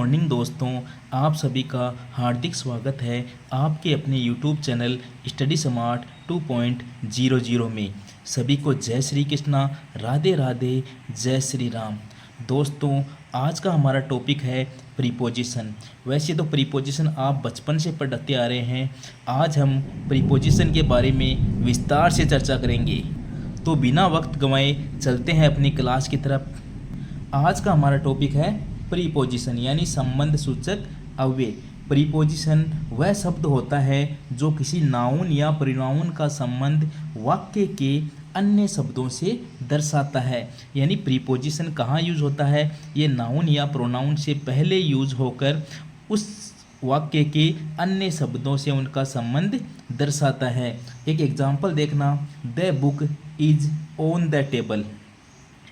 Morning दोस्तों, आप सभी का हार्दिक स्वागत है आपके अपने यूट्यूब चैनल स्टडी स्मार्ट 2.00 में। सभी को जय श्री कृष्णा, राधे राधे, जय श्री राम। दोस्तों, आज का हमारा टॉपिक है प्रीपोजिशन। वैसे तो प्रीपोजिशन आप बचपन से पढ़ते आ रहे हैं। आज हम प्रीपोजिशन के बारे में विस्तार से चर्चा करेंगे। तो बिना वक्त गंवाए चलते हैं अपनी क्लास की तरफ। आज का हमारा टॉपिक है प्रीपोजिशन यानी संबंध सूचक अव्यय। प्रीपोजिशन वह शब्द होता है जो किसी नाउन या प्रोनाउन का संबंध वाक्य के अन्य शब्दों से दर्शाता है। यानी प्रीपोजिशन कहाँ यूज होता है? ये नाउन या प्रोनाउन से पहले यूज होकर उस वाक्य के अन्य शब्दों से उनका संबंध दर्शाता है। एक एग्जाम्पल देखना, the book is on the table.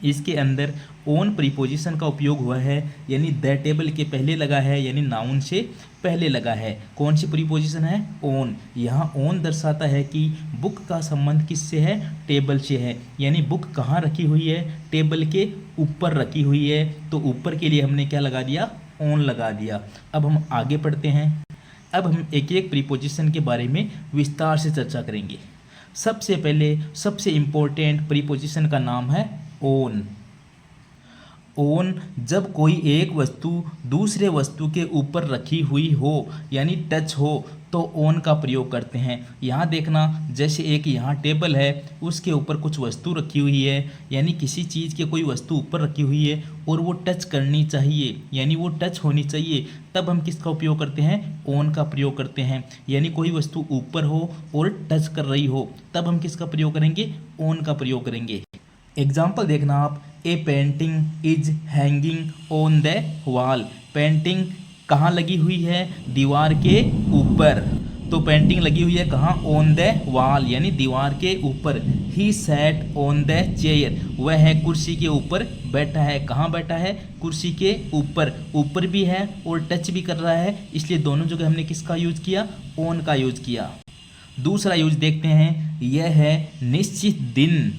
इसके अंदर ओन प्रीपोजिशन का उपयोग हुआ है, यानी द टेबल के पहले लगा है, यानी नाउन से पहले लगा है। कौन सी प्रीपोजिशन है? ओन। यहाँ ओन दर्शाता है कि बुक का संबंध किससे है? टेबल से है। यानी बुक कहाँ रखी हुई है? टेबल के ऊपर रखी हुई है। तो ऊपर के लिए हमने क्या लगा दिया? ओन लगा दिया। अब हम आगे पढ़ते हैं। अब हम एक एक प्रीपोजिशन के बारे में विस्तार से चर्चा करेंगे। सबसे पहले सबसे इम्पोर्टेंट प्रीपोजिशन का नाम है ओन। ओन जब कोई एक वस्तु दूसरे वस्तु के ऊपर रखी हुई हो यानी टच हो तो ओन का प्रयोग करते हैं। यहाँ देखना, जैसे एक यहाँ टेबल है, उसके ऊपर कुछ वस्तु रखी हुई है, यानी किसी चीज़ के कोई वस्तु ऊपर रखी हुई है और वो टच करनी चाहिए, यानी वो टच होनी चाहिए, तब हम किसका उपयोग करते हैं? ओन का प्रयोग करते हैं। यानी कोई वस्तु ऊपर हो और टच कर रही हो, तब हम किसका प्रयोग करेंगे? ओन का प्रयोग करेंगे। एग्जाम्पल देखना आप, a painting is hanging on the wall. Painting कहाँ लगी हुई है? दीवार के ऊपर। तो पेंटिंग लगी हुई है कहाँ? ऑन द वॉल, यानी दीवार के ऊपर। He sat on the chair. वह है कुर्सी के ऊपर बैठा है। कहाँ बैठा है? कुर्सी के ऊपर। ऊपर भी है और टच भी कर रहा है, इसलिए दोनों जगह हमने किसका यूज किया? ओन का यूज किया। दूसरा यूज देखते हैं, यह है निश्चित दिन,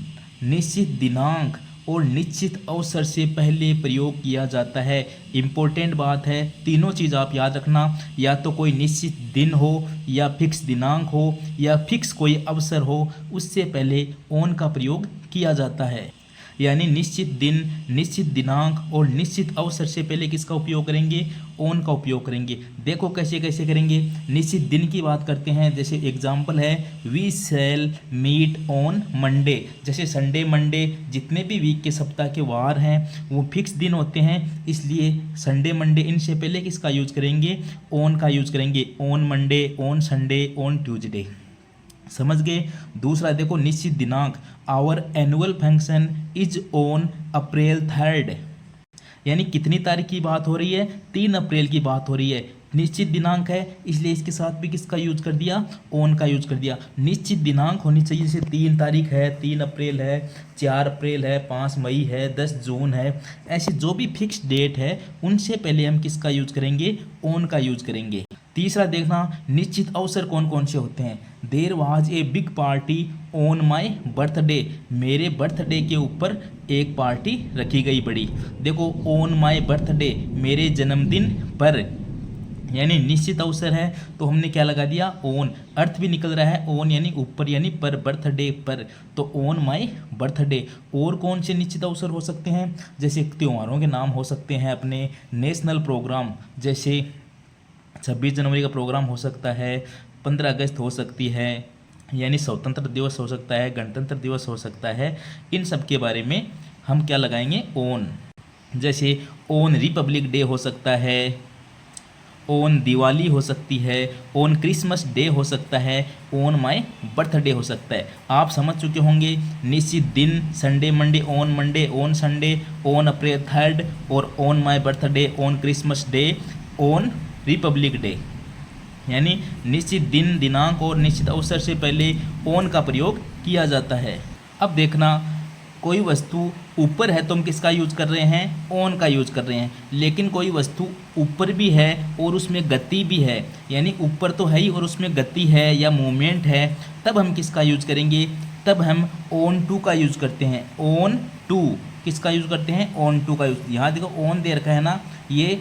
निश्चित दिनांक और निश्चित अवसर से पहले प्रयोग किया जाता है। इम्पोर्टेंट बात है, तीनों चीज़ आप याद रखना, या तो कोई निश्चित दिन हो या फिक्स दिनांक हो या फिक्स कोई अवसर हो, उससे पहले ओन का प्रयोग किया जाता है। यानी निश्चित दिन, निश्चित दिनांक और निश्चित अवसर से पहले किसका उपयोग करेंगे? ओन का उपयोग करेंगे। देखो कैसे कैसे करेंगे। निश्चित दिन की बात करते हैं, जैसे एग्जाम्पल है, we shall meet on Monday. जैसे संडे, मंडे, जितने भी वीक के सप्ताह के वार हैं वो फिक्स दिन होते हैं, इसलिए संडे मंडे इनसे पहले किसका यूज करेंगे? ओन का यूज करेंगे। On Monday, on Sunday, on Tuesday. समझ गए? दूसरा देखो, निश्चित दिनांक, our annual function is on April 3rd। यानी कितनी तारीख की बात हो रही है? 3 अप्रैल की बात हो रही है। निश्चित दिनांक है, इसलिए इसके साथ भी किसका यूज कर दिया? ओन का यूज कर दिया। निश्चित दिनांक होनी चाहिए, जैसे 3 तारीख है, 3 अप्रैल है, 4 अप्रैल है, 5 मई है, 10 जून है। ऐसे जो भी फिक्स डेट है उनसे पहले हम किसका यूज करेंगे? ओन का यूज करेंगे। तीसरा देखना, निश्चित अवसर कौन कौन से होते हैं। There was a big party on my birthday. मेरे बर्थडे के ऊपर एक पार्टी रखी गई बड़ी। देखो, ऑन माई बर्थडे, मेरे जन्मदिन पर, यानी निश्चित अवसर है तो हमने क्या लगा दिया? ओन। अर्थ भी निकल रहा है, ओन यानी ऊपर, यानी पर, बर्थडे पर, तो ऑन माई बर्थडे। और कौन से निश्चित अवसर हो सकते हैं? जैसे त्योहारों के नाम हो सकते हैं अपने, नेशनल प्रोग्राम, जैसे 26 जनवरी का प्रोग्राम हो सकता है, 15 अगस्त हो सकती है, यानी स्वतंत्र दिवस हो सकता है, गणतंत्र दिवस हो सकता है। इन सब के बारे में हम क्या लगाएंगे? ओन। जैसे ओन रिपब्लिक डे हो सकता है, ओन दिवाली हो सकती है, ओन क्रिसमस डे हो सकता है, ओन माई बर्थडे हो सकता है। आप समझ चुके होंगे, निश्चित दिन, Sunday Monday, on Sunday, on April 3rd और on my birthday, on Christmas Day, on Republic Day निश्चित दिन, दिनांक और निश्चित अवसर से पहले ओन का प्रयोग किया जाता है। अब देखना, कोई वस्तु ऊपर है तो हम किसका यूज कर रहे हैं? ओन का यूज कर रहे हैं। लेकिन कोई वस्तु ऊपर भी है और उसमें गति भी है, यानी ऊपर तो है ही और उसमें गति है या मूवमेंट है, तब हम किसका यूज करेंगे? तब हम ऑन टू का यूज करते हैं। ऑन टू किसका यूज करते हैं? ऑन टू का यूज। यहाँ देखो ऑन दे रखा है ना, ये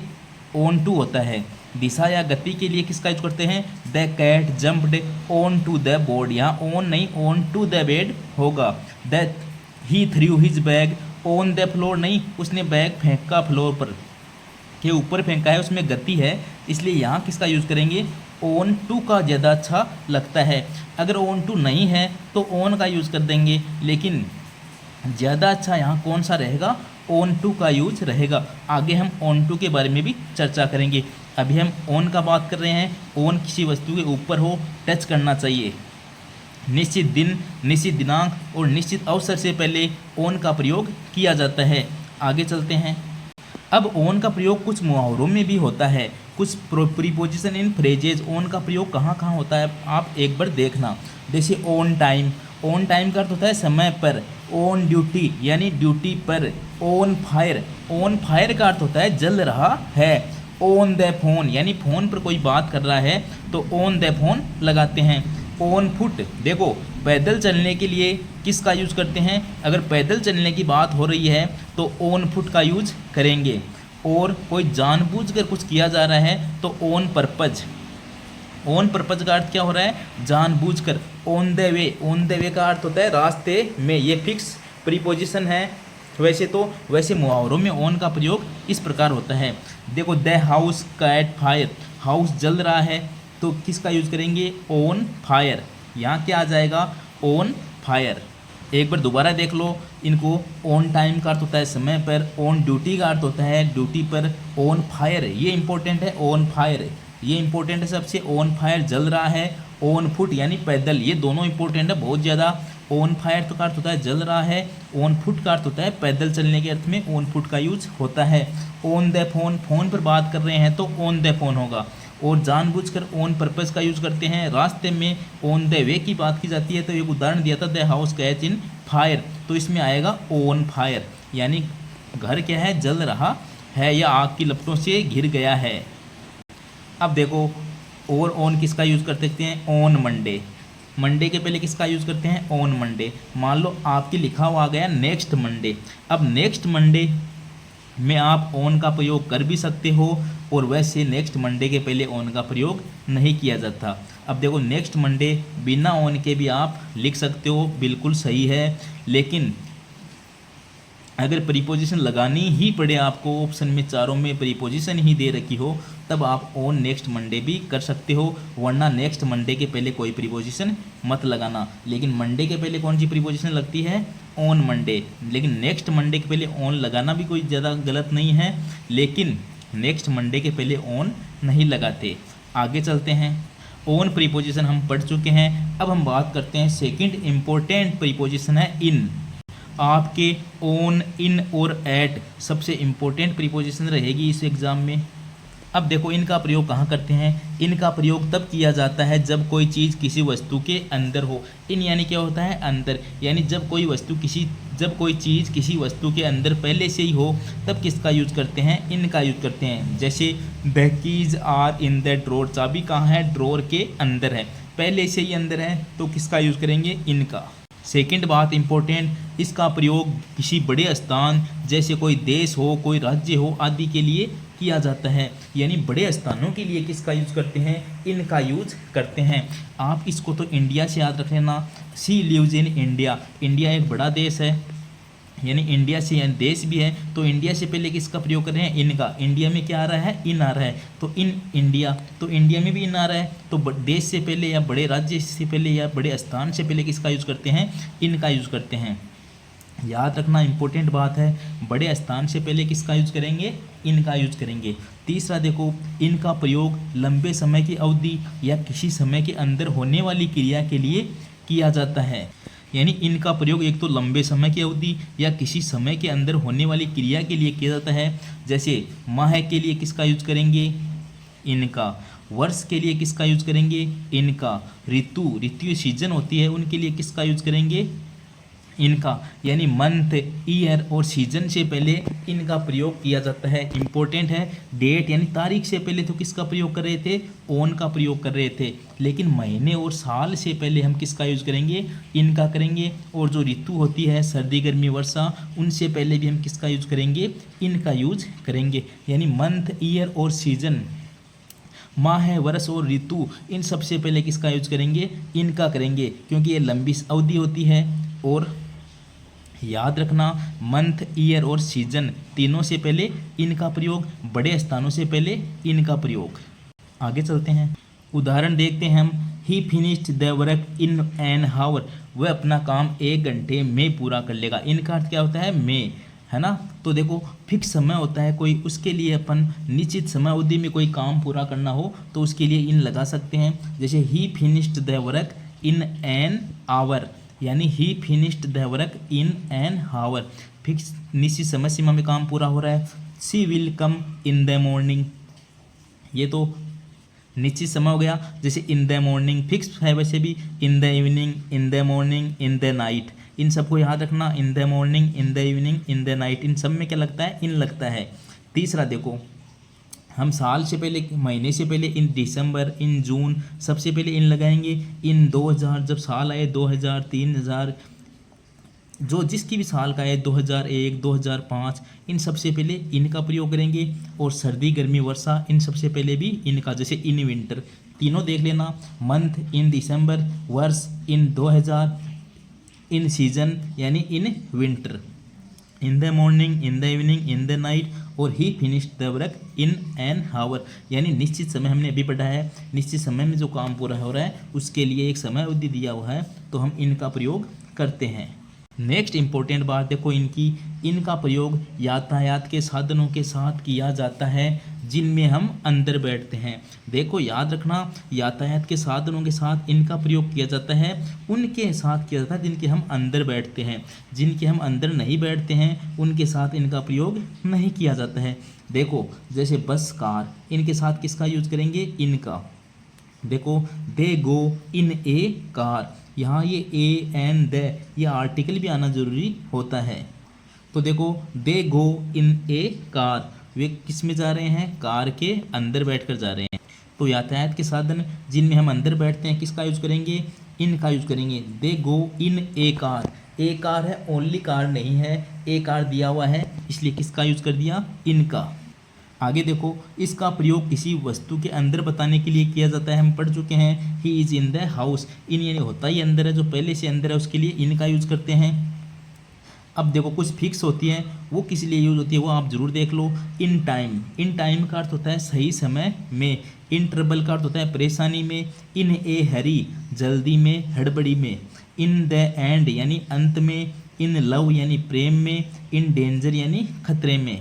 ऑन टू होता है। दिशा या गति के लिए किसका यूज करते हैं? The cat jumped on to the board, यहाँ ऑन नहीं ऑन टू द बेड होगा। The he threw his bag on the floor, नहीं उसने बैग फेंका फ्लोर पर, के ऊपर फेंका है, उसमें गति है, इसलिए यहाँ किसका यूज़ करेंगे? ऑन टू का ज़्यादा अच्छा लगता है। अगर ऑन टू नहीं है तो ऑन का यूज़ कर देंगे, लेकिन ज़्यादा अच्छा यहाँ कौन सा रहेगा? ऑन टू का यूज रहेगा। आगे हम ऑन टू के बारे में भी चर्चा करेंगे। अभी हम ऑन का बात कर रहे हैं। ऑन किसी वस्तु के ऊपर हो, टच करना चाहिए। निश्चित दिन, निश्चित दिनांक और निश्चित अवसर से पहले ऑन का प्रयोग किया जाता है। आगे चलते हैं। अब ऑन का प्रयोग कुछ मुहावरों में भी होता है, कुछ प्रीपोजिशन इन फ्रेजेज ऑन का प्रयोग कहाँ कहाँ होता है आप एक बार देखना। जैसे ऑन टाइम, ऑन टाइम का अर्थ होता है समय पर। ऑन ड्यूटी यानी ड्यूटी पर। ऑन फायर, ऑन फायर का अर्थ होता है जल रहा है। ऑन द फोन यानी फ़ोन पर कोई बात कर रहा है तो ऑन द फोन लगाते हैं। ऑन फुट, देखो पैदल चलने के लिए किसका यूज़ करते हैं? अगर पैदल चलने की बात हो रही है तो ऑन फुट का यूज करेंगे। और कोई जानबूझकर कुछ किया जा रहा है तो ऑन पर्पज। ऑन पर्पज का अर्थ क्या हो रहा है? जानबूझकर। On the way, on the way का अर्थ होता है रास्ते में। ये फिक्स प्रीपोजिशन है। वैसे मुहावरों में ऑन का प्रयोग इस प्रकार होता है। देखो the house caught fire, house जल रहा है तो किसका यूज करेंगे? On fire. यहाँ क्या आ जाएगा? On fire. एक बार दोबारा देख लो इनको। ऑन टाइम का अर्थ होता है समय पर। ऑन ड्यूटी का अर्थ होता है ड्यूटी पर। ऑन फायर ये इंपॉर्टेंट है, ऑन फायर ये इंपॉर्टेंट है सबसे। ऑन फायर जल रहा है। ऑन फुट यानी पैदल, ये दोनों इंपॉर्टेंट है बहुत ज़्यादा। ऑन फायर तो का अर्थ होता है जल रहा है। ऑन फुट का अर्थ होता है पैदल चलने के अर्थ में ऑन फुट का यूज होता है। ऑन द फोन, फोन पर बात कर रहे हैं तो ऑन द फोन होगा। और जानबूझकर ऑन पर्पस का यूज़ करते हैं। रास्ते में ऑन द वे की बात की जाती है तो एक उदाहरण दिया था, the house catch in fire, तो इसमें आएगा ऑन फायर यानी घर क्या है? जल रहा है या आग की लपटों से घिर गया है। अब देखो और ऑन किसका यूज़ कर सकते हैं? ऑन मंडे, मंडे के पहले किसका यूज़ करते हैं? On Monday. मान लो आपके लिखा हुआ आ गया नेक्स्ट मंडे। अब नेक्स्ट मंडे में आप ऑन का प्रयोग कर भी सकते हो और वैसे नेक्स्ट मंडे के पहले ऑन का प्रयोग नहीं किया जाता। अब देखो नेक्स्ट मंडे बिना ऑन के भी आप लिख सकते हो, बिल्कुल सही है। लेकिन अगर प्रीपोजिशन लगानी ही पड़े आपको, ऑप्शन में चारों में प्रीपोजिशन ही दे रखी हो, तब आप ऑन नेक्स्ट मंडे भी कर सकते हो, वरना नेक्स्ट मंडे के पहले कोई प्रीपोजिशन मत लगाना। लेकिन मंडे के पहले कौन सी प्रीपोजिशन लगती है? On Monday. लेकिन नेक्स्ट मंडे के पहले ऑन लगाना भी कोई ज़्यादा गलत नहीं है, लेकिन नेक्स्ट मंडे के पहले ऑन नहीं लगाते। आगे चलते हैं। ऑन प्रीपोजिशन हम पढ़ चुके हैं। अब हम बात करते हैं सेकंड इम्पोर्टेंट प्रीपोजिशन है इन। आपके ऑन, इन और एट सबसे इम्पोर्टेंट प्रीपोजिशन रहेगी इस एग्ज़ाम में। अब देखो इनका प्रयोग कहाँ करते हैं? इनका प्रयोग तब किया जाता है जब कोई चीज़ किसी वस्तु के अंदर हो। इन यानी क्या होता है? अंदर, यानी जब कोई चीज़ किसी वस्तु के अंदर पहले से ही हो तब किसका यूज़ करते हैं? इनका यूज़ करते हैं। जैसे the keys are in the drawer, चाबी कहाँ है? ड्रॉर के अंदर है, पहले से ही अंदर है तो किसका यूज़ करेंगे? इनका। सेकंड बात इंपॉर्टेंट, इसका प्रयोग किसी बड़े स्थान जैसे कोई देश हो, कोई राज्य हो आदि के लिए किया जाता है। यानी बड़े स्थानों के लिए किसका यूज़ करते हैं? इनका यूज़ करते हैं। आप इसको तो इंडिया से याद रख लेना। She lives in India, India एक बड़ा देश है, यानी इंडिया से देश भी है तो इंडिया से पहले किसका प्रयोग कर रहे हैं? इनका। इंडिया में क्या आ रहा है? इन आ रहा है तो इन इंडिया, तो इंडिया में भी इन आ रहा है तो देश से पहले या बड़े राज्य से पहले या बड़े स्थान से पहले किसका यूज़ करते हैं? इनका यूज़ करते हैं। याद रखना इंपॉर्टेंट बात है, बड़े स्थान से पहले किसका यूज़ करेंगे? इनका यूज़ करेंगे। तीसरा देखो, इनका प्रयोग लंबे समय की अवधि या किसी समय के अंदर होने वाली क्रिया के लिए किया जाता है। यानी इनका प्रयोग एक तो लंबे समय की अवधि या किसी समय के अंदर होने वाली क्रिया के लिए किया जाता है। जैसे माह के लिए किसका यूज करेंगे? इनका। वर्ष के लिए किसका यूज करेंगे? इनका। ऋतु सीजन होती है उनके लिए किसका यूज करेंगे? इनका यानी मंथ, ईयर और सीजन से पहले इनका प्रयोग किया जाता है। इम्पोर्टेंट है, डेट यानी तारीख से पहले तो किसका प्रयोग कर रहे थे, ऑन का प्रयोग कर रहे थे, लेकिन महीने और साल से पहले हम किसका यूज करेंगे, इनका करेंगे। और जो ऋतु होती है सर्दी, गर्मी, वर्षा, उनसे पहले भी हम किसका यूज करेंगे, इनका यूज करेंगे। यानी मंथ, ईयर और सीजन, माह, वर्ष और ऋतु, इन सबसे पहले किसका यूज करेंगे, इनका करेंगे, क्योंकि ये लंबी अवधि होती है। और याद रखना, मंथ, ईयर और सीजन तीनों से पहले इनका प्रयोग, बड़े स्थानों से पहले इनका प्रयोग। आगे चलते हैं, उदाहरण देखते हैं हम। He finished the work in an hour, वह अपना काम 1 घंटे में पूरा कर लेगा। इनका अर्थ क्या होता है, में, है ना। तो देखो फिक्स समय होता है कोई, उसके लिए अपन निश्चित समय अवधि में कोई काम पूरा करना हो तो उसके लिए इन लगा सकते हैं। जैसे he finished the work in an hour, यानी he finished the work in an hour, fix निश्चित समय सीमा में काम पूरा हो रहा है। She will come in the morning, ये तो निश्चित समय हो गया। जैसे इन द मॉर्निंग फिक्स है, वैसे भी in the evening, in the morning, in the night, इन सबको याद रखना। In the morning, in the evening, in the night, इन सब में क्या लगता है, इन लगता है। तीसरा देखो, हम साल से पहले, महीने से पहले इन दिसंबर, इन जून, सबसे पहले इन लगाएंगे। इन 2000, जब साल आए 2000, 3000, जो जिसकी भी साल का है, 2001, 2005, इन सबसे पहले इनका प्रयोग करेंगे। और सर्दी, गर्मी, वर्षा, इन सबसे पहले भी इनका। जैसे इन विंटर, तीनों देख लेना, मंथ इन दिसंबर, वर्ष इन 2000, इन सीजन यानी in winter, in the morning, in the evening, in the night, और he finished the work in an hour, यानी निश्चित समय हमने अभी पढ़ा है, निश्चित समय में जो काम पूरा हो रहा है उसके लिए एक समय अवधि दिया हुआ है, तो हम इनका प्रयोग करते हैं। नेक्स्ट इंपॉर्टेंट बात देखो इनकी, इनका प्रयोग यातायात के साधनों के साथ किया जाता है जिनमें हम अंदर बैठते हैं। देखो याद रखना, यातायात के साधनों के साथ इनका प्रयोग किया जाता है, उनके साथ किया जाता है जिनके हम अंदर बैठते हैं। जिनके हम अंदर नहीं बैठते हैं उनके साथ इनका प्रयोग नहीं किया जाता है। देखो जैसे बस, कार, इनके साथ किसका यूज करेंगे, इनका। देखो दे गो इन ए कार, यहाँ ये ए एन द, ये आर्टिकल भी आना जरूरी होता है। तो देखो दे गो इन ए कार, वे किस में जा रहे हैं, कार के अंदर बैठकर जा रहे हैं। तो यातायात के साधन जिनमें हम अंदर बैठते हैं किसका यूज करेंगे, इनका यूज करेंगे। दे गो इन ए कार, ए कार है, ओनली कार नहीं है, ए कार दिया हुआ है, इसलिए किसका यूज कर दिया, इनका। आगे देखो, इसका प्रयोग किसी वस्तु के अंदर बताने के लिए किया जाता है, हम पढ़ चुके हैं। He is in the house, in यानी होता ही अंदर है, जो पहले से अंदर है उसके लिए इनका यूज करते हैं। अब देखो कुछ फिक्स होती है, वो किस लिए यूज होती है वो आप जरूर देख लो। इन टाइम, इन टाइम का अर्थ होता है सही समय में। इन ट्रबल का अर्थ होता है परेशानी में। इन ए हरी, जल्दी में, हड़बड़ी में। इन द एंड यानी अंत में। इन लव यानी प्रेम में। इन डेंजर यानी खतरे में।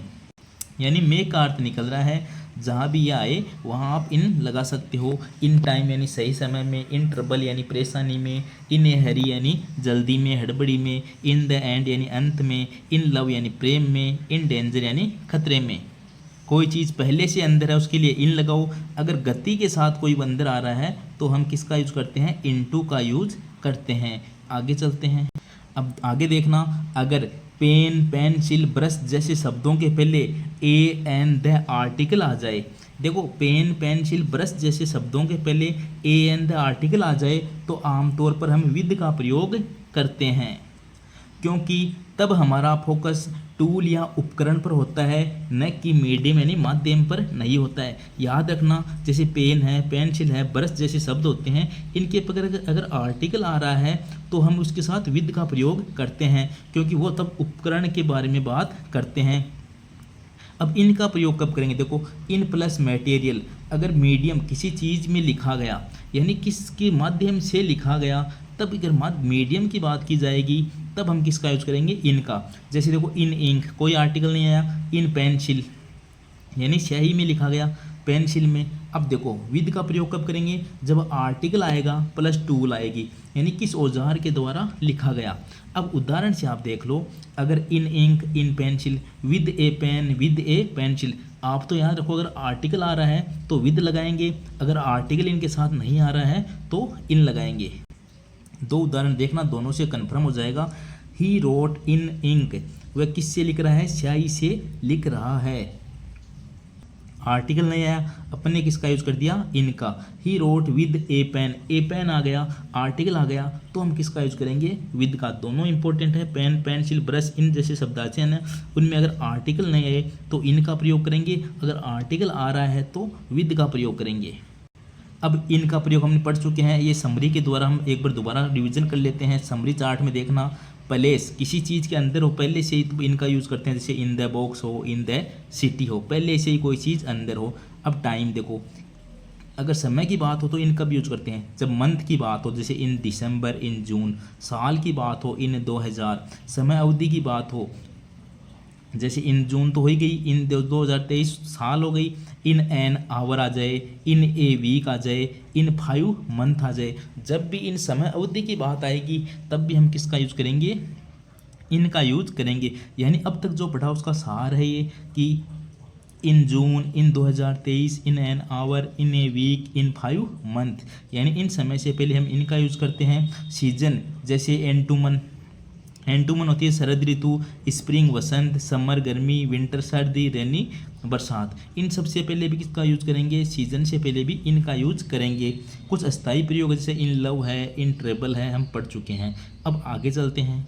यानी में का अर्थ निकल रहा है, जहाँ भी ये आए वहाँ आप इन लगा सकते हो। इन टाइम यानी सही समय में। इन ट्रबल यानी परेशानी में। इन ए हरी यानी जल्दी में, हड़बड़ी में। इन द एंड यानी अंत में। इन लव यानी प्रेम में। इन डेंजर यानी खतरे में। कोई चीज़ पहले से अंदर है उसके लिए इन लगाओ। अगर गति के साथ कोई अंदर आ रहा है तो हम किसका यूज करते हैं, इनटू का यूज करते हैं। आगे चलते हैं, अब आगे देखना, अगर पेन, पेंसिल, ब्रश जैसे शब्दों के पहले ए एन द आर्टिकल आ जाए। देखो पेन, पेंसिल, ब्रश जैसे शब्दों के पहले ए एन द आर्टिकल आ जाए तो आमतौर पर हम विद का प्रयोग करते हैं, क्योंकि तब हमारा फोकस टूल या उपकरण पर होता है, न कि मीडियम यानी माध्यम पर नहीं होता है। याद रखना, जैसे पेन है, पेंसिल है, ब्रश जैसे शब्द होते हैं, इनके पर अगर आर्टिकल आ रहा है तो हम उसके साथ विद का प्रयोग करते हैं, क्योंकि वो तब उपकरण के बारे में बात करते हैं। अब इनका प्रयोग कब करेंगे, देखो इन प्लस मटेरियल, अगर मीडियम किसी चीज़ में लिखा गया यानी किसके माध्यम से लिखा गया, तब अगर मीडियम की बात की जाएगी तब हम किसका यूज करेंगे, इनका। जैसे देखो इन इंक, कोई आर्टिकल नहीं आया। इन पेंसिल यानी स्याही में लिखा गया, पेंसिल में। अब देखो विद का प्रयोग कब करेंगे, जब आर्टिकल आएगा प्लस टूल आएगी, यानी किस औजार के द्वारा लिखा गया। अब उदाहरण से आप देख लो, अगर in ink, in pencil, with a pen, with a pencil. आप तो याद रखो, अगर आर्टिकल आ रहा है तो विद लगाएंगे, अगर आर्टिकल इनके साथ नहीं आ रहा है तो इन लगाएंगे। दो उदाहरण देखना, दोनों से कन्फर्म हो जाएगा। ही रोट इन इंक, वह किससे लिख रहा है, स्याही से लिख रहा है। आर्टिकल नहीं आया, अपन ने किसका यूज कर दिया, इनका। He wrote with a pen, a pen आ गया, आर्टिकल आ गया, तो हम किसका यूज करेंगे, विद का। दोनों इंपॉर्टेंट है, पेन, पेंसिल, ब्रश, इन जैसे शब्दार्थ है ना, उनमें अगर आर्टिकल नहीं आए तो इन का प्रयोग करेंगे, अगर आर्टिकल आ रहा है तो विद का प्रयोग करेंगे। अब इनका प्रयोग हमने पढ़ चुके हैं, ये समरी के द्वारा हम एक बार दोबारा रिवीजन कर लेते हैं। समरी चार्ट में देखना, प्लेस किसी चीज़ के अंदर हो पहले से ही तो इनका यूज़ करते हैं, जैसे इन द बॉक्स हो, इन द सिटी हो, पहले से ही कोई चीज़ अंदर हो। अब टाइम देखो, अगर समय की बात हो तो इन कब यूज करते हैं, जब मंथ की बात हो, जैसे इन दिसंबर, इन जून। साल की बात हो, इन 2000। समय अवधि की बात हो, जैसे इन जून तो हो ही गई, इन 2023 साल हो गई। इन एन आवर आ जाए, इन ए वीक आ जाए, इन 5 मंथ आ जाए। जब भी इन समय अवधि की बात आएगी तब भी हम किसका यूज करेंगे, इनका यूज करेंगे। यानी अब तक जो पढ़ा उसका सार है ये कि in June, in 2023, in an hour, in a week, in 5 month, यानी इन समय से पहले हम इनका यूज करते हैं। सीजन जैसे एंटूमन, एंटूमन होती है शरद ऋतु, स्प्रिंग वसंत, समर गर्मी, विंटर सर्दी, रेनी बरसात। इन सबसे पहले भी किसका यूज करेंगे, सीजन से पहले भी इनका यूज करेंगे। कुछ अस्थायी प्रयोग जैसे इन लव है, इन ट्रेबल है, हम पढ़ चुके हैं। अब आगे चलते हैं।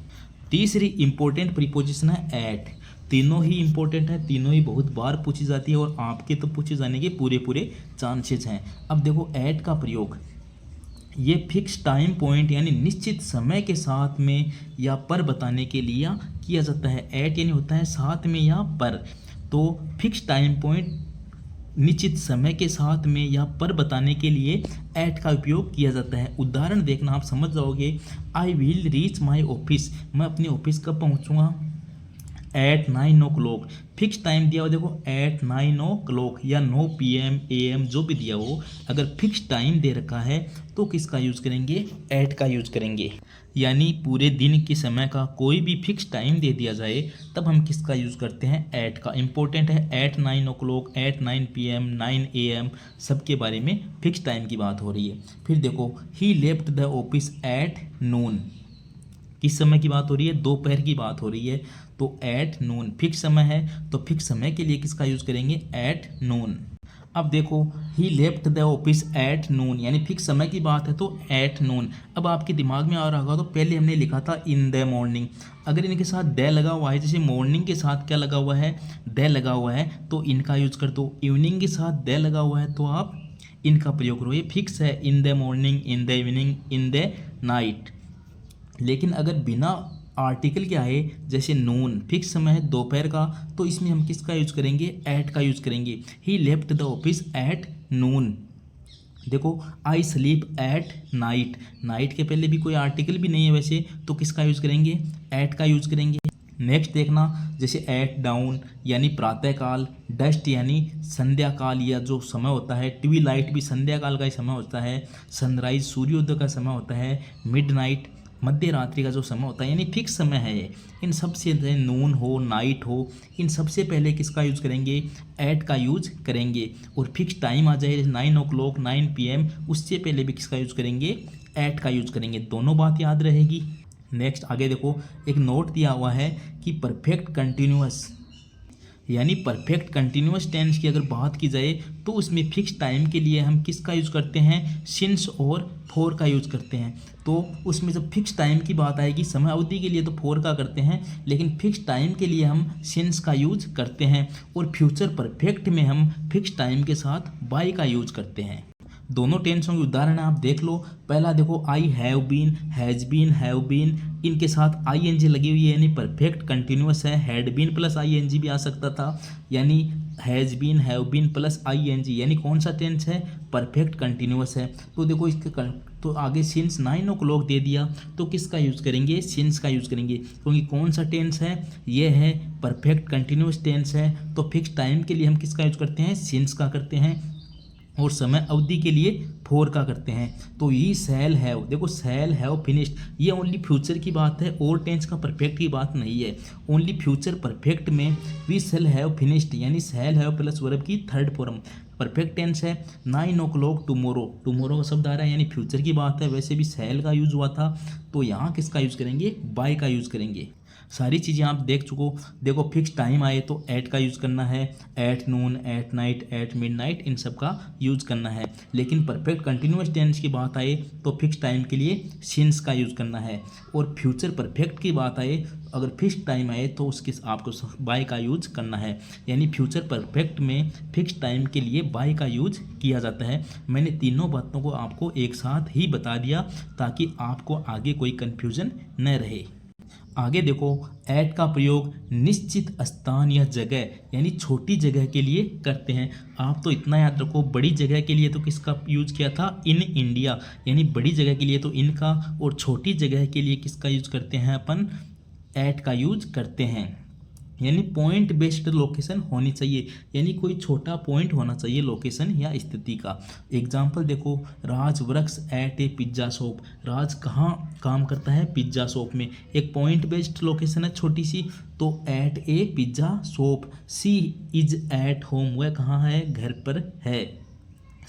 तीसरी इंपॉर्टेंट प्रीपोजिशन है एट। तीनों ही इंपॉर्टेंट है, तीनों ही बहुत बार पूछी जाती है और आपके तो पूछे जाने के पूरे पूरे चांसेस हैं। अब देखो एट का प्रयोग, ये फिक्स टाइम पॉइंट यानी निश्चित समय के साथ में या पर बताने के लिए किया जाता है। एट यानी होता है साथ में या पर, तो फिक्स टाइम पॉइंट निश्चित समय के साथ में या पर बताने के लिए एट का उपयोग किया जाता है। उदाहरण देखना, आप समझ जाओगे। I will reach my office, मैं अपने ऑफिस कब पहुंचूंगा, एट 9 o'clock। फिक्स टाइम दिया हो, देखो एट 9 o'clock या 9 PM AM जो भी दिया हो, अगर फिक्स टाइम दे रखा है तो किसका यूज करेंगे, एट का यूज करेंगे। यानी पूरे दिन के समय का कोई भी फिक्स टाइम दे दिया जाए तब हम किसका यूज करते हैं, एट का। इंपॉर्टेंट है, eight 9 o'clock, eight 9 PM, 9 AM, सबके बारे में फिक्स टाइम की बात हो रही है। फिर देखो, he left the office at noon, किस समय की बात हो रही है, दोपहर की बात हो रही है, तो एट नून फिक्स समय है, तो फिक्स समय के लिए किसका यूज करेंगे, एट नून। अब देखो, he left the office at noon, यानी फिक्स समय की बात है तो एट नून। अब आपके दिमाग में आ रहा होगा, तो पहले हमने लिखा था इन द मॉर्निंग, अगर इनके साथ द लगा हुआ है, जैसे मॉर्निंग के साथ क्या लगा हुआ है, द लगा हुआ है, तो इनका यूज कर दो। इवनिंग के साथ द लगा हुआ है तो आप इनका प्रयोग करो, ये फिक्स है, इन the morning, in the evening, in the night. लेकिन अगर बिना आर्टिकल के आए, जैसे नून फिक्स समय है दोपहर का, तो इसमें हम किसका यूज करेंगे, एट का यूज करेंगे। He left the office at noon. देखो, I sleep at night, night के पहले भी कोई आर्टिकल भी नहीं है वैसे, तो किसका यूज करेंगे, एट का यूज करेंगे। नेक्स्ट देखना, जैसे एट डाउन यानी प्रातःकाल, डस्ट यानी संध्या काल या जो समय होता है, ट्विलाइट भी संध्या काल का ही समय होता है, सनराइज सूर्योदय का समय होता है, मिडनाइट मध्य रात्रि का जो समय होता है, यानी फिक्स समय है ये। इन सबसे नून हो, नाइट हो, इन सबसे पहले किसका यूज करेंगे, एट का यूज करेंगे। और फिक्स टाइम आ जाए 9 o'clock, 9 PM, उससे पहले भी किसका यूज करेंगे, एट का यूज करेंगे। दोनों बात याद रहेगी। नेक्स्ट आगे देखो, एक नोट दिया हुआ है कि परफेक्ट कंटिन्यूअस यानी परफेक्ट कंटिन्यूअस टेंस की अगर बात की जाए तो उसमें फिक्स टाइम के लिए हम किसका यूज करते हैं, सिंस और फॉर का यूज करते हैं। तो उसमें जब फिक्स टाइम की बात आएगी, समय अवधि के लिए तो फॉर का करते हैं, लेकिन फिक्स टाइम के लिए हम सिंस का यूज करते हैं। और फ्यूचर परफेक्ट में हम फिक्स टाइम के साथ बाय का यूज करते हैं। दोनों टेंसों के उदाहरण आप देख लो। पहला देखो, I have been, has been, have been, इनके साथ आई एन जी लगी हुई है, यानी परफेक्ट कंटिन्यूअस है। Had been plus I N G भी आ सकता था, यानी has been, have been plus I N G, यानी कौन सा टेंस है, परफेक्ट कंटिन्यूअस है। तो देखो इसके तो आगे सिंस 9 o'clock दे दिया, तो किसका यूज़ करेंगे, सिंस का यूज़ करेंगे, क्योंकि कौन सा टेंस है, ये है परफेक्ट कंटिन्यूअस टेंस है। तो फिक्स टाइम के लिए हम किसका यूज़ करते हैं, सिंस का करते हैं, और समय अवधि के लिए फॉर का करते हैं। तो ये शैल हैव, देखो शैल हैव फिनिश्ड, ये ओनली फ्यूचर की बात है और टेंस का परफेक्ट की बात नहीं है। ओनली फ्यूचर परफेक्ट में वी शैल हैव फिनिश्ड, यानी शैल हैव प्लस वर्ब की थर्ड फॉर्म। परफेक्ट टेंस है। 9 o'clock टुमोरो, टुमोरो का शब्द आ रहा है यानी फ्यूचर की बात है। वैसे भी शैल का यूज़ हुआ था, तो यहाँ किसका यूज़ करेंगे, बाय का यूज़ करेंगे। सारी चीज़ें आप देख चुको। देखो फिक्स टाइम आए तो एट का यूज़ करना है, at noon, at night, at midnight, इन सब का यूज़ करना है। लेकिन परफेक्ट कंटिन्यूअस टेंस की बात आए तो फिक्स टाइम के लिए सिंस का यूज़ करना है। और फ्यूचर परफेक्ट की बात आए, अगर फिक्स टाइम आए तो उसके आपको बाय का यूज करना है। यानी फ्यूचर परफेक्ट में फिक्स टाइम के लिए बाय का यूज किया जाता है। मैंने तीनों बातों को आपको एक साथ ही बता दिया ताकि आपको आगे कोई कन्फ्यूजन न रहे। आगे देखो, एट का प्रयोग निश्चित स्थान या जगह यानी छोटी जगह के लिए करते हैं। आप तो इतना याद रखो, बड़ी जगह के लिए तो किसका यूज किया था, इन इंडिया, यानी बड़ी जगह के लिए तो इनका, और छोटी जगह के लिए किसका यूज करते हैं अपन, एट का यूज करते हैं। यानी पॉइंट बेस्ड लोकेशन होनी चाहिए, यानी कोई छोटा पॉइंट होना चाहिए लोकेशन या स्थिति का। एग्जाम्पल देखो, Raj works at a pizza shop. Raj कहाँ काम करता है, पिज्ज़ा शॉप में। एक पॉइंट बेस्ड लोकेशन है छोटी सी, तो at a pizza shop. She is at home, वह कहाँ है, घर पर है।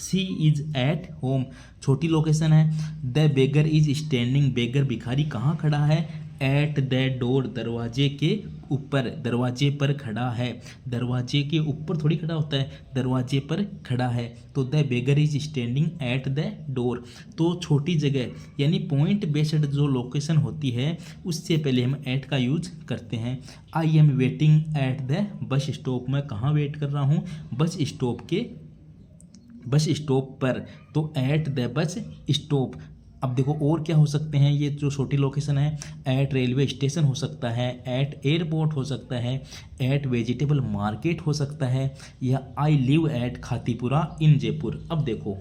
सी इज एट होम, छोटी लोकेशन है। The beggar is standing, beggar भिखारी कहाँ खड़ा है, एट द डोर, दरवाजे के ऊपर, दरवाजे पर खड़ा है। दरवाजे के ऊपर थोड़ी खड़ा होता है, दरवाजे पर खड़ा है। तो the beggar is standing at the door. तो छोटी जगह यानी पॉइंट बेस्ड जो लोकेशन होती है उससे पहले हम एट का यूज करते हैं। I am waiting at the bus stop, मैं कहाँ वेट कर रहा हूँ, बस स्टॉप के, बस स्टॉप पर। तो एट द बस स्टॉप। अब देखो और क्या हो सकते हैं, ये जो छोटी लोकेशन है, एट रेलवे स्टेशन हो सकता है, एट एयरपोर्ट हो सकता है, एट वेजिटेबल मार्केट हो सकता है, या आई live at Khatipura in Jaipur. अब देखो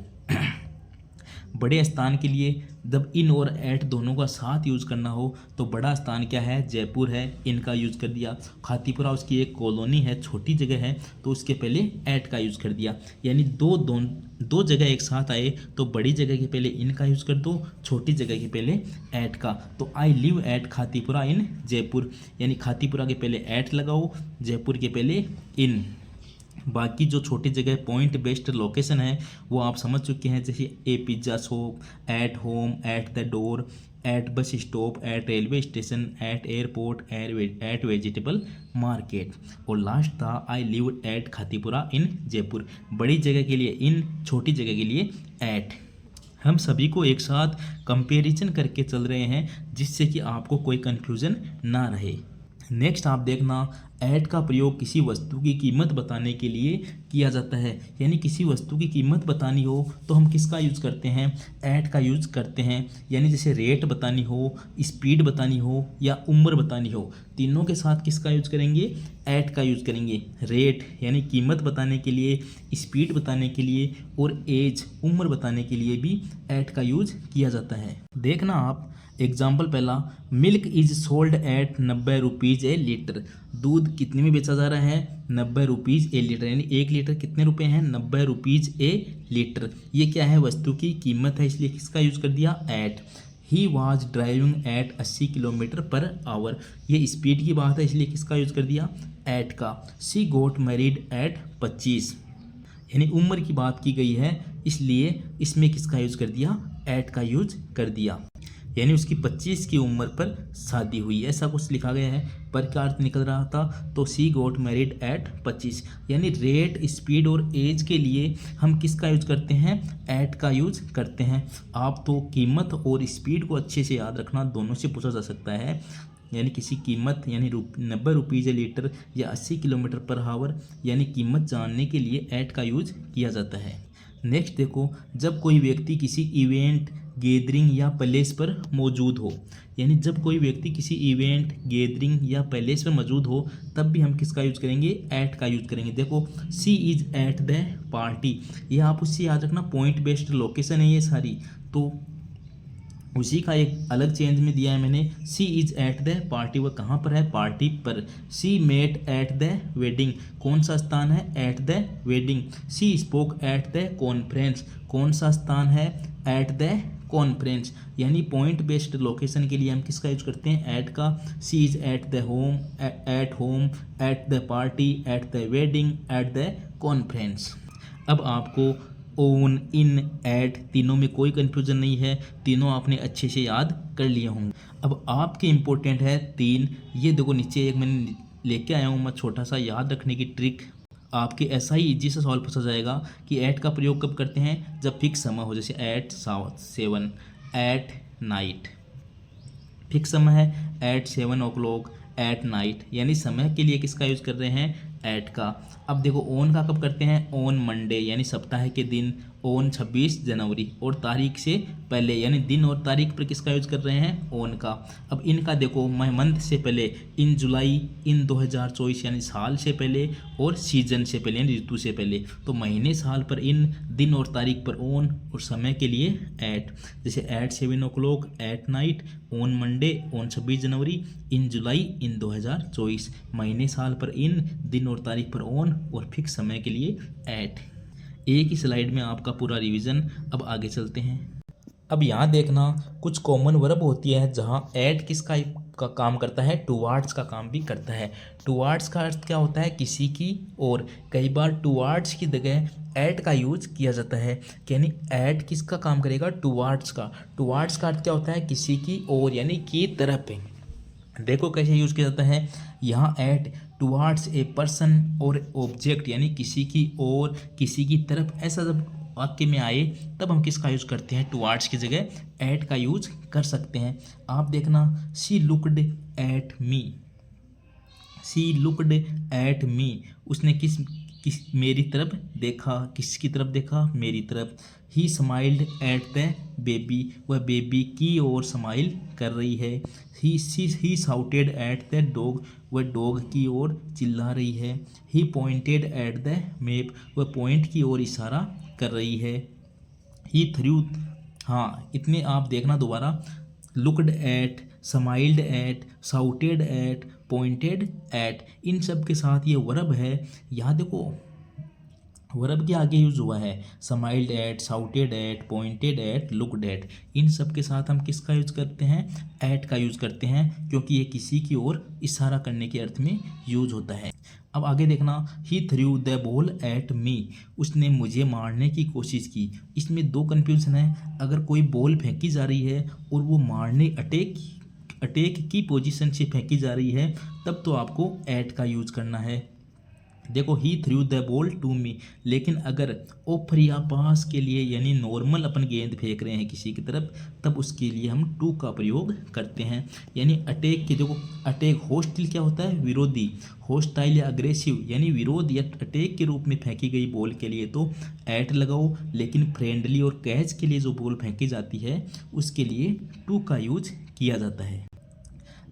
बड़े स्थान के लिए जब इन और एट दोनों का साथ यूज़ करना हो तो बड़ा स्थान क्या है, जयपुर है, इनका यूज़ कर दिया। खातीपुरा उसकी एक कॉलोनी है, छोटी जगह है, तो उसके पहले एट का यूज़ कर दिया। यानी दो जगह एक साथ आए तो बड़ी जगह के पहले इनका यूज़ कर दो, छोटी जगह के पहले एट का। तो आई live at Khatipura in Jaipur, यानी खातीपुरा के पहले एट लगाओ, जयपुर के पहले इन। बाकी जो छोटी जगह पॉइंट बेस्ड लोकेशन है वो आप समझ चुके हैं, जैसे a pizza shop, at home, at the door, at bus stop, at railway station, at airport, at vegetable market. और लास्ट था I live at Khatipura in Jaipur. बड़ी जगह के लिए इन, छोटी जगह के लिए एट। हम सभी को एक साथ कंपैरिजन करके चल रहे हैं जिससे कि आपको कोई कन्फ्यूज़न ना रहे। नेक्स्ट आप देखना, एट का प्रयोग किसी वस्तु की कीमत बताने के लिए किया जाता है। यानी किसी वस्तु की कीमत बतानी हो तो हम किसका यूज़ करते हैं, एट का यूज़ करते हैं। यानी जैसे रेट बतानी हो, स्पीड बतानी हो या उम्र बतानी हो, तीनों के साथ किसका यूज़ करेंगे, एट का यूज़ करेंगे। रेट यानी कीमत बताने के लिए, स्पीड बताने के लिए और एज उम्र बताने के लिए भी एट का यूज़ किया जाता है। देखना आप एग्जाम्पल पहला, milk is sold at 90 rupees A litre. दूध कितने में बेचा जा रहा है, 90 रुपीज़ ए लीटर, यानी 1 लीटर कितने रुपए हैं, 90 रुपीज़ ए लीटर। ये क्या है, वस्तु की कीमत है, इसलिए किसका यूज़ कर दिया, at. He was driving at 80 kilometre per hour, ये स्पीड की बात है इसलिए किसका यूज़ कर दिया, एट का। सी गोट मैरिड एट 25, यानी उम्र की बात की गई है इसलिए इसमें किसका यूज़ कर दिया, एट का यूज़ कर दिया। यानी उसकी 25 की उम्र पर शादी हुई, ऐसा कुछ लिखा गया है, पर क्या अर्थ निकल रहा था, तो सी गोट मैरिड एट 25। यानी रेट, स्पीड और एज के लिए हम किसका यूज करते हैं, एट का यूज करते हैं। आप तो कीमत और स्पीड को अच्छे से याद रखना, दोनों से पूछा जा सकता है। यानी किसी कीमत यानी 90 रुपीज़ लीटर या 80 किलोमीटर पर आवर, यानी कीमत जानने के लिए एट का यूज किया जाता है। नेक्स्ट देखो, जब कोई व्यक्ति किसी इवेंट, गैदरिंग या पैलेस पर मौजूद हो, यानी जब कोई व्यक्ति किसी इवेंट, गैदरिंग या पैलेस पर मौजूद हो तब भी हम किसका यूज़ करेंगे, एट का यूज़ करेंगे। देखो, she is eight the party, ये आप उससे याद रखना, पॉइंट बेस्ड लोकेशन है ये सारी, तो उसी का एक अलग चेंज में दिया है मैंने। She is at the party, वह कहाँ पर है, पार्टी पर। She met at the wedding, कौन सा स्थान है, at the wedding. She spoke at the conference, कौन सा स्थान है, एट द कॉन्फ्रेंस। यानी पॉइंट बेस्ड लोकेशन के लिए हम किसका यूज करते हैं, एट का। She is at the home, at home, at the party, at the wedding, at the conference. अब आपको ओन, इन, एट तीनों में कोई कन्फ्यूज़न नहीं है, तीनों आपने अच्छे से याद कर लिए होंगे। अब आपके इम्पोर्टेंट है 3, ये देखो नीचे एक मैंने लेके आया हूँ मैं छोटा सा याद रखने की ट्रिक, आपके ऐसा ही इजी से सॉल्व हो जाएगा कि एट का प्रयोग कब करते हैं, जब फिक्स समय हो, जैसे एट 7, एट नाइट, फिक्स समय है एट 7 o'clock एट नाइट, यानी समय के लिए किसका यूज़ कर रहे हैं, एट का। अब देखो ऑन का कब करते हैं, ऑन मंडे यानी सप्ताह के दिन, ऑन 26 जनवरी, और तारीख से पहले यानी दिन और तारीख पर किसका यूज़ कर रहे हैं, ऑन का। अब इनका देखो मंथ से पहले, इन जुलाई, इन 2024 यानी साल से पहले, और सीजन से पहले यानी ऋतु से पहले। तो महीने साल पर इन, दिन और तारीख पर ऑन, और समय के लिए एट, जैसे at 7 o'clock at night, on Monday, on 26 January, in July, in 2024, महीने साल पर इन, दिन और तारीख पर ऑन, और फिक्स समय के लिए एट। एक ही स्लाइड में आपका पूरा रिवीजन। अब आगे चलते हैं। अब यहाँ देखना कुछ कॉमन वर्ब होती है जहाँ एट किसका का काम करता है, टुवार्ड्स का काम भी करता है। टुवार्ड्स का अर्थ क्या होता है, किसी की और। कई बार टुवार्ड्स की जगह एट का यूज किया जाता है, यानी एट किसका काम करेगा, टुवार्ड्स का। टुवार्ड्स का अर्थ क्या होता है, किसी की और यानी की तरफ। देखो कैसे यूज किया जाता है, यहाँ एट टुवार्ड्स ए पर्सन और ऑब्जेक्ट, यानी किसी की और, किसी की तरफ, ऐसा जब वाक्य में आए तब हम किसका यूज करते हैं, टुवार्ड्स की जगह एट का यूज कर सकते हैं। आप देखना, she looked at me, she looked at me, उसने किस किस मेरी तरफ देखा, किसकी तरफ देखा, मेरी तरफ। ही स्माइल्ड एट द बेबी, वह बेबी की ओर स्माइल कर रही है। ही साउटेड एट द डॉग, वह डॉग की ओर चिल्ला रही है। ही पॉइंटेड एट द मैप, वह पॉइंट की ओर इशारा कर रही है। ही थ्रू, हाँ इतने आप देखना दोबारा, looked at, smiled at, shouted at, pointed at, इन सब के साथ ये वर्ब है। यहाँ देखो वर्ब के आगे यूज हुआ है, smiled at, shouted at, pointed at, looked at, इन सब के साथ हम किसका यूज करते हैं, एट का यूज करते हैं, क्योंकि ये किसी की ओर इशारा करने के अर्थ में यूज होता है। अब आगे देखना, he threw the ball at me, उसने मुझे मारने की कोशिश की। इसमें दो कन्फ्यूजन है, अगर कोई बॉल फेंकी जा रही है और वो मारने अटैक की पोजीशन से फेंकी जा रही है, तब तो आपको एट का यूज करना है। देखो, he threw the ball to me, लेकिन अगर ओफर या पास के लिए यानी नॉर्मल अपन गेंद फेंक रहे हैं किसी की तरफ, तब उसके लिए हम टू का प्रयोग करते हैं। यानी अटैक के, देखो अटैक होस्टिल क्या होता है, विरोधी, होस्टाइल या अग्रेसिव यानी विरोध या अटैक के रूप में फेंकी गई बॉल के लिए तो एट लगाओ, लेकिन फ्रेंडली और कैच के लिए जो बॉल फेंकी जाती है उसके लिए टू का यूज किया जाता है।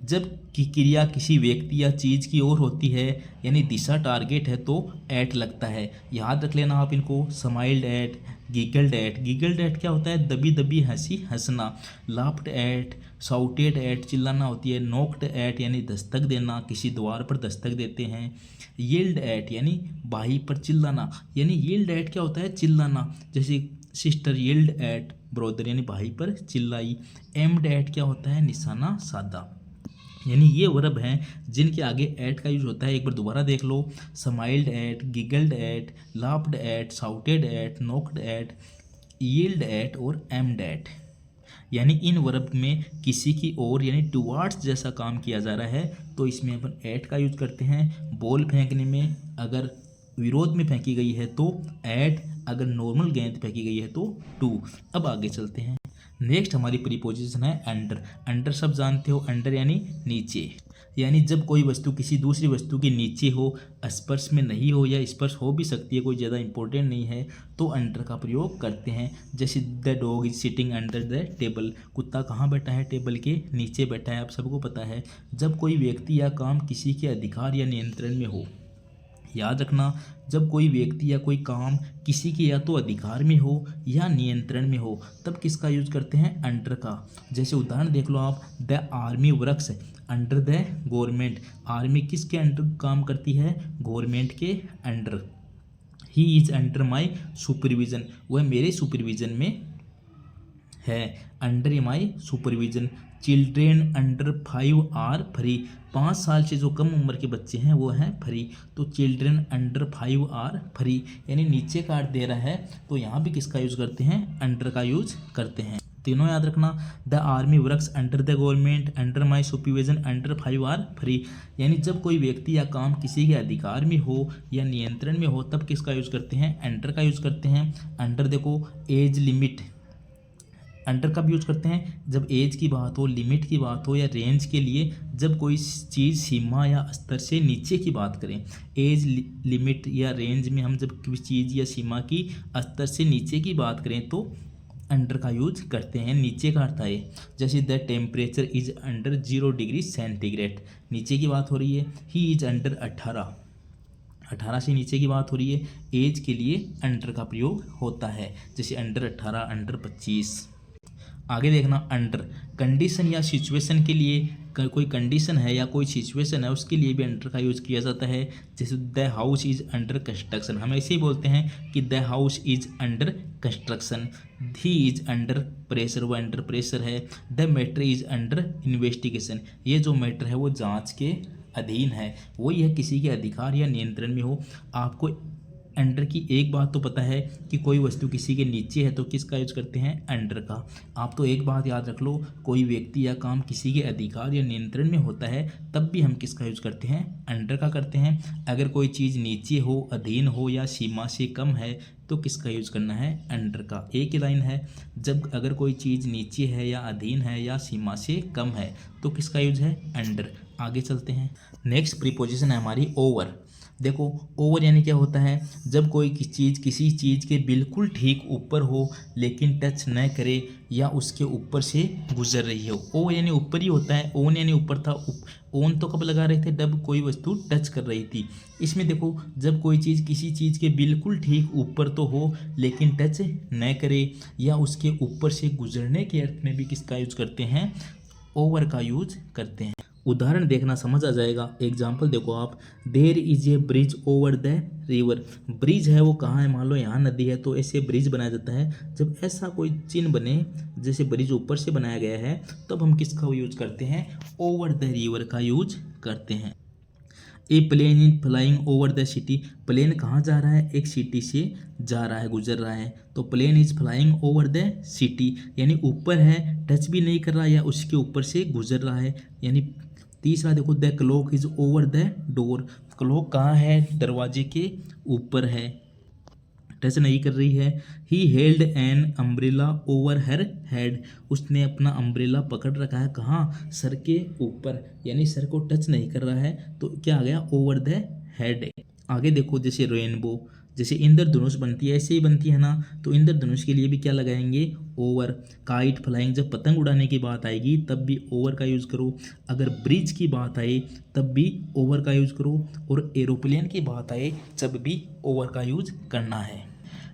जब की क्रिया किसी व्यक्ति या चीज़ की ओर होती है यानी दिशा टारगेट है तो एट लगता है। याद रख लेना आप इनको, smiled at, giggled at. Giggled at क्या होता है, दबी दबी हंसी हंसना। लाफ्ड एट, साउटेड एट चिल्लाना होती है। नोक्ड एट यानी दस्तक देना, किसी द्वार पर दस्तक देते हैं। यील्ड एट यानी बाही पर चिल्लाना, यानी यील्ड एट क्या होता है, चिल्लाना, जैसे सिस्टर यील्ड एट ब्रदर यानी भाई पर चिल्लाई। एम्ड एट क्या होता है, निशाना साधा। यानी ये वर्ब हैं जिनके आगे एट का यूज होता है। एक बार दोबारा देख लो, smiled at, giggled at, laughed at, shouted at, knocked at, yelled at और एम्ड एट। यानी इन वर्ब में किसी की ओर यानी टुवार्ड्स जैसा काम किया जा रहा है तो इसमें अपन एट का यूज करते हैं। बॉल फेंकने में अगर विरोध में फेंकी गई है तो एट, अगर नॉर्मल गेंद फेंकी गई है तो टू। अब आगे चलते हैं। नेक्स्ट हमारी प्रीपोजिशन है अंडर। अंडर सब जानते हो, अंडर यानी नीचे, यानी जब कोई वस्तु किसी दूसरी वस्तु के नीचे हो, स्पर्श में नहीं हो या स्पर्श हो भी सकती है, कोई ज़्यादा इंपॉर्टेंट नहीं है, तो अंडर का प्रयोग करते हैं। जैसे the dog is sitting under the table, कुत्ता कहाँ बैठा है, टेबल के नीचे बैठा है, आप सबको पता है। जब कोई व्यक्ति या काम किसी के अधिकार या नियंत्रण में हो, याद रखना, जब कोई व्यक्ति या कोई काम किसी के या तो अधिकार में हो या नियंत्रण में हो तब किसका यूज करते हैं, अंडर का। जैसे उदाहरण देख लो आप, the army works under the government, army किसके अंडर काम करती है, गवर्नमेंट के under. He is under my supervision, वह मेरे सुपरविजन में है। Under my supervision children under 5 are free. 5 साल से जो कम उम्र के बच्चे हैं वो हैं फ्री। तो चिल्ड्रेन अंडर 5 आर फ्री, यानी नीचे कार्ड दे रहा है तो यहाँ भी किसका यूज करते हैं, अंडर का यूज करते हैं। तीनों याद रखना। The army works under the government under my supervision under 5 are free, यानी जब कोई व्यक्ति या काम किसी के अधिकार में हो या नियंत्रण में हो तब किसका यूज करते हैं, अंडर का यूज करते हैं। अंडर देखो एज लिमिट, अंडर का भी यूज करते हैं जब एज की बात हो, लिमिट की बात हो या रेंज के लिए, जब कोई चीज़ सीमा या स्तर से नीचे की बात करें। एज लिमिट या रेंज में हम जब किसी चीज़ या सीमा की स्तर से नीचे की बात करें तो अंडर का यूज करते हैं। नीचे का अर्थ है जैसे the temperature is under 0 degree centigrade, नीचे की बात हो रही है। ही इज अंडर 18 से नीचे की बात हो रही है। एज के लिए अंडर का प्रयोग होता है, जैसे अंडर 18, अंडर 25। आगे देखना, अंडर कंडीशन या सिचुएशन के लिए, कोई कंडीशन है या कोई सिचुएशन है उसके लिए भी अंडर का यूज़ किया जाता है। जैसे the house is under construction, हम ऐसे ही बोलते हैं कि the house is under construction. He is under pressure, वो अंडर प्रेशर है। The matter is under investigation, ये जो मैटर है वो जांच के अधीन है, वही है किसी के अधिकार या नियंत्रण में हो। आपको अंडर की एक बात तो पता है कि कोई वस्तु किसी के नीचे है तो किसका यूज करते हैं, अंडर का। आप तो एक बात याद रख लो, कोई व्यक्ति या काम किसी के अधिकार या नियंत्रण में होता है तब भी हम किसका यूज करते हैं, अंडर का करते हैं। अगर कोई चीज़ नीचे हो, अधीन हो या सीमा से कम है तो किसका यूज करना है, अंडर का। एक ही लाइन है, जब अगर कोई चीज़ नीचे है या अधीन है या सीमा से कम है तो किसका यूज है, अंडर। आगे चलते हैं। नेक्स्ट प्रीपोजिशन है हमारी ओवर। देखो ओवर यानी क्या होता है, जब कोई चीज़ किसी चीज़ के बिल्कुल ठीक ऊपर हो लेकिन टच न करे या उसके ऊपर से गुजर रही हो। ओ यानी ऊपर ही होता है, ओन यानी ऊपर था। ओन तो कब लगा रहे थे, जब कोई वस्तु टच कर रही थी। इसमें देखो जब कोई चीज़ किसी चीज़ के बिल्कुल ठीक ऊपर तो हो लेकिन टच न करे या उसके ऊपर से गुजरने के अर्थ में भी किसका यूज करते हैं, ओवर का यूज करते हैं। उदाहरण देखना समझ आ जाएगा। एग्जाम्पल देखो आप, there is a bridge over the river. Bridge है वो कहाँ है, मान लो यहाँ नदी है तो ऐसे ब्रिज बनाया जाता है। जब ऐसा कोई चिन्ह बने जैसे ब्रिज ऊपर से बनाया गया है तब हम किसका यूज करते हैं, ओवर द रिवर का यूज करते हैं। A plane in flying over the city, plane कहाँ जा रहा है, एक सिटी से जा रहा है, गुजर रहा है। तो plane is flying over the city, यानी ऊपर है, टच भी नहीं कर रहा या उसके ऊपर से गुजर रहा है। यानी तीसरा देखो, the clock is over the door, clock कहाँ है, दरवाजे के ऊपर है, टच नहीं कर रही है। He held an umbrella over her head, उसने अपना अम्ब्रेला पकड़ रखा है कहाँ, सर के ऊपर, यानी सर को टच नहीं कर रहा है तो क्या आ गया, ओवर द हेड। आगे देखो, जैसे रेनबो, जैसे इंद्रधनुष बनती है ऐसे ही बनती है ना, तो इंद्रधनुष के लिए भी क्या लगाएंगे, ओवर। काइट फ्लाइंग, जब पतंग उड़ाने की बात आएगी तब भी ओवर का यूज़ करो। अगर ब्रिज की बात आए तब भी ओवर का यूज़ करो, और एरोप्लेन की बात आए तब भी ओवर का यूज़ करना है।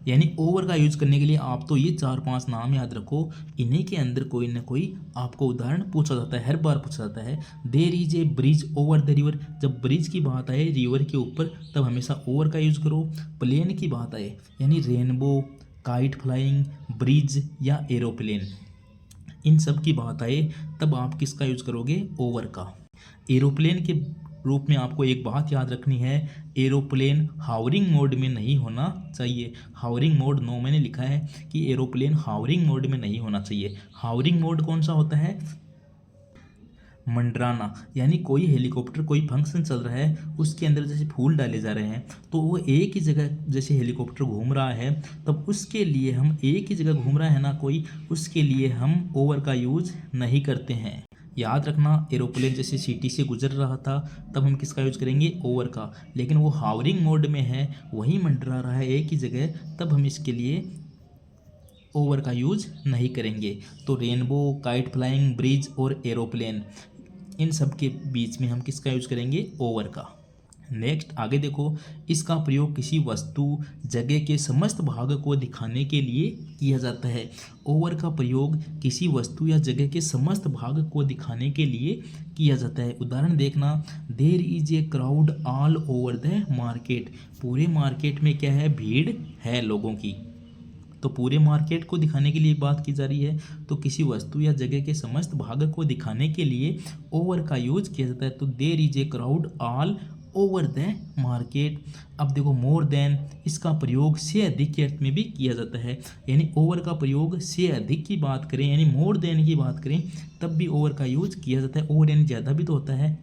यानी ओवर का यूज करने के लिए आप तो ये 4-5 नाम याद रखो, इन्हीं के अंदर कोई ना कोई आपको उदाहरण पूछा जाता है, हर बार पूछा जाता है। There is a bridge over the river, जब ब्रिज की बात आए रिवर के ऊपर तब हमेशा ओवर का यूज करो। प्लेन की बात आए यानी रेनबो, काइट फ्लाइंग, ब्रिज या एरोप्लेन, इन सब की बात आए तब आप किसका यूज करोगे, ओवर का। एरोप्लेन के रूप में आपको एक बात याद रखनी है, एरोप्लेन हावरिंग मोड में नहीं होना चाहिए। हावरिंग मोड, नो मैंने लिखा है कि एरोप्लेन हावरिंग मोड में नहीं होना चाहिए। हावरिंग मोड कौन सा होता है, मंडराना, यानी कोई हेलीकॉप्टर कोई फंक्शन चल रहा है उसके अंदर जैसे फूल डाले जा रहे हैं तो वो एक ही जगह जैसे हेलीकॉप्टर घूम रहा है तब उसके लिए हम, एक ही जगह घूम रहा है ना कोई, उसके लिए हम ओवर का यूज नहीं करते हैं। याद रखना, एरोप्लेन जैसे सिटी से गुजर रहा था तब हम किसका यूज करेंगे, ओवर का। लेकिन वो हावरिंग मोड में है, वही मंडरा रहा है एक ही जगह, तब हम इसके लिए ओवर का यूज नहीं करेंगे। तो रेनबो, काइट फ्लाइंग, ब्रिज और एरोप्लेन, इन सब के बीच में हम किसका यूज करेंगे, ओवर का। नेक्स्ट आगे देखो, इसका प्रयोग किसी वस्तु जगह के समस्त भाग को दिखाने के लिए किया जाता है। ओवर का प्रयोग किसी वस्तु या जगह के समस्त भाग को दिखाने के लिए किया जाता है। उदाहरण देखना, there is a crowd all over the market, पूरे मार्केट में क्या है, भीड़ है लोगों की। तो पूरे मार्केट को दिखाने के लिए बात की जा रही है। तो किसी वस्तु या जगह के समस्त भाग को दिखाने के लिए ओवर का यूज किया जाता है। तो there is a crowd all over the market. अब देखो मोर देन, इसका प्रयोग से अधिक के अर्थ में भी किया जाता है। यानी ओवर का प्रयोग से अधिक की बात करें यानी मोर देन की बात करें तब भी ओवर का यूज किया जाता है। ओवर यानी ज़्यादा भी तो होता है।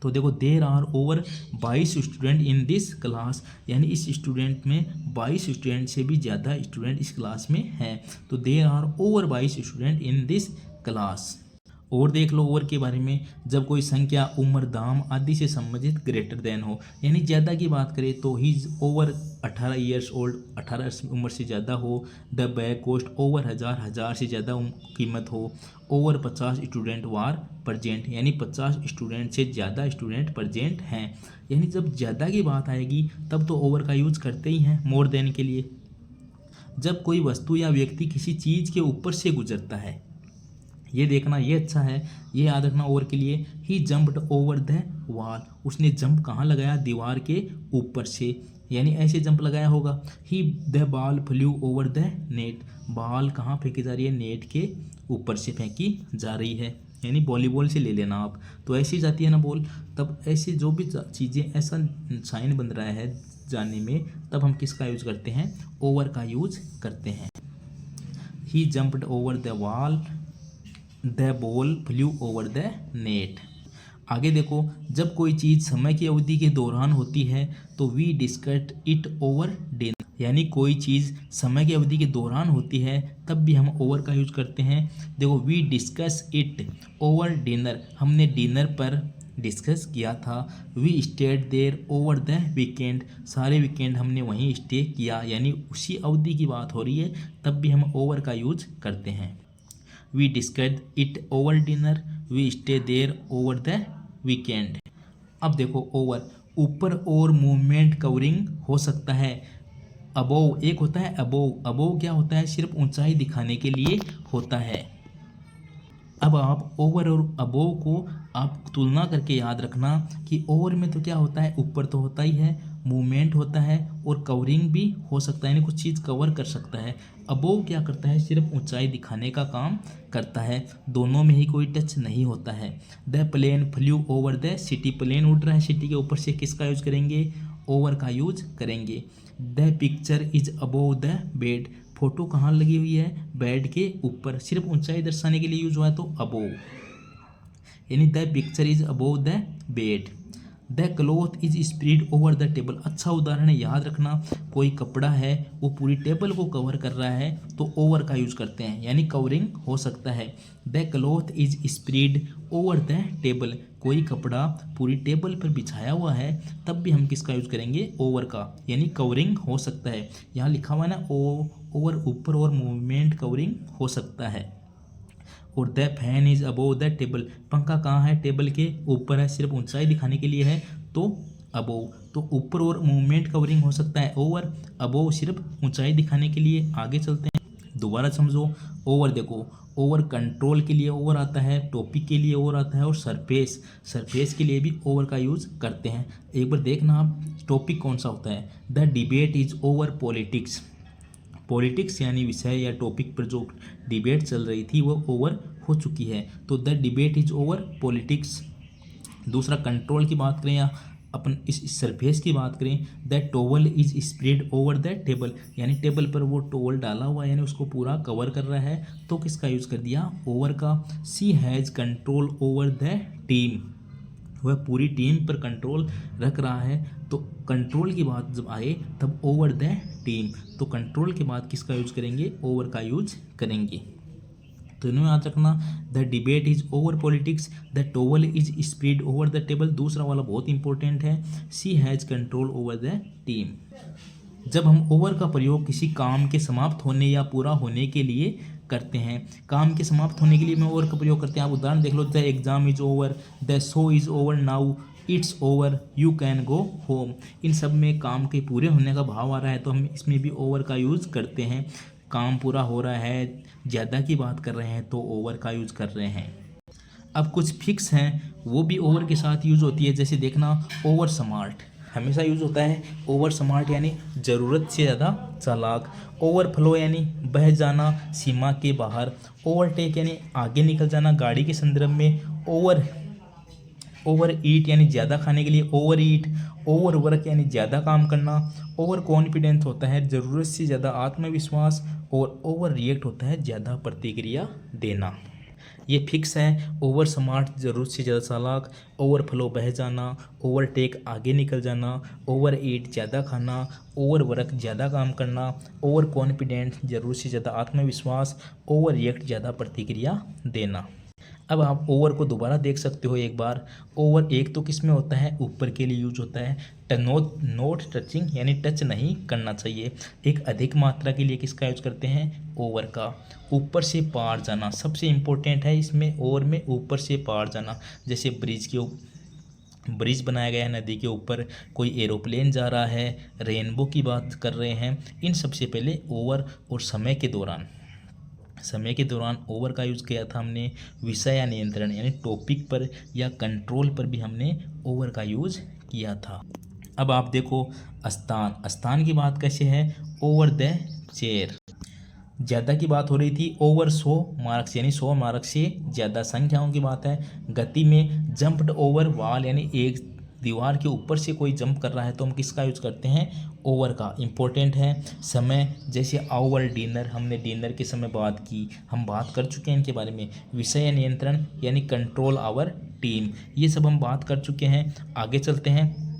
तो देखो there are over 22 student in this class, यानी इस स्टूडेंट में 22 स्टूडेंट से भी ज़्यादा स्टूडेंट इस क्लास में हैं। तो there are over 22 student in this class. और देख लो ओवर के बारे में, जब कोई संख्या उम्र दाम आदि से संबंधित ग्रेटर देन हो, यानी ज़्यादा की बात करें तो he is over 18 years old, 18 उम्र से ज़्यादा हो। द बैग कोस्ट ओवर 1000 से ज़्यादा कीमत हो। ओवर 50 स्टूडेंट वार प्रजेंट, यानी 50 स्टूडेंट से ज़्यादा स्टूडेंट प्रजेंट हैं। यानी जब ज़्यादा की बात आएगी तब तो ओवर का यूज करते ही हैं मोर देन के लिए। जब कोई वस्तु या व्यक्ति किसी चीज़ के ऊपर से गुजरता है, ये देखना ये अच्छा है, ये याद रखना ओवर के लिए। ही जंप्ड ओवर द वॉल, उसने जंप कहाँ लगाया, दीवार के ऊपर से, यानी ऐसे जंप लगाया होगा। He the ball flew over the net, ball कहाँ फेंकी जा रही है, नेट के ऊपर से फेंकी जा रही है, यानी वॉलीबॉल से ले लेना आप। तो ऐसी जाती है ना बॉल, तब ऐसे जो भी चीज़ें ऐसा साइन बन रहा है जानने में, तब हम किसका यूज करते हैं, ओवर का यूज करते हैं। He jumped over the wall, the ball flew over the net. आगे देखो, जब कोई चीज़ समय की अवधि के दौरान होती है तो we discuss it over dinner, यानी कोई चीज़ समय की अवधि के दौरान होती है तब भी हम ओवर का यूज करते हैं। देखो we discuss it over dinner, हमने डिनर पर डिस्कस किया था। We stayed there over the weekend, सारे वीकेंड हमने वहीं स्टे किया, यानी उसी अवधि की बात हो रही है तब भी हम ओवर का यूज करते हैं। We discussed it over dinner, we stay there over the weekend. अब देखो ओवर ऊपर और मूवमेंट कवरिंग हो सकता है। अबोव एक होता है अबोव, अबोव क्या होता है, सिर्फ ऊंचाई दिखाने के लिए होता है। अब आप ओवर और अबोव को आप तुलना करके याद रखना कि ओवर में तो क्या होता है, ऊपर तो होता ही है, मूवमेंट होता है और कवरिंग भी हो सकता है, यानी कुछ चीज़ कवर कर सकता है। अबोव क्या करता है, सिर्फ ऊंचाई दिखाने का काम करता है, दोनों में ही कोई टच नहीं होता है। The plane flew over the city, plane उड़ रहा है सिटी के ऊपर से, किसका यूज करेंगे, ओवर का यूज करेंगे। The picture is above the bed, photo कहाँ लगी हुई है, बेड के ऊपर, सिर्फ ऊंचाई दर्शाने के लिए यूज हुआ है तो अबोव, यानी the picture is above the bed. The cloth is spread over the table, अच्छा उदाहरण है, याद रखना, कोई कपड़ा है वो पूरी टेबल को कवर कर रहा है तो ओवर का यूज करते हैं, यानी कवरिंग हो सकता है। The cloth is spread over the table, कोई कपड़ा पूरी टेबल पर बिछाया हुआ है तब भी हम किसका यूज करेंगे, ओवर का, यानी कवरिंग हो सकता है। यहाँ लिखा हुआ है ना ओवर ऊपर और मूवमेंट कवरिंग हो सकता है। और the fan is above the table, पंखा कहाँ है, टेबल के ऊपर है, सिर्फ ऊंचाई दिखाने के लिए है तो अबोव। तो ऊपर और मूवमेंट कवरिंग हो सकता है ओवर, अबोव सिर्फ ऊंचाई दिखाने के लिए। आगे चलते हैं, दोबारा समझो। ओवर देखो, ओवर कंट्रोल के लिए ओवर आता है, टॉपिक के लिए ओवर आता है और सरफेस के लिए भी ओवर का यूज करते हैं। एक बार देखना आप, टॉपिक कौन सा होता है, the debate is over politics, politics यानी विषय या टॉपिक पर जो डिबेट चल रही थी वो ओवर हो चुकी है, तो the debate is over politics. दूसरा कंट्रोल की बात करें या अपन इस सरफेस की बात करें, the towel is spread over the table, यानी टेबल पर वो टॉवल डाला हुआ है, यानी उसको पूरा कवर कर रहा है तो किसका यूज कर दिया, ओवर का। She has control over the team, वह पूरी टीम पर कंट्रोल रख रहा है, तो कंट्रोल की बात जब आए तब ओवर द टीम, तो कंट्रोल के बाद किसका यूज करेंगे, ओवर का यूज करेंगे। तो इन्हें याद रखना, the debate is over politics, the towel is spread over the table, दूसरा वाला बहुत इंपॉर्टेंट है, she has control over the team. जब हम ओवर का प्रयोग किसी काम के समाप्त होने या पूरा होने के लिए करते हैं, काम के समाप्त होने के लिए मैं ओवर का प्रयोग करते हैं। आप उदाहरण देख लो, the exam is over, the show is over now, it's over, you can go home. इन सब में काम के पूरे होने का भाव आ रहा है तो हम इसमें भी ओवर का यूज़ करते हैं। काम पूरा हो रहा है, ज़्यादा की बात कर रहे हैं तो ओवर का यूज़ कर रहे हैं। अब कुछ फिक्स हैं वो भी ओवर के साथ यूज़ होती है, जैसे देखना ओवर स्मार्ट, हमेशा यूज़ होता है। ओवर स्मार्ट यानी ज़रूरत से ज़्यादा चालाक। ओवरफ्लो यानी बह जाना, सीमा के बाहर। ओवरटेक यानी आगे निकल जाना गाड़ी के संदर्भ में। ओवर ईट यानी ज़्यादा खाने के लिए ओवर ईट। ओवर वर्क यानी ज़्यादा काम करना। ओवर कॉन्फिडेंस होता है ज़रूरत से ज़्यादा आत्मविश्वास। और ओवर रिएक्ट होता है ज़्यादा प्रतिक्रिया देना। ये फिक्स है। ओवर स्मार्ट ज़रूरत से ज़्यादा चालाक। ओवरफ्लो बह जाना। ओवरटेक आगे निकल जाना। ओवर ईट ज़्यादा खाना। ओवर वर्क ज़्यादा काम करना। ओवर कॉन्फिडेंट ज़रूरत से ज़्यादा आत्मविश्वास। ओवर रिएक्ट ज़्यादा प्रतिक्रिया देना। अब आप ओवर को दोबारा देख सकते हो एक बार। ओवर एक तो किस में होता है, ऊपर के लिए यूज होता है। नोट टचिंग यानी टच नहीं करना चाहिए। एक अधिक मात्रा के लिए किसका यूज करते हैं, ओवर का। ऊपर से पार जाना सबसे इम्पोर्टेंट है इसमें, ओवर में ऊपर से पार जाना। जैसे ब्रिज बनाया गया है नदी के ऊपर, कोई एरोप्लेन जा रहा है, रेनबो की बात कर रहे हैं, इन सबसे पहले ओवर। और समय के दौरान ओवर का यूज़ किया था हमने विषय या नियंत्रण यानी टॉपिक पर या कंट्रोल पर भी हमने ओवर का यूज़ किया था। अब आप देखो स्थान की बात कैसे है, ओवर द चेयर। ज़्यादा की बात हो रही थी, ओवर 100 मार्क्स यानी 100 मार्क्स से ज़्यादा संख्याओं की बात है। गति में जंप्ड ओवर वॉल यानी एक दीवार के ऊपर से कोई जंप कर रहा है तो हम किसका यूज़ करते हैं, ओवर का। इम्पोर्टेंट है। समय जैसे आवर डिनर, हमने डिनर के समय बात की, हम बात कर चुके हैं इनके बारे में। विषय नियंत्रण यानी कंट्रोल आवर टीम, ये सब हम बात कर चुके हैं। आगे चलते हैं।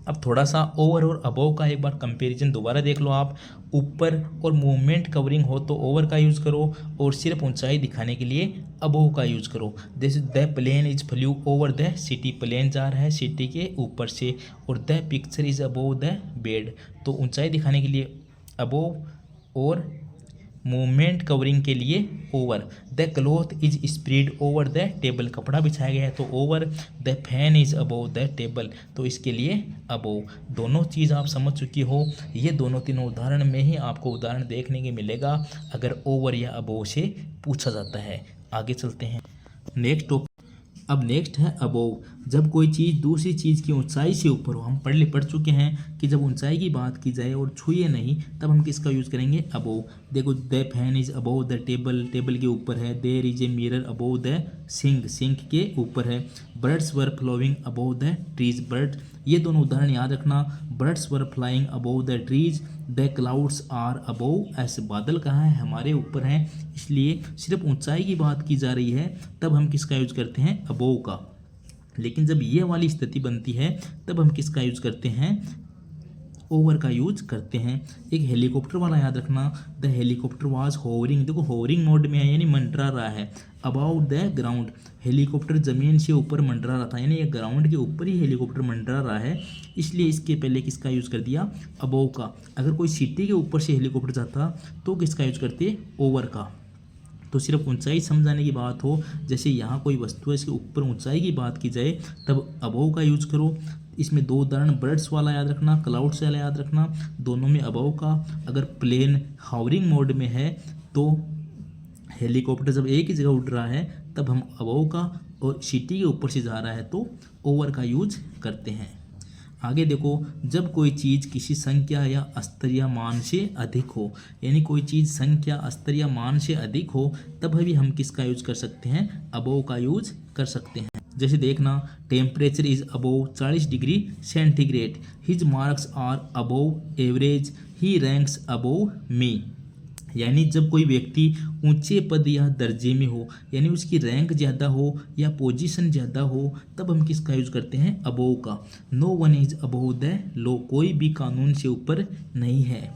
अब थोड़ा सा ओवर और अबोव का एक बार कंपैरिजन दोबारा देख लो आप। ऊपर और मूवमेंट कवरिंग हो तो ओवर का यूज़ करो, और सिर्फ ऊंचाई दिखाने के लिए अबोव का यूज़ करो। जैसे the plane is flew over the city, plane जा रहा है सिटी के ऊपर से। और the picture is above the bed, तो ऊंचाई दिखाने के लिए अबोव, और मूवमेंट कवरिंग के लिए over. The cloth is spread over the table, कपड़ा बिछाया गया है तो over. The fan is above the table, तो इसके लिए अबोव। दोनों चीज़ आप समझ चुकी हो। ये दोनों तीनों उदाहरण में ही आपको उदाहरण देखने को मिलेगा अगर ओवर या अबोव से पूछा जाता है। आगे चलते हैं नेक्स्ट टॉपिक। अब नेक्स्ट है अबोव। जब कोई चीज़ दूसरी चीज़ की ऊंचाई से ऊपर हो, हम पढ़ चुके हैं कि जब ऊंचाई की बात की जाए और छुए नहीं तब हम किसका यूज़ करेंगे, अबोव। देखो the fan is above the table, table के ऊपर है। There is a mirror above the sink, sink के ऊपर है। Birds were flowing above the trees, bird, ये दोनों उदाहरण याद रखना। Birds were flying above the trees. The clouds are above, ऐसे बादल कहाँ हैं, हमारे ऊपर हैं, इसलिए सिर्फ ऊंचाई की बात की जा रही है तब हम किसका यूज करते हैं, अबोव का। लेकिन जब ये वाली स्थिति बनती है तब हम किसका यूज करते हैं, ओवर का यूज करते हैं। एक हेलीकॉप्टर वाला याद रखना, द हेलीकॉप्टर वाज होवरिंग, देखो होवरिंग मोड में है यानी मंडरा रहा है। अबाउट द ग्राउंड, हेलीकॉप्टर ज़मीन से ऊपर मंडरा रहा था, यानी ये ग्राउंड के ऊपर ही हेलीकॉप्टर मंडरा रहा है, इसलिए इसके पहले किसका यूज़ कर दिया, अबोव का। अगर कोई सिटी के ऊपर से हेलीकॉप्टर जाता तो किसका यूज करते, ओवर का। तो सिर्फ ऊंचाई समझाने की बात हो, जैसे यहाँ कोई वस्तु है इसके ऊपर ऊंचाई की बात की जाए तब अबोव का यूज करो। इसमें दो उदाहरण बर्ड्स वाला याद रखना, क्लाउड्स वाला याद रखना, दोनों में अबोव का। अगर प्लेन हावरिंग मोड में है तो हेलीकॉप्टर जब एक ही जगह उड़ रहा है तब हम अबोव का, और सिटी के ऊपर से जा रहा है तो ओवर का यूज करते हैं। आगे देखो, जब कोई चीज़ किसी संख्या या स्तर या मान से अधिक हो, यानी कोई चीज़ संख्या स्तर या मान से अधिक हो तब भी हम किसका यूज कर सकते हैं, अबोव का यूज कर सकते हैं। जैसे देखना, temperature is above 40 degree centigrade, his marks are above average, he ranks above me. यानी जब कोई व्यक्ति ऊंचे पद या दर्जे में हो, यानी उसकी रैंक ज़्यादा हो या पोजीशन ज़्यादा हो तब हम किसका यूज़ करते हैं, अबोव का। No one is above the law, कोई भी कानून से ऊपर नहीं है।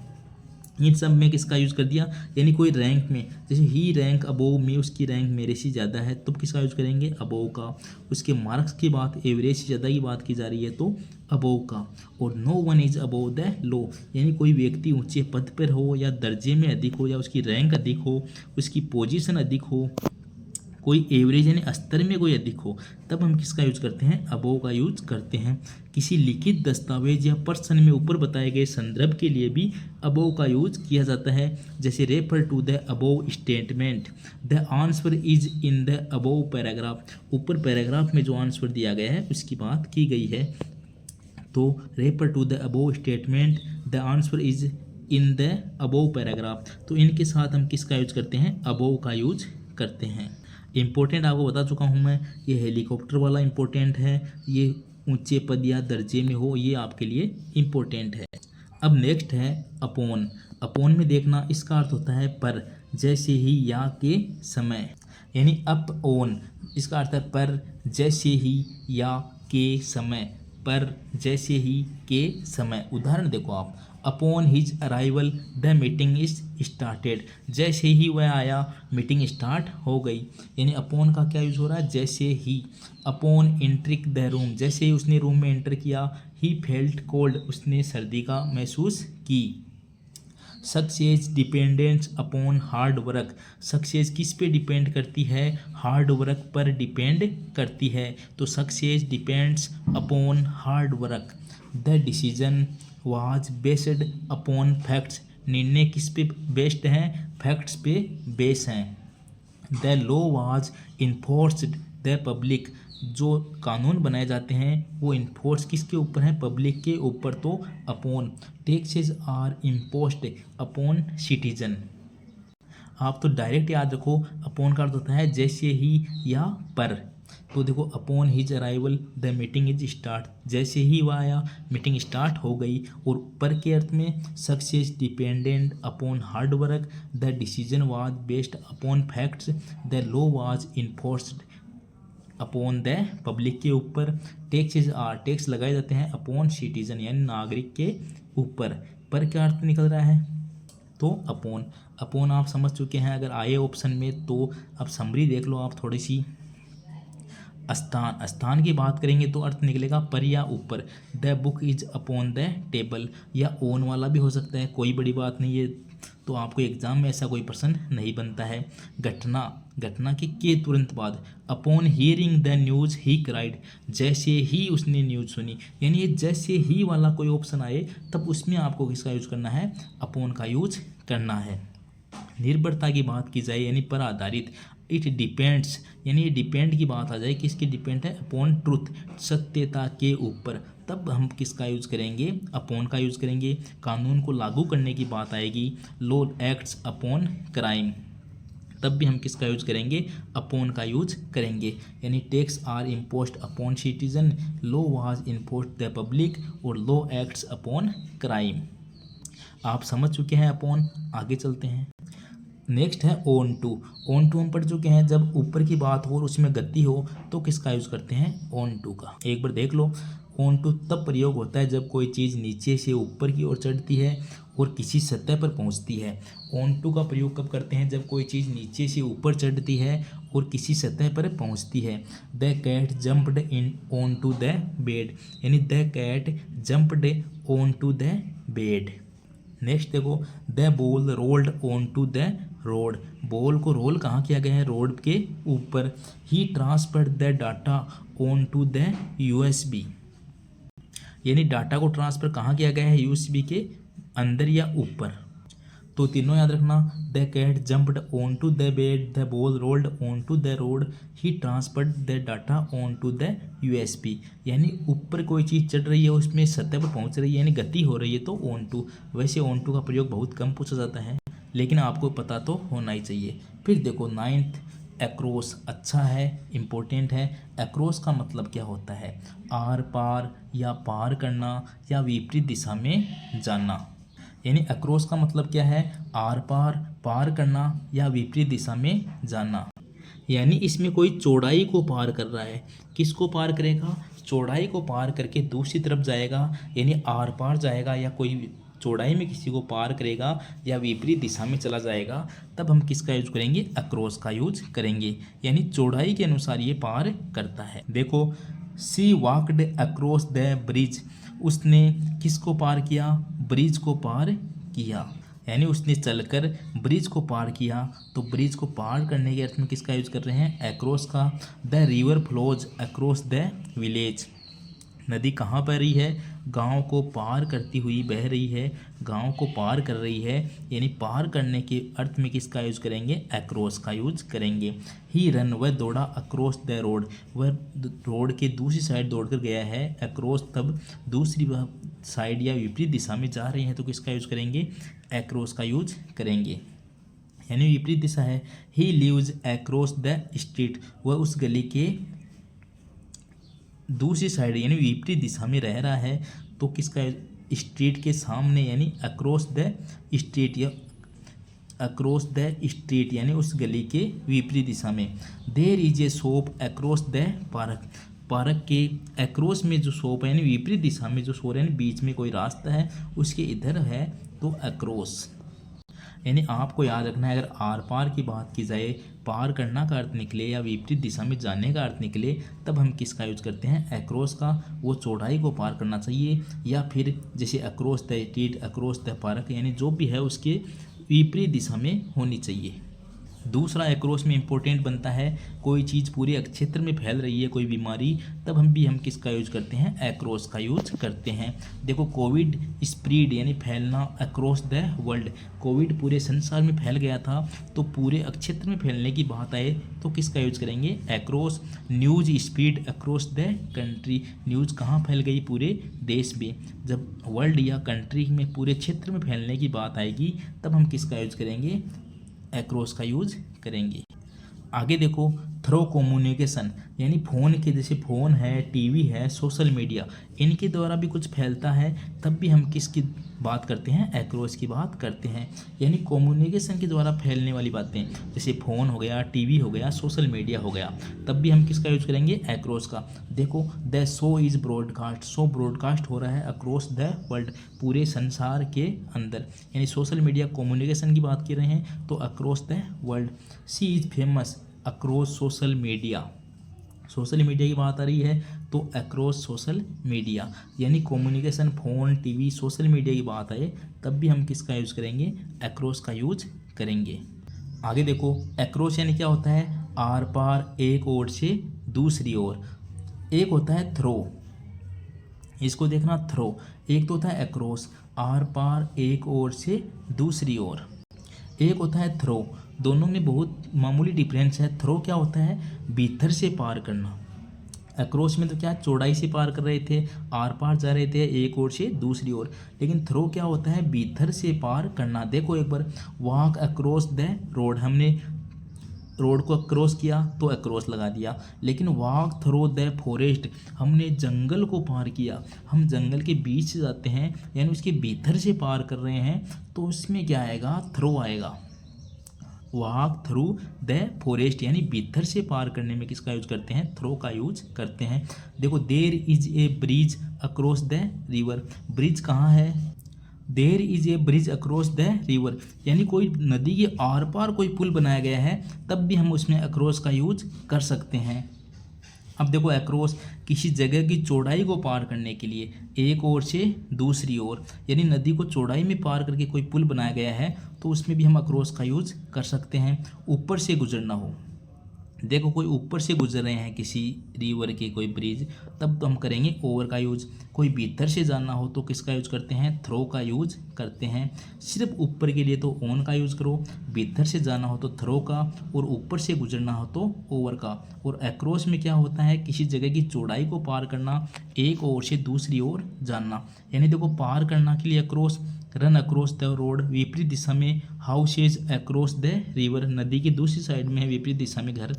इन सब में किसका यूज़ कर दिया, यानी कोई रैंक में, जैसे ही रैंक अबोव में, उसकी रैंक मेरे से ज़्यादा है तो किसका यूज़ करेंगे, अबोव का। उसके मार्क्स की बात, एवरेज से ज़्यादा की बात की जा रही है तो अबोव का। और no one is above the law, यानी कोई व्यक्ति ऊंचे पद पर हो या दर्जे में अधिक हो या उसकी रैंक अधिक हो, उसकी पोजीशन अधिक हो, कोई एवरेज यानी स्तर में कोई अधिक हो तब हम किसका यूज करते हैं, अबोव का यूज करते हैं। किसी लिखित दस्तावेज या प्रश्न में ऊपर बताए गए संदर्भ के लिए भी अबोव का यूज किया जाता है। जैसे refer to the above statement, the answer is in the above paragraph, ऊपर पैराग्राफ में जो आंसर दिया गया है उसकी बात की गई है। तो refer to the above statement, the answer is in the above paragraph. तो इनके साथ हम किसका यूज करते हैं, अबोव का यूज करते हैं। इम्पोर्टेंट आपको बता चुका हूँ मैं, ये हेलीकॉप्टर वाला इम्पोर्टेंट है, ये ऊंचे पद या दर्जे में हो ये आपके लिए इम्पोर्टेंट है। अब नेक्स्ट है अपोन। अपोन में देखना इसका अर्थ होता है पर, जैसे ही या के समय, यानी अप ओन इसका अर्थ है पर जैसे ही या के समय, पर जैसे ही के समय। उदाहरण देखो आप, upon his arrival the meeting is started, जैसे ही वह आया मीटिंग स्टार्ट हो गई। यानी अपॉन का क्या यूज हो रहा है, जैसे ही। अपॉन एंट्रिंग द रूम, जैसे ही उसने रूम में एंटर किया। ही फेल्ट कोल्ड, उसने सर्दी का महसूस की। Success dependents upon hard work, success किस पे डिपेंड करती है, हार्ड वर्क पर डिपेंड करती है। तो success depends upon hard work. The decision was based upon facts, निर्णय किस पे बेस्ड है, फैक्ट्स पे बेस हैं। The law was enforced the public, जो कानून बनाए जाते हैं वो इन्फोर्स किसके ऊपर है, पब्लिक के ऊपर। तो upon taxes are imposed upon citizen. आप तो डायरेक्ट याद रखो, अपॉन का अर्थ होता है जैसे ही या पर। तो देखो, upon his arrival the meeting is start, जैसे ही वह आया मीटिंग स्टार्ट हो गई। और पर के अर्थ में success dependent upon hard work, the decision was based upon facts, the law was enforced upon the public के ऊपर। टैक्सेस आर, टैक्स लगाए जाते हैं अपॉन सिटीजन यानी नागरिक के ऊपर। पर क्या अर्थ निकल रहा है, तो अपॉन। अपॉन आप समझ चुके हैं अगर आए ऑप्शन में। तो अब समरी देख लो आप थोड़ी सी। स्थान, स्थान की बात करेंगे तो अर्थ निकलेगा पर या ऊपर। The book is upon the table, या ओन वाला भी हो सकता है, कोई बड़ी बात नहीं है। तो आपको एग्जाम में ऐसा कोई प्रश्न नहीं बनता है। घटना, घटना के तुरंत बाद। Upon hearing the news he cried, जैसे ही उसने न्यूज़ सुनी। यानी ये जैसे ही वाला कोई ऑप्शन आए तब उसमें आपको किसका यूज करना है, अपॉन का यूज करना है। निर्भरता की बात की जाए यानी पर आधारित। इट डिपेंड्स, यानी ये डिपेंड की बात आ जाए, किसकी डिपेंड है, अपॉन ट्रुथ, सत्यता के ऊपर। तब हम किसका यूज करेंगे, अपॉन का यूज करेंगे। कानून को लागू करने की बात आएगी, लॉ एक्ट्स अपॉन क्राइम, तब भी हम किसका यूज करेंगे, अपॉन का यूज करेंगे। यानी tax are imposed upon citizen, law was imposed the public, और लॉ एक्ट्स अपॉन क्राइम। आप समझ चुके हैं अपॉन, आगे चलते हैं। नेक्स्ट है ऑन टू। ऑन टू हम पढ़ चुके हैं, जब ऊपर की बात हो और उसमें गति हो तो किसका यूज करते हैं, ऑन टू का। एक बार देख लो, ऑन टू तब प्रयोग होता है जब कोई चीज़ नीचे से ऊपर की ओर चढ़ती है और किसी सतह पर पहुंचती है। ऑन टू का प्रयोग कब करते हैं, जब कोई चीज़ नीचे से ऊपर चढ़ती है और किसी सतह पर पहुंचती है। The cat jumped in on to the bed, यानी the cat jumped on to the bed. Next देखो, the ball rolled on to the road, ball को रोल कहाँ किया गया है, रोड के ऊपर। He transferred the data on to the USB, यानी डाटा को ट्रांसफर कहाँ किया गया है, यूएसबी के अंदर या ऊपर। तो तीनों याद रखना, the cat jumped on to the bed, the ball rolled on to the road, he transferred the data on to the USB. यानी ऊपर कोई चीज़ चढ़ रही है, उसमें सतह पर पहुंच रही है, यानी गति हो रही है, तो ऑन टू। वैसे ऑन टू का प्रयोग बहुत कम पूछा जाता है, लेकिन आपको पता तो होना ही चाहिए। फिर देखो नाइन्थ, एक्रॉस, अच्छा है, इम्पोर्टेंट है। एक्रॉस का मतलब क्या होता है, आर पार या पार करना या विपरीत दिशा में जाना। यानी अक्रॉस का मतलब क्या है, आर पार, पार करना या विपरीत दिशा में जाना। यानी इसमें कोई चौड़ाई को पार कर रहा है, किसको पार करेगा, चौड़ाई को पार करके दूसरी तरफ जाएगा, यानी आर पार जाएगा, या कोई चौड़ाई में किसी को पार करेगा या विपरीत दिशा में चला जाएगा, तब हम किसका यूज करेंगे, अक्रॉस का यूज करेंगे। यानी चौड़ाई के अनुसार ये पार करता है। देखो, सी वॉकड अक्रॉस द ब्रिज, उसने किसको पार किया, ब्रिज को पार किया, यानी उसने चलकर ब्रिज को पार किया। तो ब्रिज को पार करने के अर्थ में किसका यूज कर रहे हैं, अक्रॉस का। The river flows across the village, नदी कहाँ बह रही है, गांव को पार करती हुई बह रही है, गांव को पार कर रही है, यानी पार करने के अर्थ में किसका यूज करेंगे, अक्रॉस का यूज करेंगे। ही रन, वह दौड़ा, अक्रॉस द रोड, वह रोड के दूसरी साइड दौड़ कर गया है, अक्रॉस तब दूसरी वह साइड या विपरीत दिशा में जा रहे हैं तो किसका यूज करेंगे, अक्रॉस का यूज करेंगे, यानी विपरीत दिशा है। He lives across the street, वह उस गली के दूसरी साइड यानी विपरीत दिशा में रह रहा है तो किसका, स्ट्रीट के सामने यानी अक्रॉस द स्ट्रीट, या अक्रॉस द स्ट्रीट यानी उस गली के विपरीत दिशा में। There is a shop across the park, park के अक्रॉस में जो शॉप है यानी विपरीत दिशा में जो शोर है, बीच में कोई रास्ता है उसके इधर है तो अक्रॉस। यानी आपको याद रखना है, अगर आर पार की बात की जाए, पार करना का अर्थ निकले या विपरीत दिशा में जाने का अर्थ निकले, तब हम किसका यूज करते हैं, अक्रॉस का। वो चौड़ाई को पार करना चाहिए, या फिर जैसे across the street, across the park, यानी जो भी है उसके विपरीत दिशा में होनी चाहिए। दूसरा अक्रॉस में इंपॉर्टेंट बनता है, कोई चीज़ पूरे क्षेत्र में फैल रही है, कोई बीमारी, तब हम किसका यूज करते हैं, अक्रॉस का यूज करते हैं। देखो कोविड स्प्रीड यानी फैलना अक्रॉस द वर्ल्ड, कोविड पूरे संसार में फैल गया था तो पूरे क्षेत्र में फैलने की बात आए तो किसका यूज करेंगे, across. News spread across the country, news कहाँ फैल गई, पूरे देश में। जब वर्ल्ड या कंट्री में पूरे क्षेत्र में फैलने की बात आएगी तब हम किसका यूज करेंगे, अक्रॉस का यूज करेंगे। आगे देखो थ्रो कम्युनिकेशन, यानी फ़ोन के, जैसे फ़ोन है, टीवी है, सोशल मीडिया, इनके द्वारा भी कुछ फैलता है तब भी हम किसकी बात करते हैं, अक्रॉस की बात करते हैं। यानी कम्युनिकेशन के द्वारा फैलने वाली बातें, जैसे फ़ोन हो गया, टीवी हो गया, सोशल मीडिया हो गया, तब भी हम किसका यूज करेंगे, अक्रॉस का। देखो the show is broadcast, show broadcast हो रहा है अक्रॉस द वर्ल्ड, पूरे संसार के अंदर, यानी सोशल मीडिया कम्युनिकेशन की बात कर रहे हैं तो across the world. She is famous across social media, social media की बात आ रही है तो अक्रॉस सोशल मीडिया, यानी communication, phone, TV, social media की बात आए तब भी हम किसका यूज़ करेंगे, अक्रॉस का यूज करेंगे। आगे देखो अक्रॉस यानी क्या होता है, आर पार, एक ओर से दूसरी ओर। एक होता है थ्रो, इसको देखना थ्रो, एक तो होता है अक्रॉस, आर पार, एक ओर से दूसरी ओर। एक होता है थ्रो, दोनों में बहुत मामूली डिफरेंस है। थ्रो क्या होता है, भीतर से पार करना, अक्रॉस में तो क्या चौड़ाई से पार कर रहे थे, आर पार जा रहे थे एक ओर से दूसरी ओर, लेकिन थ्रो क्या होता है, भीतर से पार करना। देखो एक बार, वॉक अक्रॉस द रोड, हमने रोड को क्रॉस किया तो अक्रॉस लगा दिया, लेकिन वॉक थ्रो द फॉरेस्ट, हमने जंगल को पार किया, हम जंगल के बीच से जाते हैं यानी उसके भीतर से पार कर रहे हैं तो उसमें क्या आएगा, थ्रो आएगा। वॉक थ्रू द फॉरेस्ट यानी भीतर से पार करने में किसका यूज करते हैं, थ्रो का यूज करते हैं। देखो there is a bridge across the river, bridge कहाँ है, there is a bridge across the river, यानी कोई नदी के आर पार कोई पुल बनाया गया है तब भी हम उसमें अक्रॉस का यूज कर सकते हैं। अब देखो अक्रॉस किसी जगह की चौड़ाई को पार करने के लिए, एक ओर से दूसरी ओर, यानी नदी को चौड़ाई में पार करके कोई पुल बनाया गया है तो उसमें भी हम अक्रॉस का यूज कर सकते हैं। ऊपर से गुजरना हो, देखो कोई ऊपर से गुजर रहे हैं किसी रिवर के कोई ब्रिज, तब तो हम करेंगे ओवर का यूज। कोई भीतर से जाना हो तो किसका यूज करते हैं, थ्रो का यूज करते हैं। सिर्फ ऊपर के लिए तो ऑन का यूज करो, भीतर से जाना हो तो थ्रो का, और ऊपर से गुजरना हो तो ओवर का। और अक्रॉस में क्या होता है, किसी जगह की चौड़ाई को पार करना, एक ओर से दूसरी ओर जाना। यानी देखो पार करना के लिए across, run across the road, विपरीत दिशा में, हाउसेज अक्रॉस द रिवर, नदी की दूसरी साइड में है विपरीत दिशा में घर,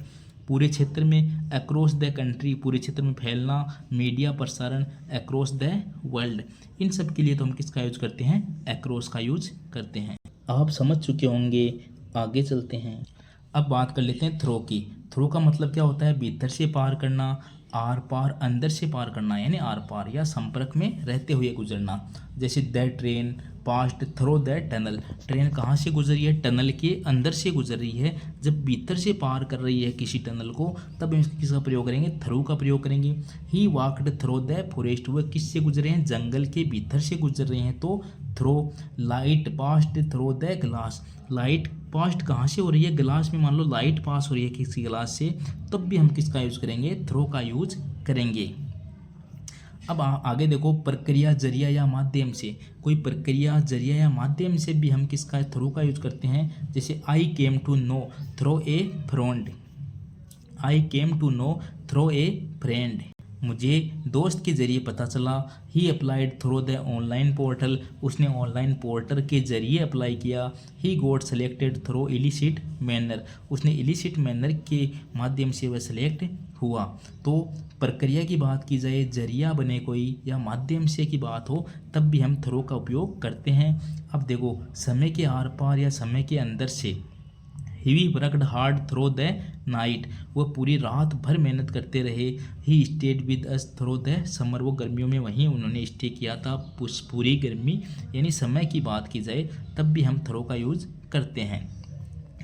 पूरे क्षेत्र में, अक्रॉस द कंट्री, पूरे क्षेत्र में फैलना, मीडिया प्रसारण, अक्रॉस द वर्ल्ड। इन सब के लिए तो हम किसका यूज करते हैं, अक्रॉस का यूज करते हैं। आप समझ चुके होंगे, आगे चलते हैं। अब बात कर लेते हैं थ्रो की। थ्रो का मतलब क्या होता है, भीतर से पार करना, आर पार अंदर से पार करना, यानी आर पार या संपर्क में रहते हुए गुजरना। जैसे the train past through the tunnel, train कहाँ से गुजर रही है, टनल के अंदर से गुजर रही है। जब भीतर से पार कर रही है किसी टनल को तब हम किसका प्रयोग करेंगे, थ्रू का प्रयोग करेंगे। He walked through the forest, वह किससे गुजर रहे हैं, जंगल के भीतर से गुजर रहे हैं तो through. Light passed through the glass, light passed कहाँ से हो रही है, ग्लास में, मान लो लाइट पास हो रही है किसी ग्लास से, तब भी हम किसका यूज करेंगे, थ्रो का यूज करेंगे। अब आगे देखो, प्रक्रिया, जरिया या माध्यम से। कोई प्रक्रिया, जरिया या माध्यम से भी हम किसका, थ्रू का यूज करते हैं। जैसे I came to know through a friend, I came to know through a friend, मुझे दोस्त के जरिए पता चला। He applied through the online portal, उसने ऑनलाइन पोर्टल के जरिए अप्लाई किया। He got selected through illicit manner, उसने इलिसिट मैनर के माध्यम से वह सेलेक्ट हुआ। तो प्रक्रिया की बात की जाए, जरिया बने कोई या माध्यम से की बात हो, तब भी हम थ्रू का उपयोग करते हैं। अब देखो, समय के आर पार या समय के अंदर से। He worked hard through the night, वह पूरी रात भर मेहनत करते रहे। He stayed with us through the summer, वो गर्मियों में वहीं उन्होंने स्टे किया था पूरी गर्मी, यानी समय की बात की जाए तब भी हम थ्रो का यूज़ करते हैं।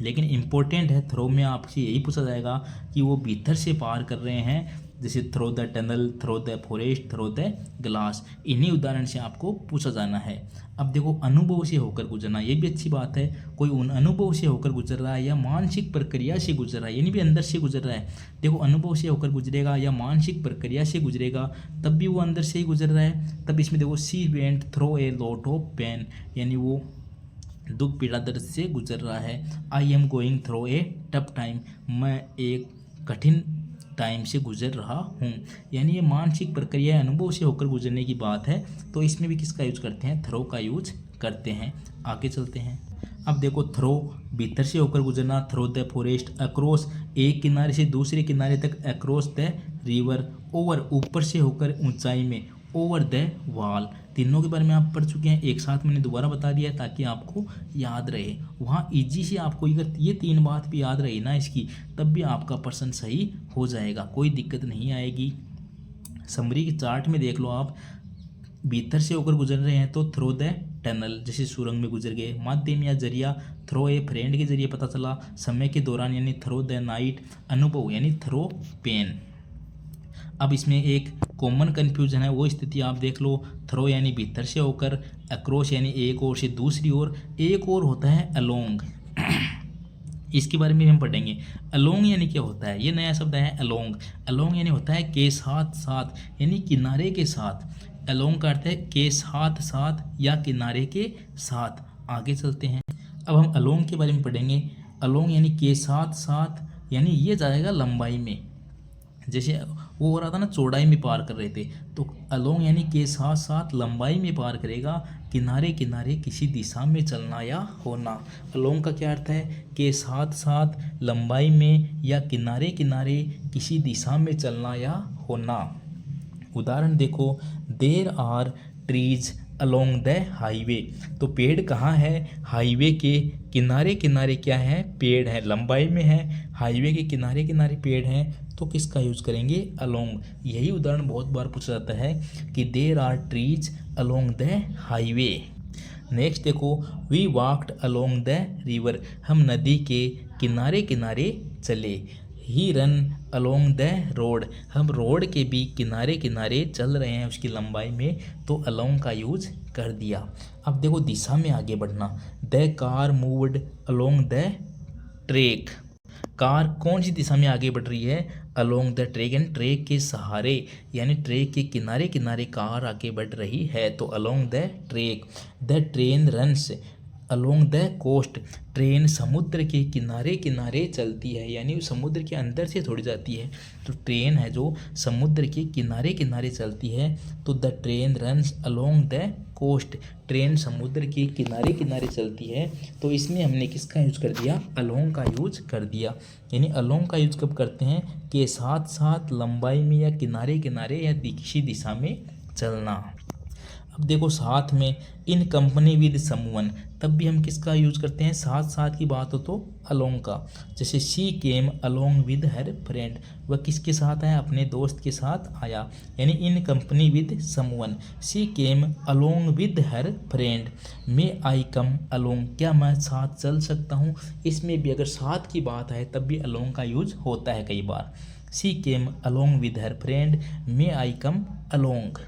लेकिन इम्पोर्टेंट है, थ्रो में आपसे यही पूछा जाएगा कि वो भीतर से पार कर रहे हैं, जैसे through the tunnel, through the forest, through the glass, इन्हीं उदाहरण से आपको पूछा जाना है। अब देखो, अनुभव से होकर गुजरना, ये भी अच्छी बात है। कोई उन अनुभव से होकर गुजर रहा है या मानसिक प्रक्रिया से गुजर रहा है, यानी भी अंदर से गुजर रहा है। देखो, अनुभव से होकर गुजरेगा या मानसिक प्रक्रिया से गुजरेगा, तब भी वो अंदर से ही गुजर रहा है। तब इसमें देखो, she went through a lot of pain, यानी वो दुख पीड़ा दर्द से गुजर रहा है। I am going through a tough time, मैं एक कठिन टाइम से गुजर रहा हूँ, यानी ये मानसिक प्रक्रिया अनुभव से होकर गुजरने की बात है। तो इसमें भी किसका यूज करते हैं, थ्रो का यूज करते हैं। आगे चलते हैं। अब देखो, थ्रो भीतर से होकर गुजरना, थ्रो द फॉरेस्ट, अक्रॉस एक किनारे से दूसरे किनारे तक, अक्रॉस द रिवर, ओवर ऊपर से होकर ऊंचाई में, ओवर द वॉल, तीनों के बारे में आप पढ़ चुके हैं। एक साथ मैंने दोबारा बता दिया है ताकि आपको याद रहे। वहाँ इजी से आपको अगर ये तीन बात भी याद रही ना इसकी, तब भी आपका प्रश्न सही हो जाएगा, कोई दिक्कत नहीं आएगी। समरी के चार्ट में देख लो आप, भीतर से होकर गुजर रहे हैं तो थ्रो द टनल, जैसे सुरंग में गुजर गए। माध्यम या जरिया, थ्रो ए फ्रेंड के जरिए पता चला। समय के दौरान यानी थ्रो द नाइट। अनुभव यानी थ्रो पेन। अब इसमें एक कॉमन कन्फ्यूजन है, वो स्थिति आप देख लो। थ्रो यानी भीतर से होकर, अक्रॉस यानी एक ओर से दूसरी ओर, एक और होता है अलोंग। इसके बारे में हम पढ़ेंगे। अलोंग यानी क्या होता है, ये नया शब्द है अलोंग। अलोंग यानी होता है के साथ साथ, यानी किनारे के साथ। अलोंग का अर्थ है के साथ साथ या किनारे के साथ। आगे चलते हैं। अब हम अलोंग के बारे में पढ़ेंगे। अलोंग यानी के साथ साथ, यानी ये जाएगा लंबाई में, जैसे वो हो रहा था ना चौड़ाई में पार कर रहे थे, तो अलोंग यानी के साथ साथ लंबाई में पार करेगा। किनारे किनारे किसी दिशा में चलना या होना। अलोंग का क्या अर्थ है, के साथ साथ लंबाई में या किनारे किनारे किसी दिशा में चलना या होना। उदाहरण देखो, there are trees along the highway, तो पेड़ कहाँ है, हाईवे के किनारे किनारे क्या है, पेड़ है, लंबाई में है, हाईवे के किनारे किनारे पेड़ हैं, तो किसका यूज़ करेंगे, अलोंग। यही उदाहरण बहुत बार पूछा जाता है कि there are trees along the highway. Next देखो, we walked along the river, हम नदी के किनारे किनारे चले। He run along the road, हम रोड के भी किनारे किनारे चल रहे हैं उसकी लंबाई में, तो अलोंग का यूज कर दिया। अब देखो, दिशा में आगे बढ़ना। The car moved along the track, car कौन सी दिशा में आगे बढ़ रही है, अलोंग द ट्रैक, यानी ट्रैक के सहारे, यानी ट्रैक के किनारे किनारे कार आगे बढ़ रही है, तो along the track. The train runs along the coast, train समुद्र के किनारे किनारे चलती है, यानी समुद्र के अंदर से थोड़ी जाती है, तो ट्रेन है जो समुद्र के किनारे किनारे चलती है, तो the train runs along the coast, train समुद्र के किनारे किनारे चलती है। तो इसमें हमने किसका यूज कर दिया, अलोंग का यूज कर दिया। यानी अलोंग का यूज कब करते हैं, के साथ साथ लंबाई में या किनारे किनारे या किसी दिशा में चलना। अब देखो, साथ में इन कंपनी विद समवन, तब भी हम किसका यूज करते हैं, साथ साथ की बात हो तो अलोंग का। जैसे she came along with her friend, वह किसके साथ आया, अपने दोस्त के साथ आया, यानी in company with someone. She came along with her friend, may I come along, क्या मैं साथ चल सकता हूँ। इसमें भी अगर साथ की बात है तब भी अलोंग का यूज होता है कई बार। She came along with her friend, may I come along.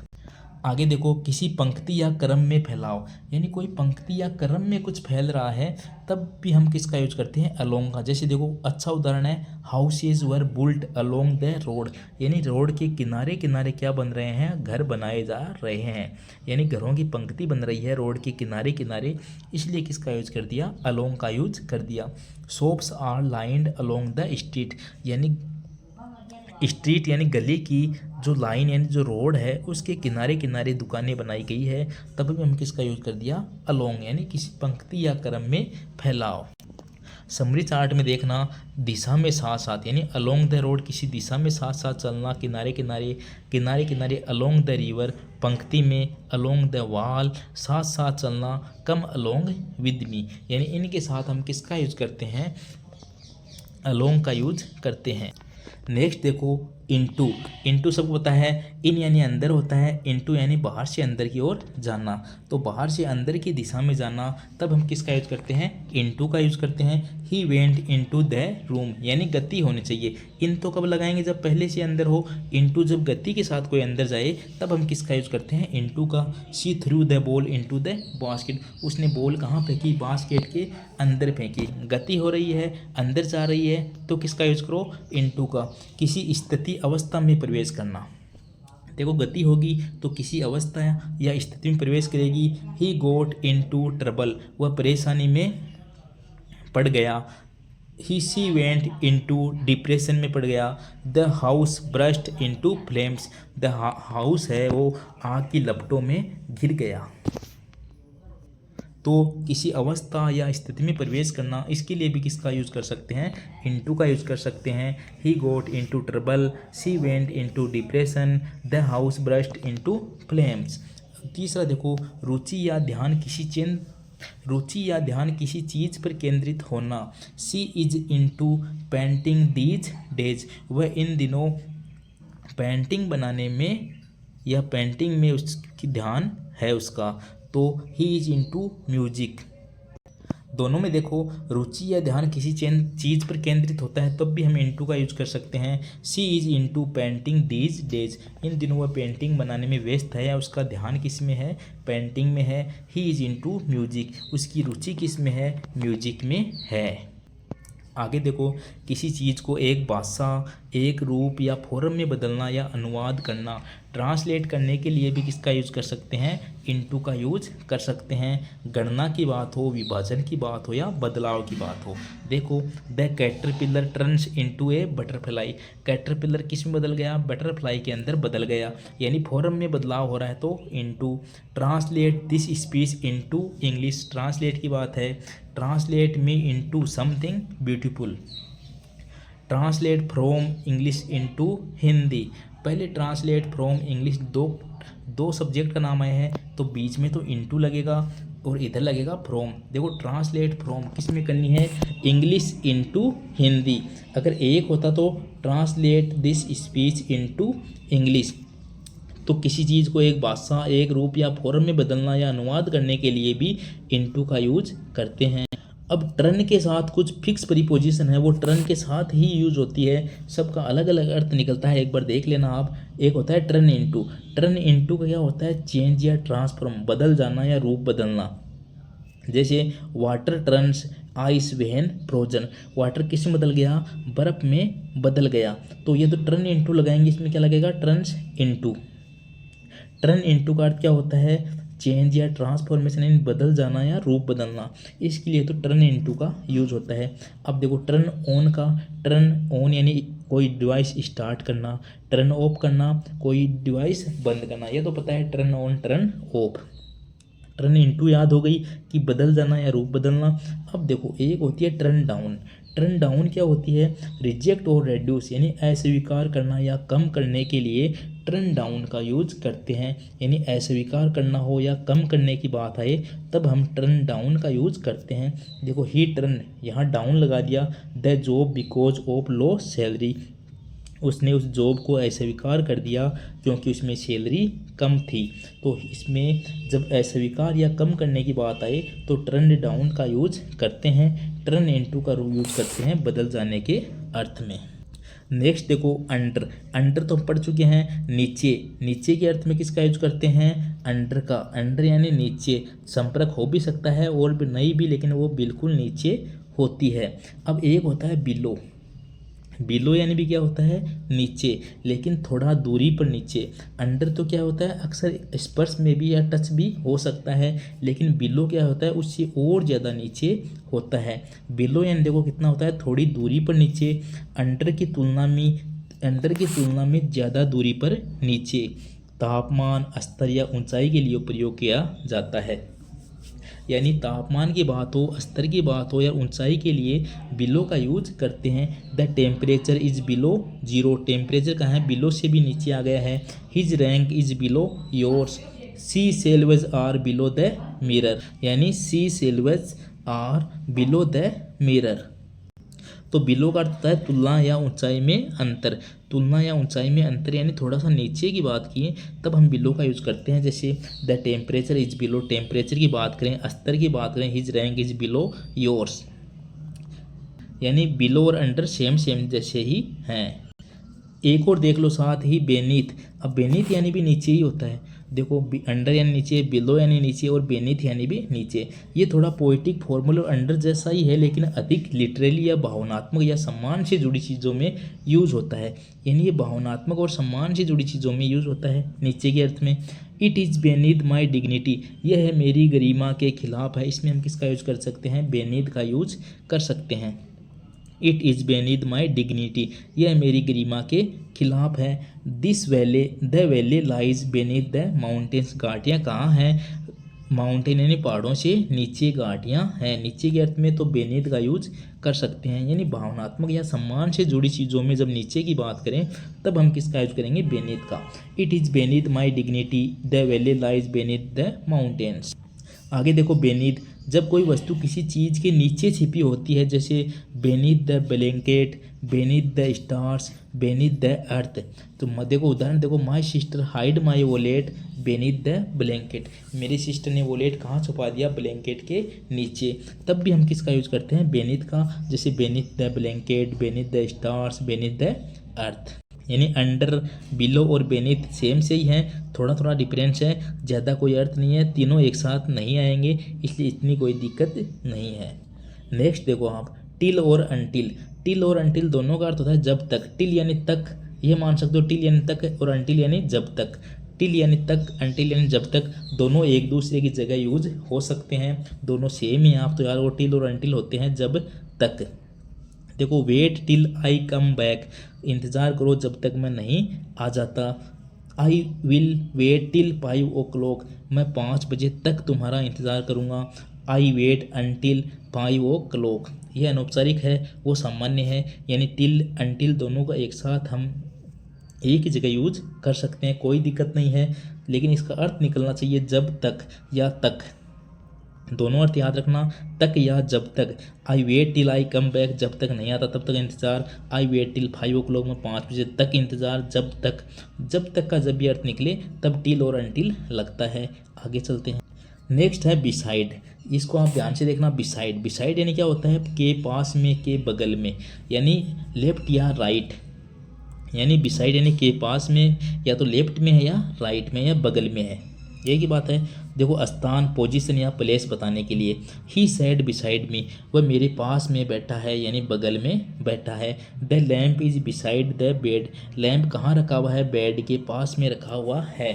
आगे देखो, किसी पंक्ति या क्रम में फैलाव, यानी कोई पंक्ति या क्रम में कुछ फैल रहा है तब भी हम किसका यूज करते हैं, अलोंग का। जैसे देखो, अच्छा उदाहरण है, houses were built along the road, यानी रोड के किनारे किनारे क्या बन रहे हैं, घर बनाए जा रहे हैं, यानी घरों की पंक्ति बन रही है रोड के किनारे किनारे, इसलिए किसका यूज कर दिया, अलोंग का यूज कर दिया। Shops are lined along the street, यानी स्ट्रीट यानी गली की जो लाइन यानी जो रोड है उसके किनारे किनारे दुकानें बनाई गई है, तब भी हम किसका यूज कर दिया, अलोंग, यानी किसी पंक्ति या क्रम में फैलाव। समरी चार्ट में देखना, दिशा में साथ साथ, यानी अलोंग द रोड किसी दिशा में साथ साथ चलना, किनारे किनारे अलोंग द रिवर पंक्ति में, अलोंग द वॉल साथ साथ चलना, कम अलोंग विद मी, यानी इनके साथ हम किसका यूज करते हैं, अलोंग का यूज करते हैं। नेक्स्ट देखो, इनटू सबको पता है, इन यानी अंदर होता है, इनटू यानी बाहर से अंदर की ओर जाना, तो बाहर से अंदर की दिशा में जाना, तब हम किसका यूज करते हैं, इनटू का यूज करते हैं। He went into the room, यानी गति होनी चाहिए, इन तो कब लगाएंगे, जब पहले से अंदर हो, इनटू जब गति के साथ कोई अंदर जाए तब हम किसका यूज करते हैं, इनटू का। She threw the ball into the basket, उसने बॉल कहाँ फेंकी, बास्केट के अंदर फेंकी, गति हो रही है, अंदर जा रही है, तो किसका यूज करो, इनटू का। किसी स्थिति अवस्था में प्रवेश करना, देखो गति होगी तो किसी अवस्था या स्थिति में प्रवेश करेगी। ही गोट इनटू ट्रबल, वह परेशानी में पड़ गया। ही सी वेंट इनटू डिप्रेशन में पड़ गया। The house burst into flames, the house है वो आग की लपटों में घिर गया। तो किसी अवस्था या स्थिति में प्रवेश करना, इसके लिए भी किसका यूज कर सकते हैं, इनटू का यूज कर सकते हैं। He got into trouble, she went into depression, the house burst into flames. तीसरा देखो, रुचि या ध्यान किसी चीज़ पर केंद्रित होना। She is into painting these days, वह इन दिनों पेंटिंग बनाने में या पेंटिंग में उसकी ध्यान है उसका। तो ही इज इनटू म्यूजिक। दोनों में देखो, रुचि या ध्यान किसी चीज़ पर केंद्रित होता है तब भी हम इनटू का यूज कर सकते हैं। She is into painting these days, इन दिनों वह पेंटिंग बनाने में व्यस्त है या उसका ध्यान किस में है, पेंटिंग में है। ही इज इनटू म्यूजिक, उसकी रुचि किस में है, म्यूजिक में है। आगे देखो, किसी चीज़ को एक भाषा, एक रूप या फॉर्म में बदलना या अनुवाद करना, ट्रांसलेट करने के लिए भी किसका यूज कर सकते हैं, इनटू का यूज कर सकते हैं। गणना की बात हो, विभाजन की बात हो या बदलाव की बात हो। देखो, the caterpillar turns into A butterfly, caterpillar किस में बदल गया, बटरफ्लाई के अंदर बदल गया, यानी फॉर्म में बदलाव हो रहा है तो into. Translate this speech into English, translate की बात है, translate me into something beautiful. Translate from English into Hindi, पहले ट्रांसलेट फ्रॉम इंग्लिश दो सब्जेक्ट का नाम आया है तो बीच में तो इनटू लगेगा और इधर लगेगा फ्रॉम। देखो, ट्रांसलेट फ्रॉम किस में करनी है, इंग्लिश इनटू हिंदी। अगर एक होता तो translate this speech into English, तो किसी चीज़ को एक भाषा, एक रूप या फॉर्म में बदलना या अनुवाद करने के लिए भी इनटू का यूज करते हैं। अब टर्न के साथ कुछ फिक्स प्रीपोजिशन है, वो टर्न के साथ ही यूज होती है, सबका अलग अलग अर्थ निकलता है, एक बार देख लेना आप। एक होता है टर्न इनटू, टर्न इनटू का क्या होता है, चेंज या ट्रांसफॉर्म, बदल जाना या रूप बदलना। जैसे water turns ice when frozen, water किस में बदल गया, बर्फ़ में बदल गया, तो ये तो टर्न इनटू लगाएंगे, इसमें क्या लगेगा, टर्न्स इनटू। टर्न इनटू का अर्थ क्या होता है, चेंज या ट्रांसफॉर्मेशन यानी बदल जाना या रूप बदलना, इसके लिए तो टर्न इनटू का यूज होता है। अब देखो, टर्न ऑन का, टर्न ऑन यानी कोई डिवाइस स्टार्ट करना, टर्न ऑफ करना कोई डिवाइस बंद करना, ये तो पता है, turn on turn off. Turn into याद हो गई कि बदल जाना या रूप बदलना। अब देखो, एक होती है टर्न डाउन, टर्न डाउन क्या होती है, रिजेक्ट और रेड्यूस यानी अस्वीकार करना या कम करने के लिए टर्न डाउन का यूज करते हैं, यानी अस्वीकार करना हो या कम करने की बात आए तब हम टर्न डाउन का यूज करते हैं। देखो, ही टर्न यहाँ डाउन लगा दिया, the job because of low salary, उसने उस जॉब को अस्वीकार कर दिया क्योंकि उसमें सैलरी कम थी। तो इसमें जब अस्वीकार या कम करने की बात आए तो टर्न डाउन का यूज करते हैं, टर्न इनटू का यूज करते हैं बदल जाने के अर्थ में। नेक्स्ट देखो अंडर। अंडर तो हम पढ़ चुके हैं नीचे। नीचे के अर्थ में किसका यूज करते हैं? अंडर का। अंडर यानी नीचे, संपर्क हो भी सकता है और भी नहीं भी, लेकिन वो बिल्कुल नीचे होती है। अब एक होता है बिलो। बिलो यानी भी क्या होता है? नीचे, लेकिन थोड़ा दूरी पर नीचे। अंडर तो क्या होता है? अक्सर स्पर्श में भी या टच भी हो सकता है, लेकिन बिलो क्या होता है? उससे और ज़्यादा नीचे होता है। बिलो यानी देखो कितना होता है? थोड़ी दूरी पर नीचे। अंडर की तुलना में ज़्यादा दूरी पर नीचे। तापमान, स्तर या ऊंचाई के लिए प्रयोग किया जाता है। यानी तापमान की बात हो, स्तर की बात हो या ऊंचाई के लिए बिलो का यूज करते हैं। The temperature is below zero. Temperature कहाँ है? बिलो से भी नीचे आ गया है। His rank is below yours. She shelves are below the mirror. यानी she shelves are below the mirror. तो बिलो का अर्थ होता है तुलना या ऊंचाई में अंतर। तुलना या ऊंचाई में अंतर यानी थोड़ा सा नीचे की बात किए तब हम बिलो का यूज करते हैं। जैसे the temperature is below, temperature की बात करें, स्तर की बात करें, his rank is below yours. यानी बिलो और अंडर सेम सेम जैसे ही हैं। एक और देख लो साथ ही बेनीथ। अब बेनीथ यानी भी नीचे ही होता है। देखो अंडर यानी नीचे, बिलो यानी नीचे और बेनीथ यानी भी नीचे। ये थोड़ा पोइटिक फॉर्मूला अंडर जैसा ही है, लेकिन अधिक लिटरली या भावनात्मक या सम्मान से जुड़ी चीज़ों में यूज होता है। यानी ये भावनात्मक और सम्मान से जुड़ी चीज़ों में यूज होता है नीचे के अर्थ में। It is beneath my dignity. यह है मेरी गरिमा के खिलाफ है। इसमें हम किसका यूज कर सकते हैं? बेनीथ का यूज कर सकते हैं। It is beneath my dignity. यह मेरी गरिमा के खिलाफ है। This valley, the valley lies beneath the mountains. घाटियाँ कहाँ हैं? माउंटेन यानी पहाड़ों से नीचे घाटियाँ हैं। नीचे के अर्थ में तो बेनीथ का यूज कर सकते हैं। यानी भावनात्मक या सम्मान से जुड़ी चीज़ों में जब नीचे की बात करें तब हम किसका यूज करेंगे? बेनीथ का। It is beneath my dignity the valley lies beneath the mountains. आगे देखो बेनीथ। जब कोई वस्तु किसी चीज़ के नीचे छिपी होती है, जैसे beneath the blanket, beneath the stars, beneath the earth. तो देखो उदाहरण देखो, my sister hide my wallet beneath the blanket. मेरी सिस्टर ने वॉलेट कहाँ छुपा दिया? ब्लैंकेट के नीचे। तब भी हम किसका यूज करते हैं? बेनीथ का। जैसे beneath the blanket, beneath the stars, beneath the earth. यानी अंडर, बिलो और बेनीथ सेम से ही हैं, थोड़ा थोड़ा डिफरेंस है, ज़्यादा कोई अर्थ नहीं है। तीनों एक साथ नहीं आएंगे, इसलिए इतनी कोई दिक्कत नहीं है। नेक्स्ट देखो आप, टिल और अनटिल। टिल और अनटिल दोनों का अर्थ होता है जब तक। टिल यानी तक, ये मान सकते हो, टिल यानी तक और अनटिल यानी जब तक। टिल यानी तक, अनटिल यानी जब तक। दोनों एक दूसरे की जगह यूज हो सकते हैं, दोनों सेम ही हैं। आप तो यार वो टिल और अनटिल होते हैं जब तक। देखो wait till I come back. इंतज़ार करो जब तक मैं नहीं आ जाता। I will wait till 5 o'clock। मैं 5 बजे तक तुम्हारा इंतज़ार करूँगा। I wait until 5 o'clock। यह अनौपचारिक है, वो सामान्य है। यानी टिल अनटिल दोनों का एक साथ हम एक ही जगह यूज कर सकते हैं, कोई दिक्कत नहीं है। लेकिन इसका अर्थ निकलना चाहिए जब तक या तक। दोनों अर्थ याद रखना, तक या जब तक। I wait till I come back, जब तक नहीं आता तब तक इंतज़ार। आई वेट टिल 5 o'clock, में 5 बजे तक इंतज़ार। जब तक का जब भी अर्थ निकले तब टिल और अनटिल लगता है। आगे चलते हैं। नेक्स्ट है बिसाइड। इसको आप ध्यान से देखना। बिसाइड, बिसाइड यानी क्या होता है? के पास में, के बगल में, यानी लेफ्ट या राइट। यानी बिसाइड यानी के पास में, या तो लेफ्ट में है या राइट में या बगल में है, यही की बात है। देखो स्थान, पोजीशन या प्लेस बताने के लिए। ही सैड बिसाइड मी, वह मेरे पास में बैठा है यानी बगल में बैठा है। The lamp is beside the bed, lamp कहाँ रखा हुआ है? बेड के पास में रखा हुआ है।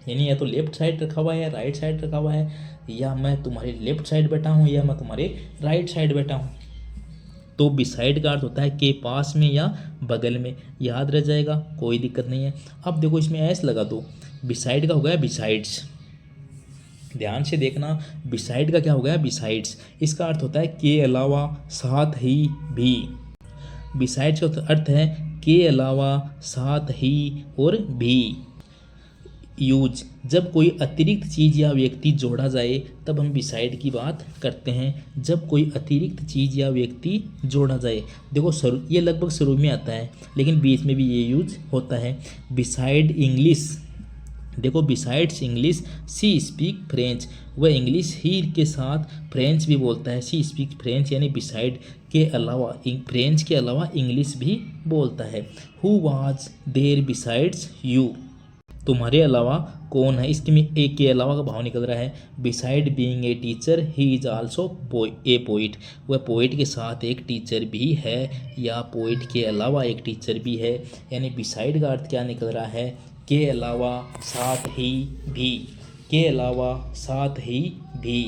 यानी या तो लेफ्ट साइड रखा हुआ है या राइट साइड रखा हुआ है, या मैं तुम्हारे लेफ्ट साइड बैठा हूँ या मैं तुम्हारे राइट साइड बैठा हूँ। तो बिसाइड का अर्थ होता है के पास में या बगल में, याद रह जाएगा, कोई दिक्कत नहीं है। अब देखो इसमें एस लगा दो, बिसाइड का हो गया बिसाइड्स। ध्यान से देखना, बिसाइड का क्या हो गया? बिसाइड्स। इसका अर्थ होता है के अलावा, साथ ही, भी। बिसाइड्स का अर्थ है के अलावा, साथ ही और भी। यूज, जब कोई अतिरिक्त चीज़ या व्यक्ति जोड़ा जाए तब हम बिसाइड की बात करते हैं। जब कोई अतिरिक्त चीज़ या व्यक्ति जोड़ा जाए, देखो ये लगभग शुरू में आता है लेकिन बीच में भी ये यूज होता है। बिसाइड इंग्लिश, देखो besides English she speak French, वह इंग्लिश ही के साथ फ्रेंच भी बोलता है। सी स्पीक फ्रेंच यानी बिसाइड के अलावा, फ्रेंच के अलावा इंग्लिश भी बोलता है। Who was there besides you, तुम्हारे अलावा कौन है, इसके में एक के अलावा का भाव निकल रहा है। Beside being a teacher he is also a poet, वह पोइट के साथ एक टीचर भी है या पोइट के अलावा एक टीचर भी है। यानी बिसाइड का अर्थ क्या निकल रहा है, के अलावा, साथ ही भी, के अलावा साथ ही भी।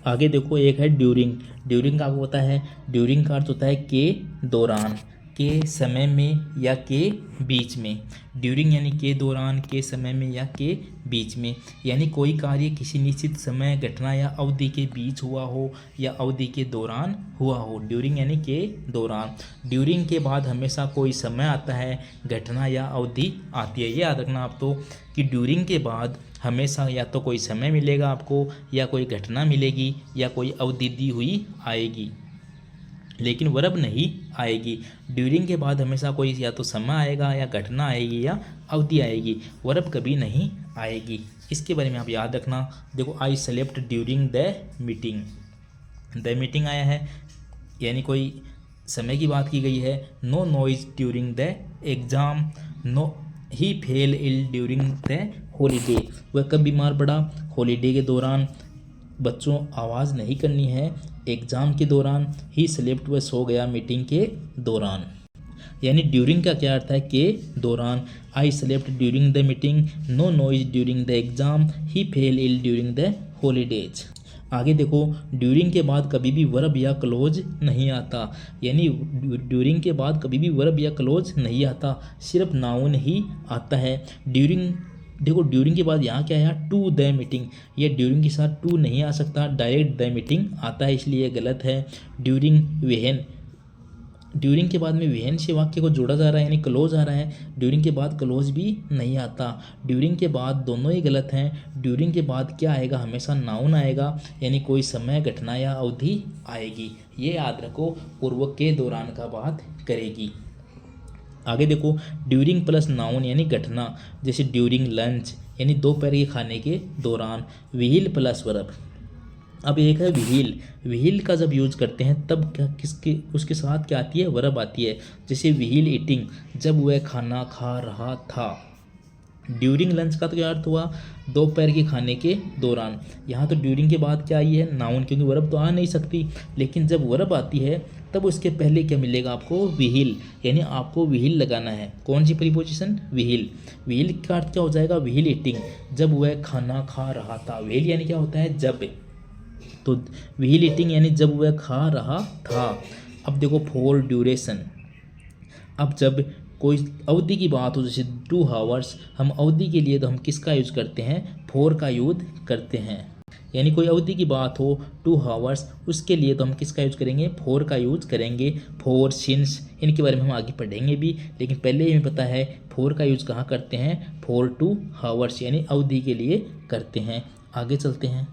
आगे देखो एक है ड्यूरिंग। ड्यूरिंग का आपको पता है, ड्यूरिंग का अर्थ होता है के दौरान, के समय में या के बीच में। ड्यूरिंग यानी के दौरान, के समय में या के बीच में, यानी कोई कार्य किसी निश्चित समय, घटना या अवधि के बीच हुआ हो या अवधि के दौरान हुआ हो। ड्यूरिंग यानी के दौरान। ड्यूरिंग के बाद हमेशा कोई समय आता है, घटना या अवधि आती है। ये याद रखना आप तो कि ड्यूरिंग के बाद हमेशा या तो कोई समय मिलेगा आपको, या कोई घटना मिलेगी, या कोई अवधि दी हुई आएगी, लेकिन वर्ब नहीं आएगी। ड्यूरिंग के बाद हमेशा कोई या तो समय आएगा, या घटना आएगी, या अवधि आएगी, वर्ब कभी नहीं आएगी। इसके बारे में आप याद रखना। देखो आई slept during the meeting, the meeting आया है यानी कोई समय की बात की गई है। No noise during the exam, no he fell ill during the holiday, वह कब बीमार पड़ा, हॉलीडे के दौरान। बच्चों आवाज़ नहीं करनी है एग्ज़ाम के दौरान। ही स्लेप्ट, वह सो गया मीटिंग के दौरान। यानी ड्यूरिंग का क्या अर्थ है, के दौरान। I slept during the meeting, no noise during the exam, he fell ill during the holidays. आगे देखो ड्यूरिंग के बाद कभी भी वर्ब या क्लोज नहीं आता, यानी ड्यूरिंग के बाद कभी भी वर्ब या क्लोज नहीं आता, सिर्फ नाउन ही आता है। ड्यूरिंग, देखो ड्यूरिंग के बाद यहाँ क्या आया, टू द मीटिंग, ये ड्यूरिंग के साथ टू नहीं आ सकता, डायरेक्ट द मीटिंग आता है, इसलिए गलत है। ड्यूरिंग वेहन, ड्यूरिंग के बाद में वेहन से वाक्य को जोड़ा जा रहा है, यानी क्लोज आ रहा है। ड्यूरिंग के बाद क्लोज भी नहीं आता। ड्यूरिंग के बाद दोनों ही गलत हैं। ड्यूरिंग के बाद क्या आएगा, हमेशा नाउन आएगा, यानी कोई समय, घटना या अवधि आएगी। ये याद रखो, पूर्व के दौरान का बात करेगी। आगे देखो ड्यूरिंग प्लस नाउन यानी घटना, जैसे ड्यूरिंग लंच यानी दोपहर के खाने के दौरान। व्हील प्लस वर्ब, अब एक है व्हील। व्हील का जब यूज करते हैं तब क्या, किसके, उसके साथ क्या आती है, वर्ब आती है। जैसे व्हील ईटिंग, जब वह खाना खा रहा था। ड्यूरिंग लंच का तो क्या अर्थ हुआ, दोपहर के खाने के दौरान। यहाँ तो ड्यूरिंग के बाद क्या आई है, नाउन, क्योंकि वर्ब तो आ नहीं सकती। लेकिन जब वर्ब आती है तब उसके पहले क्या मिलेगा आपको, व्हील, यानी आपको व्हील लगाना है। कौन सी प्रीपोजिशन, व्हील। व्हील का अर्थ क्या हो जाएगा, व्हील ईटिंग, जब वह खाना खा रहा था। व्हील यानी क्या होता है, जब, तो व्हील ईटिंग यानी जब वह खा रहा था। अब देखो फॉर ड्यूरेशन, अब जब कोई अवधि की बात हो, जैसे 2 आवर्स, हम अवधि के लिए तो हम किसका यूज करते हैं, फॉर का यूज करते हैं। यानी कोई अवधि की बात हो 2 आवर्स, उसके लिए तो हम किसका यूज करेंगे, फॉर का यूज करेंगे। फॉर, सिंस, इनके बारे में हम आगे पढ़ेंगे भी, लेकिन पहले ही हमें पता है फॉर का यूज कहाँ करते हैं, फॉर 2 आवर्स यानी अवधि के लिए करते हैं। आगे चलते हैं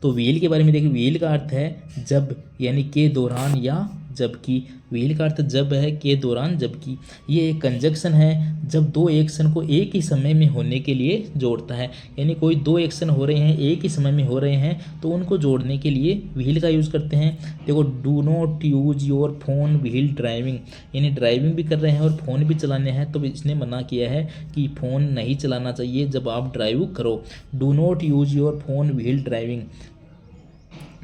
तो व्हील के बारे में देखिए। व्हील का अर्थ है जब, यानी के दौरान या जबकि। व्हील का अर्थ जब है, के दौरान, जबकि। ये एक कंजक्शन है जब दो एक्शन को एक ही समय में होने के लिए जोड़ता है। यानी कोई 2 एक्शन हो रहे हैं, एक ही समय में हो रहे हैं, तो उनको जोड़ने के लिए व्हील का यूज़ करते हैं। देखो do not use your phone wheel driving, यानी ड्राइविंग भी कर रहे हैं और फ़ोन भी चलाने हैं, तो इसने मना किया है कि फ़ोन नहीं चलाना चाहिए जब आप ड्राइव करो। Do not use your phone wheel driving,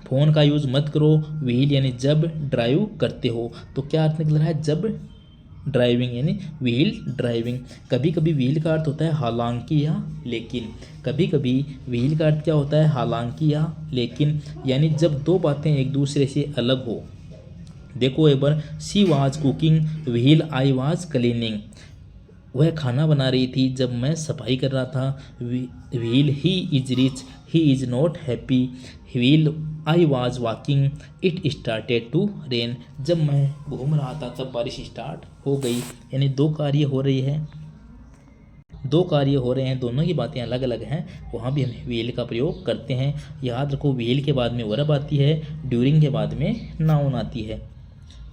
phone का यूज़ मत करो। व्हील यानी जब ड्राइव करते हो, तो क्या अर्थ निकल रहा है, जब ड्राइविंग यानी व्हील ड्राइविंग। कभी कभी व्हील का अर्थ होता है हालांकि या लेकिन। कभी कभी व्हील का अर्थ क्या होता है, हालांकि या लेकिन, यानी जब दो बातें एक दूसरे से अलग हो। देखो एक बार, she was cooking while I was cleaning, वह खाना बना रही थी जब मैं सफाई कर रहा था। While he is rich he is not happy, while I was walking it started to rain, जब मैं घूम रहा था तब बारिश स्टार्ट हो गई। यानी दो कार्य हो रही है, दो कार्य हो रहे हैं, दोनों की बातें अलग अलग हैं, वहाँ भी हम व्हील का प्रयोग करते हैं। याद रखो व्हील के बाद में वर्ब आती है, ड्यूरिंग के बाद में नाउन आती है।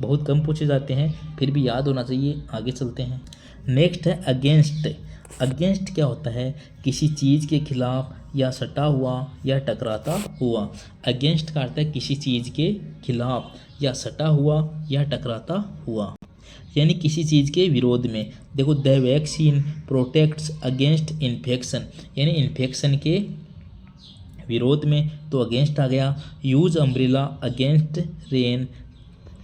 बहुत कम पूछे जाते हैं, फिर भी याद होना चाहिए। आगे चलते हैं। नेक्स्ट है अगेंस्ट। अगेंस्ट क्या होता है? किसी चीज़ के खिलाफ या सटा हुआ या टकराता हुआ। अगेंस्ट का अर्थ है किसी चीज़ के खिलाफ या सटा हुआ या टकराता हुआ, यानी किसी चीज़ के विरोध में। देखो, the vaccine protects against infection, यानी इन्फेक्शन के विरोध में, तो अगेंस्ट आ गया। यूज अम्ब्रेला अगेंस्ट रेन,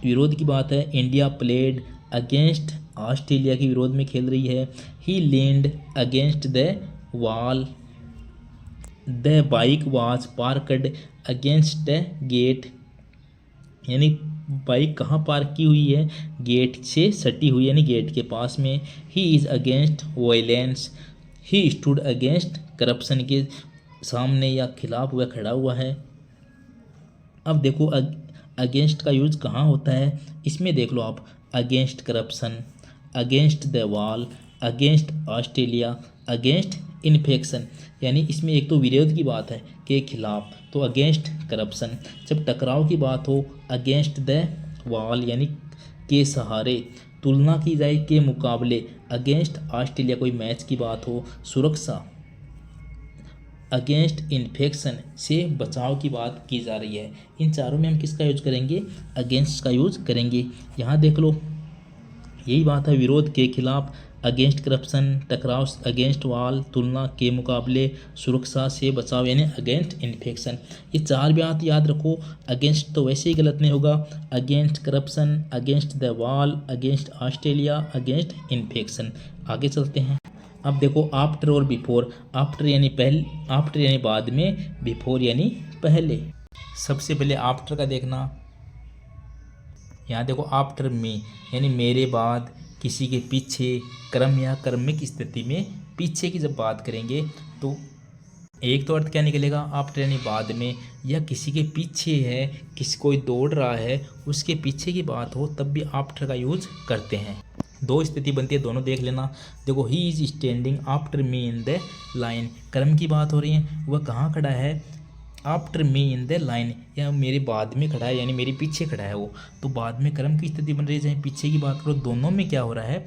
विरोध की बात है। इंडिया प्लेड अगेंस्ट, ऑस्ट्रेलिया के विरोध में खेल रही है। He leaned against the wall, the bike was parked against the gate, यानी बाइक कहाँ पार्क की हुई है? गेट से सटी हुई, यानी गेट के पास में। He is against violence, he stood against corruption, के सामने या खिलाफ वह खड़ा हुआ है। अब देखो अगेंस्ट का यूज़ कहाँ होता है, इसमें देख लो आप। Against corruption, against the wall, against Australia, against infection, यानी इसमें एक तो विरोध की बात है के खिलाफ, तो अगेंस्ट करप्शन। जब टकराव की बात हो, अगेंस्ट द वॉल, यानी के सहारे। तुलना की जाए के मुकाबले, अगेंस्ट ऑस्ट्रेलिया, कोई मैच की बात हो। सुरक्षा, अगेंस्ट इन्फेक्शन, से बचाव की बात की जा रही है। इन चारों में हम किसका यूज करेंगे? अगेंस्ट का यूज करेंगे। यहाँ देख लो, यही बात है, विरोध के खिलाफ, अगेंस्ट करप्शन, टकराव अगेंस्ट वॉल, तुलना के मुकाबले, सुरक्षा से बचाव यानी अगेंस्ट इन्फेक्शन। ये चार बात याद रखो। अगेंस्ट तो वैसे ही गलत नहीं होगा। Against corruption, against the wall, against Australia, against infection. आगे चलते हैं। अब देखो, आफ्टर और बिफोर। आफ्टर यानी पहले, आफ्टर यानी बाद में, बिफोर यानी पहले। सबसे पहले आफ्टर का देखना। यहाँ देखो, आफ्टर मी यानी मेरे बाद, किसी के पीछे, क्रम या क्रमिक स्थिति में पीछे की जब बात करेंगे तो एक तो अर्थ क्या निकलेगा? आफ्टर यानी बाद में, या किसी के पीछे है, किसी कोई दौड़ रहा है उसके पीछे की बात हो तब भी आफ्टर का यूज करते हैं। दो स्थिति बनती है, दोनों देख लेना। देखो, he is standing after me in the line, क्रम की बात हो रही है, वह कहाँ खड़ा है? After me in the line, या मेरे बाद में खड़ा है, यानी मेरे पीछे खड़ा है वो। तो बाद में क्रम की स्थिति बन रही है, चाहे पीछे की बात करो, दोनों में क्या हो रहा है?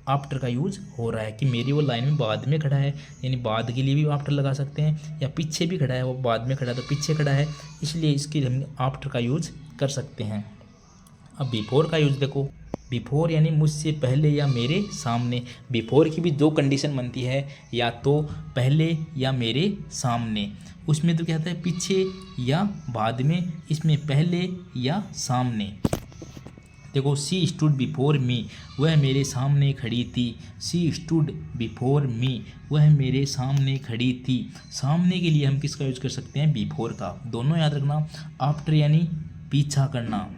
आफ्टर का यूज हो रहा है कि मेरी वो लाइन में बाद में खड़ा है, यानी बाद के लिए भी आफ्टर लगा सकते हैं, या पीछे भी खड़ा है, वो बाद में खड़ा है तो पीछे खड़ा है, इसलिए इसके लिए हम आफ्टर का यूज कर सकते हैं। अब बिफोर का यूज देखो। बिफोर यानी मुझसे पहले या मेरे सामने। बिफोर की भी दो कंडीशन बनती है, या तो पहले या मेरे सामने। उसमें तो क्या होता है? पीछे या बाद में, इसमें पहले या सामने। देखो, सी स्टूड बिफोर मी, वह मेरे सामने खड़ी थी। सी स्टूड बिफोर मी, वह मेरे सामने खड़ी थी। सामने के लिए हम किसका यूज कर सकते हैं? बिफोर का। दोनों याद रखना। आफ्टर यानी पीछा करना।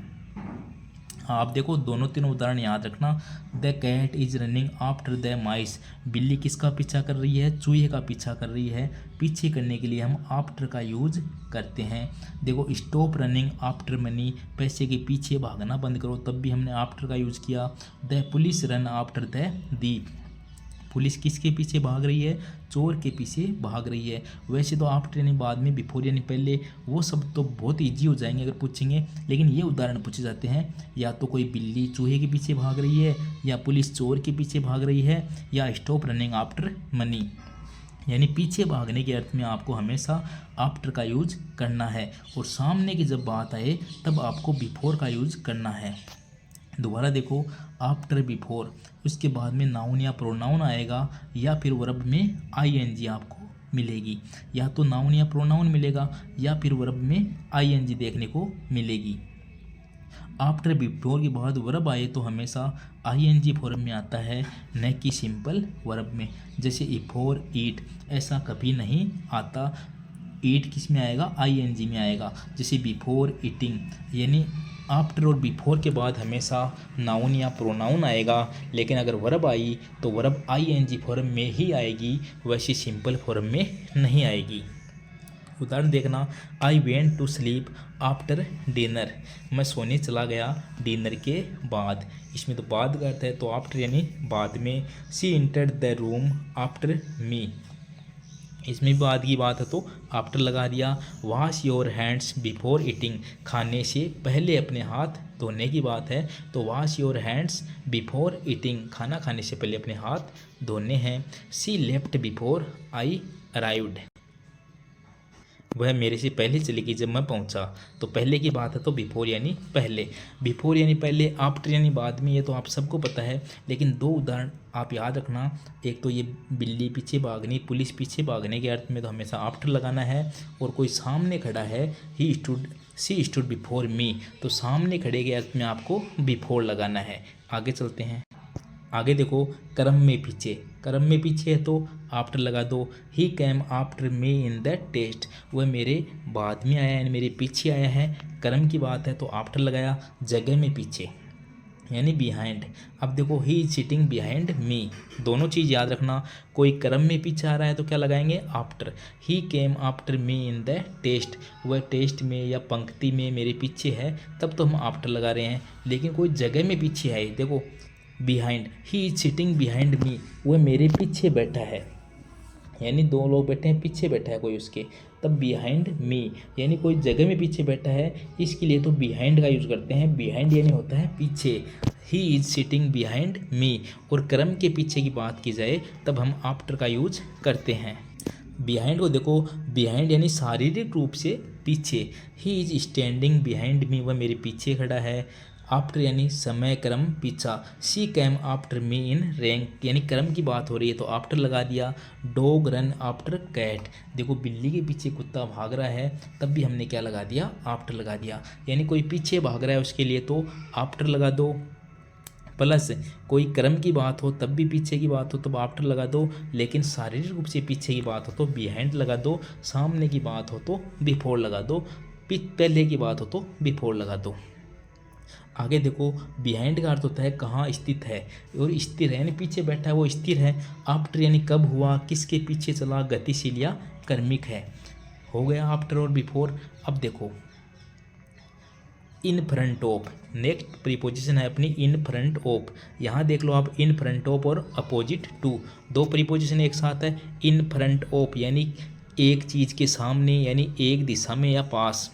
आप देखो, दोनों तीनों उदाहरण याद रखना। The cat is running after the mice, बिल्ली किसका पीछा कर रही है? चूहे का पीछा कर रही है। पीछे करने के लिए हम आफ्टर का यूज करते हैं। देखो, स्टॉप रनिंग आफ्टर मनी, पैसे के पीछे भागना बंद करो, तब भी हमने आफ्टर का यूज किया। The police run after the Deep, police किसके पीछे भाग रही है? चोर के पीछे भाग रही है। वैसे तो आफ्टर यानी बाद में, बिफोर यानी पहले, वो सब तो बहुत ईजी हो जाएंगे अगर पूछेंगे, लेकिन ये उदाहरण पूछे जाते हैं। या तो कोई बिल्ली चूहे के पीछे भाग रही है, या पुलिस चोर के पीछे भाग रही है, या स्टॉप रनिंग आफ्टर मनी, यानी पीछे भागने के अर्थ में आपको हमेशा आफ्टर का यूज करना है। और सामने की जब बात आए तब आपको बिफोर का यूज करना है। दोबारा देखो, आफ्टर बिफोर, उसके बाद में नाउन या प्रोनाउन आएगा, या फिर वर्ब में आईएनजी आपको मिलेगी। या तो नाउन या प्रोनाउन मिलेगा, या फिर वर्ब में आईएनजी देखने को मिलेगी। आफ्टर बिफोर के बाद वर्ब आए तो हमेशा आईएनजी फॉर्म में आता है, न कि सिंपल वर्ब में। जैसे इफोर ईट, ऐसा कभी नहीं आता। ईट किस में आएगा? आईएनजी में आएगा। जैसे बिफोर ईटिंग, यानी आफ्टर और बिफोर के बाद हमेशा नाउन या प्रोनाउन आएगा, लेकिन अगर वर्ब आई तो वर्ब आईएनजी फॉर्म में ही आएगी, वैसे सिंपल फॉर्म में नहीं आएगी। उदाहरण देखना, I went to sleep after dinner, मैं सोने चला गया डिनर के बाद। इसमें तो बाद का अर्थ है, तो आफ्टर यानी बाद में। She entered the room after me, इसमें भी बाद की बात है तो आफ्टर लगा दिया। Wash your hands before eating, खाने से पहले अपने हाथ धोने की बात है तो wash your hands before eating, खाना खाने से पहले अपने हाथ धोने हैं। सी लेफ्ट बिफोर आई अराइव्ड, वह मेरे से पहले चली गई जब मैं पहुंचा। तो पहले की बात है तो बिफोर यानी पहले, बिफोर यानी पहले, आफ्टर यानी बाद में, ये तो आप सबको पता है। लेकिन दो उदाहरण आप याद रखना, एक तो ये बिल्ली पीछे भागनी, पुलिस पीछे भागने के अर्थ में तो हमेशा आफ्टर लगाना है। और कोई सामने खड़ा है, सी स्टूड बिफोर मी, तो सामने खड़े के अर्थ में आपको बिफोर लगाना है। आगे चलते हैं। आगे देखो, कर्म में पीछे, कर्म में पीछे है तो आफ्टर लगा दो। He came after me in the test, वह मेरे बाद में आया यानी मेरे पीछे आया है। कर्म की बात है तो आफ्टर लगाया। जगह में पीछे यानी बिहाइंड। अब देखो, he is sitting behind me, दोनों चीज़ याद रखना। कोई कर्म में पीछे आ रहा है तो क्या लगाएंगे, after. He came after me in the test, वह टेस्ट में या पंक्ति में मेरे पीछे है, तब तो हम आफ्टर लगा रहे हैं। लेकिन कोई जगह में पीछे है, देखो behind, he is sitting behind me, वह मेरे पीछे बैठा है, यानी दो लोग बैठे हैं, पीछे बैठा है कोई उसके, तब बिहाइंड मी यानी कोई जगह में पीछे बैठा है, इसके लिए तो बिहाइंड का यूज़ करते हैं। बिहाइंड यानी होता है पीछे। He is sitting behind me, और क्रम के पीछे की बात की जाए तब हम आफ्टर का यूज करते हैं। बिहाइंड को देखो, बिहाइंड यानी शारीरिक रूप से पीछे। He is standing behind me, वह मेरे पीछे खड़ा है। आफ्टर यानी समय, क्रम, पीछा। She came after me in rank, यानी क्रम की बात हो रही है तो आफ्टर लगा दिया। डॉग रन आफ्टर कैट, देखो बिल्ली के पीछे कुत्ता भाग रहा है, तब भी हमने क्या लगा दिया, आफ्टर लगा दिया। यानी कोई पीछे भाग रहा है उसके लिए तो आफ्टर लगा दो। प्लस कोई क्रम की बात हो तब भी पीछे की बात हो तो आफ्टर लगा दो, लेकिन शारीरिक रूप से पीछे की बात हो तो बिहाइंड लगा दो। सामने की बात हो तो बिफोर लगा दो। पहले की बात हो तो बिफोर लगा दो। आगे देखो, बिहाइंड का अर्थ होता है कहाँ स्थित है, और स्थिर है यानी पीछे बैठा है वो स्थिर है। आफ्टर यानी कब हुआ, किसके पीछे चला, गतिशील या कर्मिक है। हो गया आफ्टर और बिफोर। अब देखो, in front of, next preposition है अपनी इन फ्रंट ऑफ। यहाँ देख लो आप, इन फ्रंट ऑफ और अपोजिट टू, दो प्रीपोजिशन एक साथ है। इन फ्रंट ऑफ यानी एक चीज़ के सामने, यानी एक दिशा में या पास।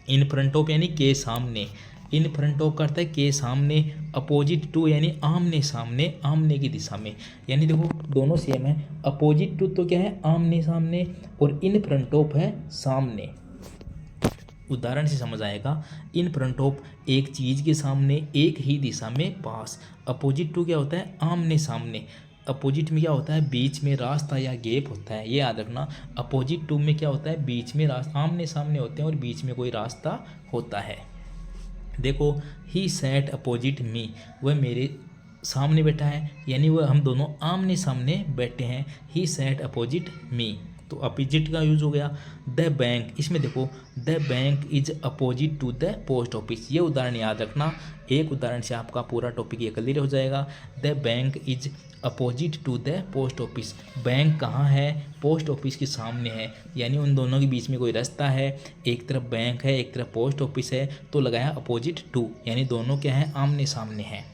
इन फ्रंट ऑफ यानी के सामने, इन फ्रंट ऑफ करता है के सामने। अपोजिट टू यानी आमने सामने, आमने की दिशा में। यानी देखो दोनों सेम है। अपोजिट टू तो क्या है, आमने सामने, और इन फ्रंट ऑफ है सामने। उदाहरण से समझ आएगा। इन फ्रंट ऑफ एक चीज़ के सामने, एक ही दिशा में, पास। अपोजिट टू क्या होता है, आमने सामने। अपोजिट में क्या होता है, बीच में रास्ता या गैप होता है, ये याद रखना। अपोजिट टू में क्या होता है, बीच में रास्ता, आमने सामने होते हैं और बीच में कोई रास्ता होता है। देखो, ही सैट अपोजिट मी, वह मेरे सामने बैठा है, यानी वह हम दोनों आमने सामने बैठे हैं। ही सैट अपोजिट मी, तो अपोजिट का यूज हो गया। द बैंक, इसमें देखो, the bank is opposite to the post office, ये उदाहरण याद रखना। एक उदाहरण से आपका पूरा टॉपिक ये क्लियर हो जाएगा। The bank is opposite to the post office, bank कहाँ है, पोस्ट ऑफिस के सामने है, यानी उन दोनों के बीच में कोई रास्ता है। एक तरफ बैंक है, एक तरफ पोस्ट ऑफिस है, तो लगाया अपोजिट टू, यानी दोनों क्या है, आमने सामने हैं।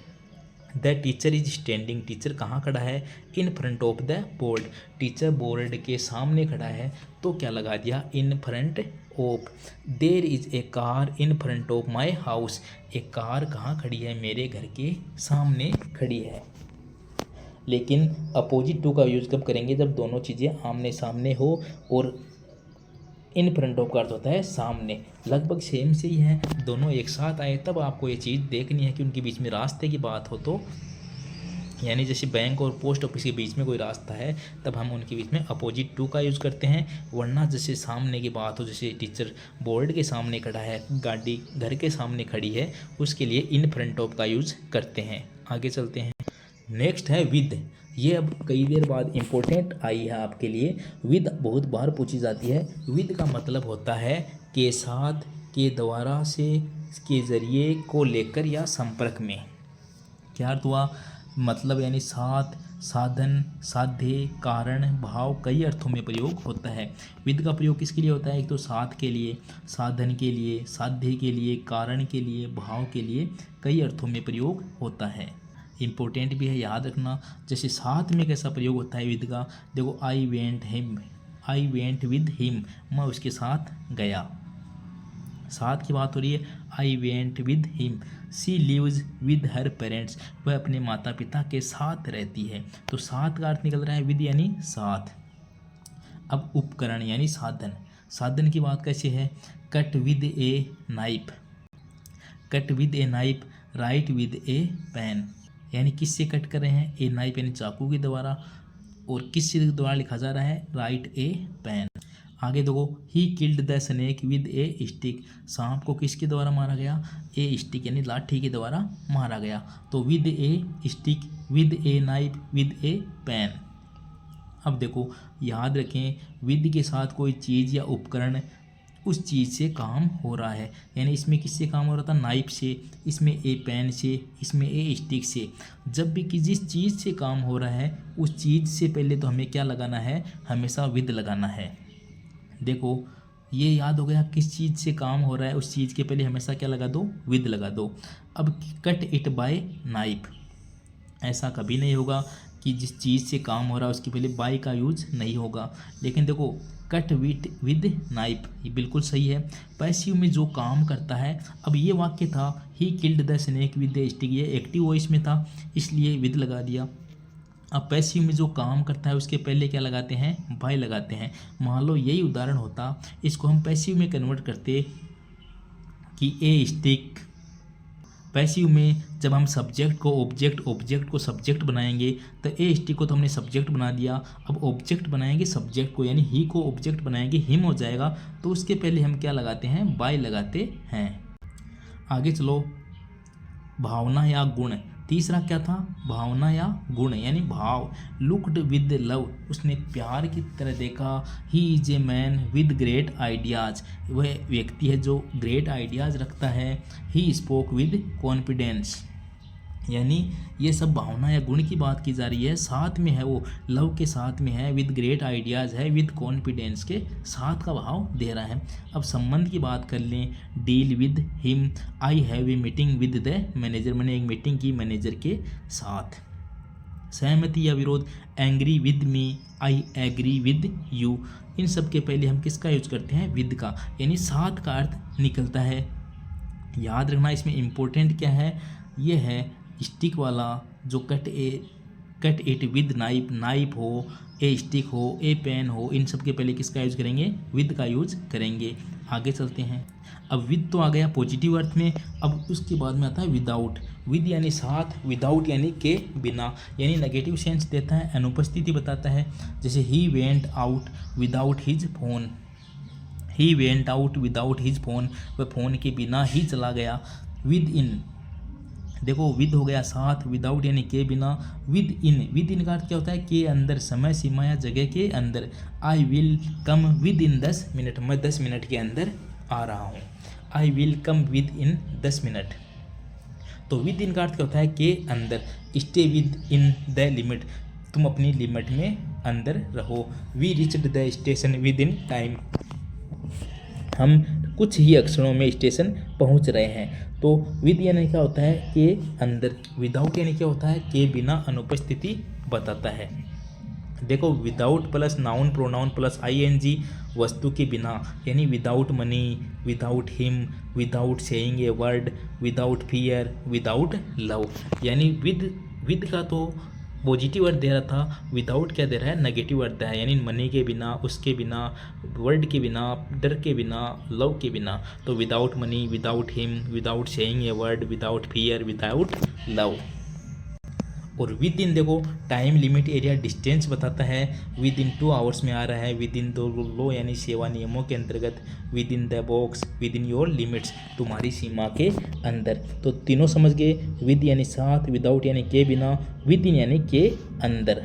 The teacher is standing, teacher कहाँ खड़ा है, in front of the board, teacher board के सामने खड़ा है, तो क्या लगा दिया, in front of. There is a car in front of my house, एक कार कहाँ खड़ी है, मेरे घर के सामने खड़ी है। लेकिन अपोजिट टू का यूज़ कब करेंगे, जब दोनों चीज़ें आमने सामने हो, और इन फ्रंट ऑफ का अर्थ होता है सामने। लगभग सेम से ही हैं, दोनों एक साथ आए तब आपको ये चीज़ देखनी है कि उनके बीच में रास्ते की बात हो तो, यानी जैसे बैंक और पोस्ट ऑफिस के बीच में कोई रास्ता है तब हम उनके बीच में अपोजिट टू का यूज़ करते हैं। वरना जैसे सामने की बात हो, जैसे टीचर बोर्ड के सामने खड़ा है, गाड़ी घर के सामने खड़ी है, उसके लिए इन फ्रंट ऑफ का यूज़ करते हैं। आगे चलते हैं। नेक्स्ट है विद, ये अब कई देर बाद इम्पोर्टेंट आई है आपके लिए। विद बहुत बार पूछी जाती है। विद का मतलब होता है के साथ, के द्वारा, से, के जरिए, को लेकर या संपर्क में। क्या अर्थ हुआ, मतलब यानी साथ, साधन, साध्य, कारण, भाव, कई अर्थों में प्रयोग होता है। विद का प्रयोग किसके लिए होता है, एक तो साथ के लिए, साधन के लिए, साध्य के लिए, कारण के लिए, भाव के लिए, कई अर्थों में प्रयोग होता है। इम्पोर्टेंट भी है, याद रखना। जैसे साथ में कैसा प्रयोग होता है विद का, देखो I went him, I went with him, मैं उसके साथ गया। साथ की बात हो रही है, I went with him. She lives with her parents, वह अपने माता पिता के साथ रहती है। तो साथ का अर्थ निकल रहा है विद यानी साथ। अब उपकरण यानी साधन, साधन की बात कैसे है, cut with a knife, cut with a knife, write with a pen, यानी किससे कट कर रहे हैं, ए नाइफ यानी चाकू के द्वारा, और किससे द्वारा लिखा जा रहा है, राइट ए पेन। आगे देखो, he killed the snake with a stick, सांप को किसके द्वारा मारा गया, ए स्टिक यानी लाठी के द्वारा मारा गया। तो with a stick, with a knife, with a pen. अब देखो याद रखें, विद के साथ कोई चीज़ या उपकरण उस चीज़ से काम हो रहा है, यानी इसमें किससे काम हो रहा था, नाइफ से, इसमें ए पेन से, इसमें ए स्टिक से। जब भी किसी चीज़ से काम हो रहा है उस चीज़ से पहले तो हमें क्या लगाना है, हमेशा विद लगाना है। देखो ये याद हो गया, किस चीज़ से काम हो रहा है उस चीज़ के पहले हमेशा क्या लगा दो, विद लगा दो। अब कट इट बाय नाइफ, ऐसा कभी नहीं होगा कि जिस चीज़ से काम हो रहा है उसके पहले बाय का यूज नहीं होगा। लेकिन देखो कट विद नाइफ ये बिल्कुल सही है, पैसिव में जो काम करता है। अब ये वाक्य था he killed the snake with the stick, ये एक्टिव वॉइस में था इसलिए विद लगा दिया। अब पैसिव में जो काम करता है उसके पहले क्या लगाते हैं, बाय लगाते हैं। मान लो यही उदाहरण होता, इसको हम पैसिव में कन्वर्ट करते कि ए स्टिक। पैसिव में जब हम सब्जेक्ट को ऑब्जेक्ट, ऑब्जेक्ट को सब्जेक्ट बनाएंगे तो ए स्टिक को तो हमने सब्जेक्ट बना दिया। अब ऑब्जेक्ट बनाएंगे सब्जेक्ट को, यानी ही को ऑब्जेक्ट बनाएंगे, हिम हो जाएगा। तो उसके पहले हम क्या लगाते हैं, बाय लगाते हैं। आगे चलो, भावना या गुण, तीसरा क्या था, भावना या गुण यानी भाव। लुक्ड विद लव, उसने प्यार की तरह देखा। He is a man with great ideas, वह व्यक्ति है जो ग्रेट आइडियाज़ रखता है। ही स्पोक विद कॉन्फिडेंस, यानी ये सब भावना या गुण की बात की जा रही है, साथ में है वो, लव के साथ में है, विद ग्रेट आइडियाज़ है, विद कॉन्फिडेंस के साथ का भाव दे रहा है। अब संबंध की बात कर लें, deal with him, I have a meeting with the manager, मैंने एक मीटिंग की मैनेजर के साथ। सहमति या विरोध, angry with me, I agree with you, इन सब के पहले हम किसका यूज करते हैं, विद का, यानी साथ का अर्थ निकलता है। याद रखना इसमें इम्पोर्टेंट क्या है, ये है स्टिक वाला जो cut it with knife, knife हो, ए स्टिक हो, ए पेन हो, इन सब के पहले किसका यूज करेंगे, विद का यूज करेंगे। आगे चलते हैं। अब विद तो आ गया पॉजिटिव अर्थ में, अब उसके बाद में आता है विदाउट। विद यानी साथ, विदाउट यानी के बिना, यानी नेगेटिव सेंस देता है, अनुपस्थिति बताता है। जैसे he went out without his phone, he went out without his phone, वह फ़ोन के बिना ही चला गया। विद इन, देखो विद हो गया साथ, विदाउट यानी के बिना, विद इन का अर्थ क्या होता है, के अंदर, समय सीमा या जगह के अंदर। I will come within 10 minute, मैं 10 मिनट के अंदर आ रहा हूँ। I will come within 10 minute. तो विद इन का अर्थ क्या होता है, के अंदर। Stay within the limit, तुम अपनी लिमिट में अंदर रहो। We reached the station within time, हम कुछ ही अक्षरों में स्टेशन पहुंच रहे हैं। तो विद यानी क्या होता है, के अंदर। विदाउट यानी क्या होता है, के बिना, अनुपस्थिति बताता है। देखो without plus noun pronoun plus ING, वस्तु के बिना, यानी without money, without him, without saying a word, without fear, without love. यानी विद का तो पॉजिटिव अर्थ दे रहा था, विदाउट क्या दे रहा है, नेगेटिव अर्थ है, यानी मनी के बिना, उसके बिना, वर्ड के बिना, डर के बिना, लव के बिना। तो without money, without him, without saying a word, without fear, without love. और विद इन देखो टाइम लिमिट एरिया डिस्टेंस बताता है, विद इन 2 आवर्स में आ रहा है, विद इन द लो यानी सेवा नियमों के अंतर्गत, with in the box, with in your limits, तुम्हारी सीमा के अंदर। तो तीनों समझ गए, विद यानी साथ, विदाउट यानी के बिना, विद इन यानी के अंदर।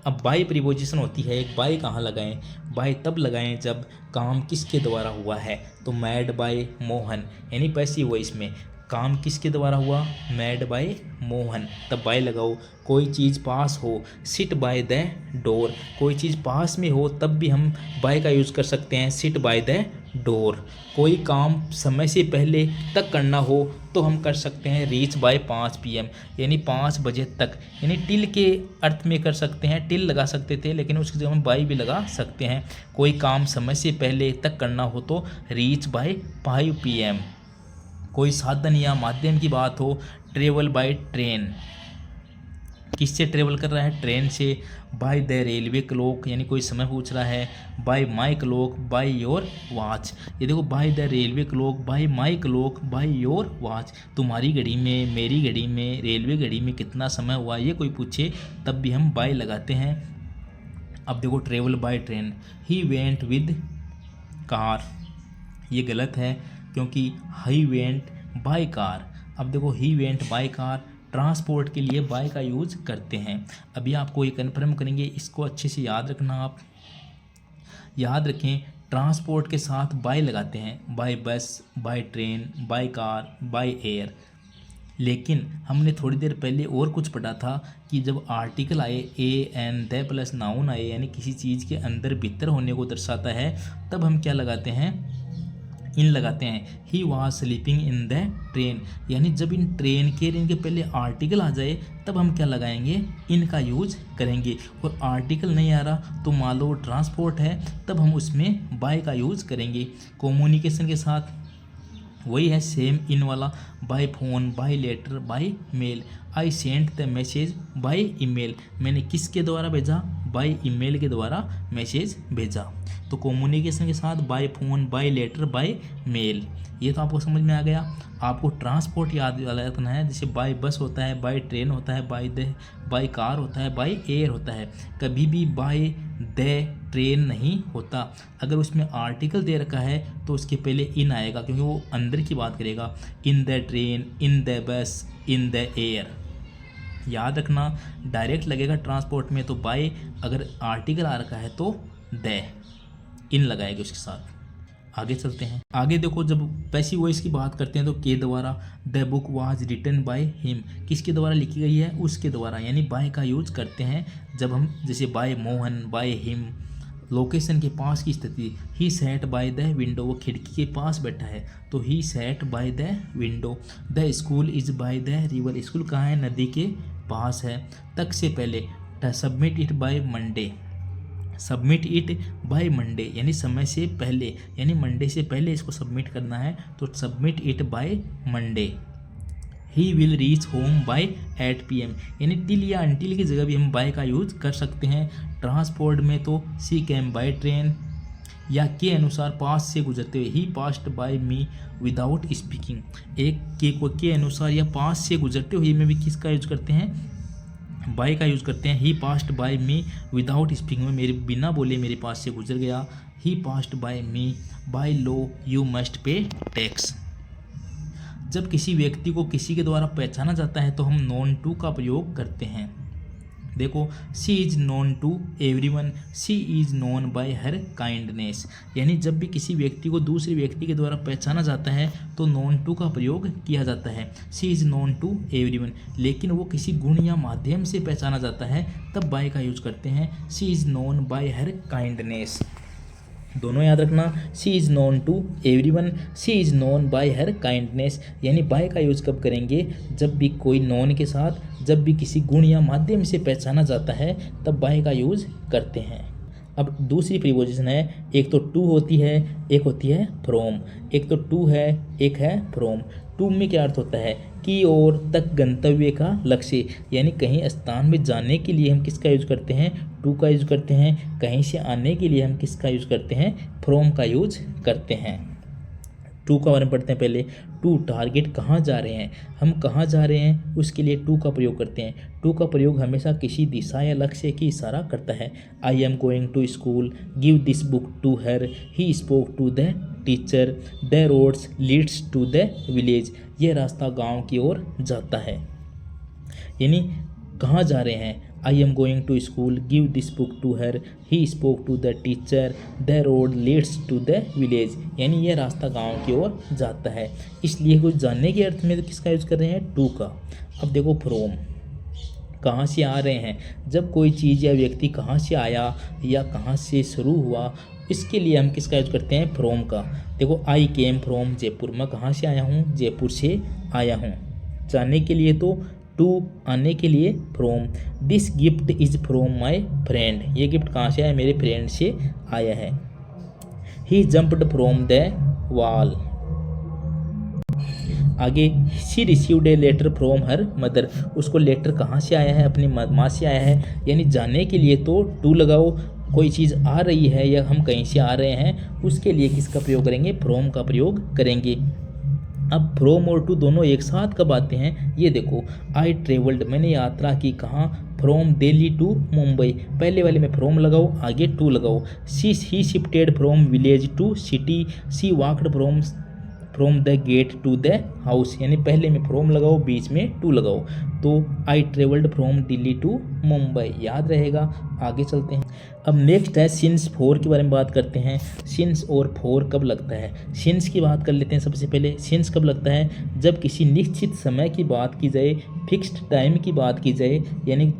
अब बाय प्रीपोजिशन होती है, एक बाय कहाँ लगाएं, बाय तब लगाएं जब काम किसके द्वारा हुआ है। तो मैड बाय मोहन, यानी पैसिव वॉइस में काम किसके द्वारा हुआ, मैड बाय मोहन, तब बाय लगाओ। कोई चीज़ पास हो, सिट बाय द डोर, कोई चीज़ पास में हो तब भी हम बाय का यूज़ कर सकते हैं, सिट बाय द डोर। कोई काम समय से पहले तक करना हो तो हम कर सकते हैं रीच बाय 5 PM, यानी 5 बजे तक, यानी टिल के अर्थ में कर सकते हैं, टिल लगा सकते थे लेकिन उसकी जगह हम बाय भी लगा सकते हैं। कोई काम समय से पहले तक करना हो तो रीच बाय 5 PM। कोई साधन या माध्यम की बात हो, ट्रेवल बाय ट्रेन। किससे ट्रेवल कर रहा है? ट्रेन से। बाय द रेलवे क्लॉक, यानी कोई समय पूछ रहा है। Bye my clock, by your watch. ये देखो, by the railway clock, bye my clock, by your watch. तुम्हारी घड़ी में, मेरी घड़ी में, रेलवे घड़ी में कितना समय हुआ, ये कोई पूछे तब भी हम बाय लगाते हैं। अब देखो, travel by train. He went with car, ये गलत है क्योंकि ही वेंट बाय कार। अब देखो, he went by car, transport के लिए बाय का यूज करते हैं। अभी आपको ये कन्फर्म करेंगे, इसको अच्छे से याद रखना। आप याद रखें, ट्रांसपोर्ट के साथ बाय लगाते हैं, बाय बस, by train, by car, by air. लेकिन हमने थोड़ी देर पहले और कुछ पढ़ा था कि जब आर्टिकल आए, A N the plus noun आए, यानी किसी चीज़ के अंदर भीतर होने को दर्शाता है, तब हम क्या लगाते हैं? इन लगाते हैं। He was sleeping in the train, यानी जब इन ट्रेन के इनके पहले आर्टिकल आ जाए तब हम क्या लगाएंगे? इन का यूज करेंगे। और आर्टिकल नहीं आ रहा तो मान लो ट्रांसपोर्ट है, तब हम उसमें बाय का यूज करेंगे। कम्युनिकेशन के साथ वही है, सेम इन वाला। By phone, by letter, by mail. I sent the message by email, मैंने किसके द्वारा भेजा? बाय ईमेल के द्वारा मैसेज भेजा। तो कम्युनिकेशन के साथ by phone, by letter, by mail. ये तो आपको समझ में आ गया। आपको ट्रांसपोर्ट याद रखना है, जैसे बाय बस होता है, बाय ट्रेन होता है, बाय कार होता है, बाय एयर होता है। कभी भी बाय द ट्रेन नहीं होता। अगर उसमें आर्टिकल दे रखा है तो उसके पहले इन आएगा, क्योंकि वो अंदर की बात करेगा। In the train, in the bus, in the air. याद रखना, डायरेक्ट लगेगा ट्रांसपोर्ट में तो बाय, अगर आर्टिकल आ रखा है तो द, इन लगाएगा उसके साथ। आगे चलते हैं। आगे देखो, जब पैसिव वॉइस की बात करते हैं तो के द्वारा। The book was written by him, किसके द्वारा लिखी गई है? उसके द्वारा, यानी बाय का यूज करते हैं जब हम, जैसे by Mohan, by him. Location के पास की स्थिति, he sat by the window, वो खिड़की के पास बैठा है तो he sat by the window. The school is by the river, school कहाँ है? नदी के पास है। तक से पहले, submit it by Monday, submit it by Monday, यानी समय से पहले, यानी मंडे से पहले इसको सबमिट करना है तो submit it by Monday. He will reach home by 8 PM, यानी टिल या अनटिल की जगह भी हम बाय का यूज कर सकते हैं। ट्रांसपोर्ट में तो सी कैम बाय ट्रेन, या के अनुसार पास से गुजरते हुए, he passed by me without speaking. एक के अनुसार या पास से गुजरते हुए में भी किसका यूज करते हैं? बाय का यूज करते हैं। He passed by me without speaking, में मेरे बिना बोले मेरे पास से गुजर गया। He passed by me, by law you must pay tax. जब किसी व्यक्ति को किसी के द्वारा पहचाना जाता है तो हम नोन टू का प्रयोग करते हैं। देखो, she is known to everyone, she is known by her kindness, यानी जब भी किसी व्यक्ति को दूसरे व्यक्ति के द्वारा पहचाना जाता है तो नोन टू का प्रयोग किया जाता है। सी इज़ नोन टू एवरीवन, लेकिन वो किसी गुण या माध्यम से पहचाना जाता है तब बाय का यूज करते हैं। She is known by her kindness, दोनों याद रखना। She is known to everyone, she is known by her kindness, यानी बाय का यूज़ कब करेंगे? जब भी कोई नोन के साथ, जब भी किसी गुण या माध्यम से पहचाना जाता है तब बाय का यूज़ करते हैं। अब दूसरी प्रीपोजिशन है, एक तो टू होती है, एक होती है फ्रॉम। एक तो टू है, एक है फ्रॉम। टू में क्या अर्थ होता है? की ओर, तक, गंतव्य का, लक्ष्य, यानी कहीं स्थान में जाने के लिए हम किसका यूज करते हैं? टू का यूज करते हैं। कहीं से आने के लिए हम किसका यूज करते हैं? फ्रॉम का यूज करते हैं। टू का बारे में पढ़ते हैं पहले। टू टारगेट, कहाँ जा रहे हैं, हम कहाँ जा रहे हैं उसके लिए टू का प्रयोग करते हैं। टू का प्रयोग हमेशा किसी दिशा या लक्ष्य की इशारा करता है। I am going to school, give this book to her, he spoke to the teacher, the roads leads to the village, यह रास्ता गांव की ओर जाता है। यानी कहाँ जा रहे हैं? I am going to school, give this book to her, he spoke to the teacher, the road leads to the village, यानी यह रास्ता गांव की ओर जाता है। इसलिए कुछ जानने के अर्थ में तो किसका यूज कर रहे हैं? टू का। अब देखो फ्रॉम, कहाँ से आ रहे हैं? जब कोई चीज़ या व्यक्ति कहाँ से आया या कहाँ से शुरू हुआ इसके लिए हम किसका यूज करते हैं, फ्रॉम का। देखो आई केम फ्रॉम जयपुर, मैं कहाँ से आया हूँ, जयपुर से आया हूँ। जाने के लिए तो टू, आने के लिए from. This gift is from my friend, ये गिफ्ट कहाँ से आया, मेरे फ्रेंड से आया है। He jumped from the wall. आगे she received a letter from her mother, उसको लेटर कहाँ से आया है, अपनी माँ से आया है। यानी जाने के लिए तो टू लगाओ, कोई चीज़ आ रही है या हम कहीं से आ रहे हैं उसके लिए किसका प्रयोग करेंगे, फ्रॉम का प्रयोग करेंगे। अब फ्रॉम और टू दोनों एक साथ कब आते हैं, ये देखो। आई ट्रेवल्ड, मैंने यात्रा की कहाँ, फ्रॉम दिल्ली टू मुंबई। पहले वाले में फ्रॉम लगाओ, आगे टू लगाओ। He shifted from village to city. She walked from the gate to the house, यानी पहले में फ्रॉम लगाओ, बीच में टू लगाओ। तो I travelled from Delhi to Mumbai, याद रहेगा। आगे चलते हैं। अब नेक्स्ट है सिंस फोर के बारे में बात करते हैं। सिंस और फोर कब लगता है, सिंस की बात कर लेते हैं सबसे पहले। सिंस कब लगता है, जब किसी निश्चित समय की बात की जाए, फिक्स्ड टाइम की बात की जाए, यानी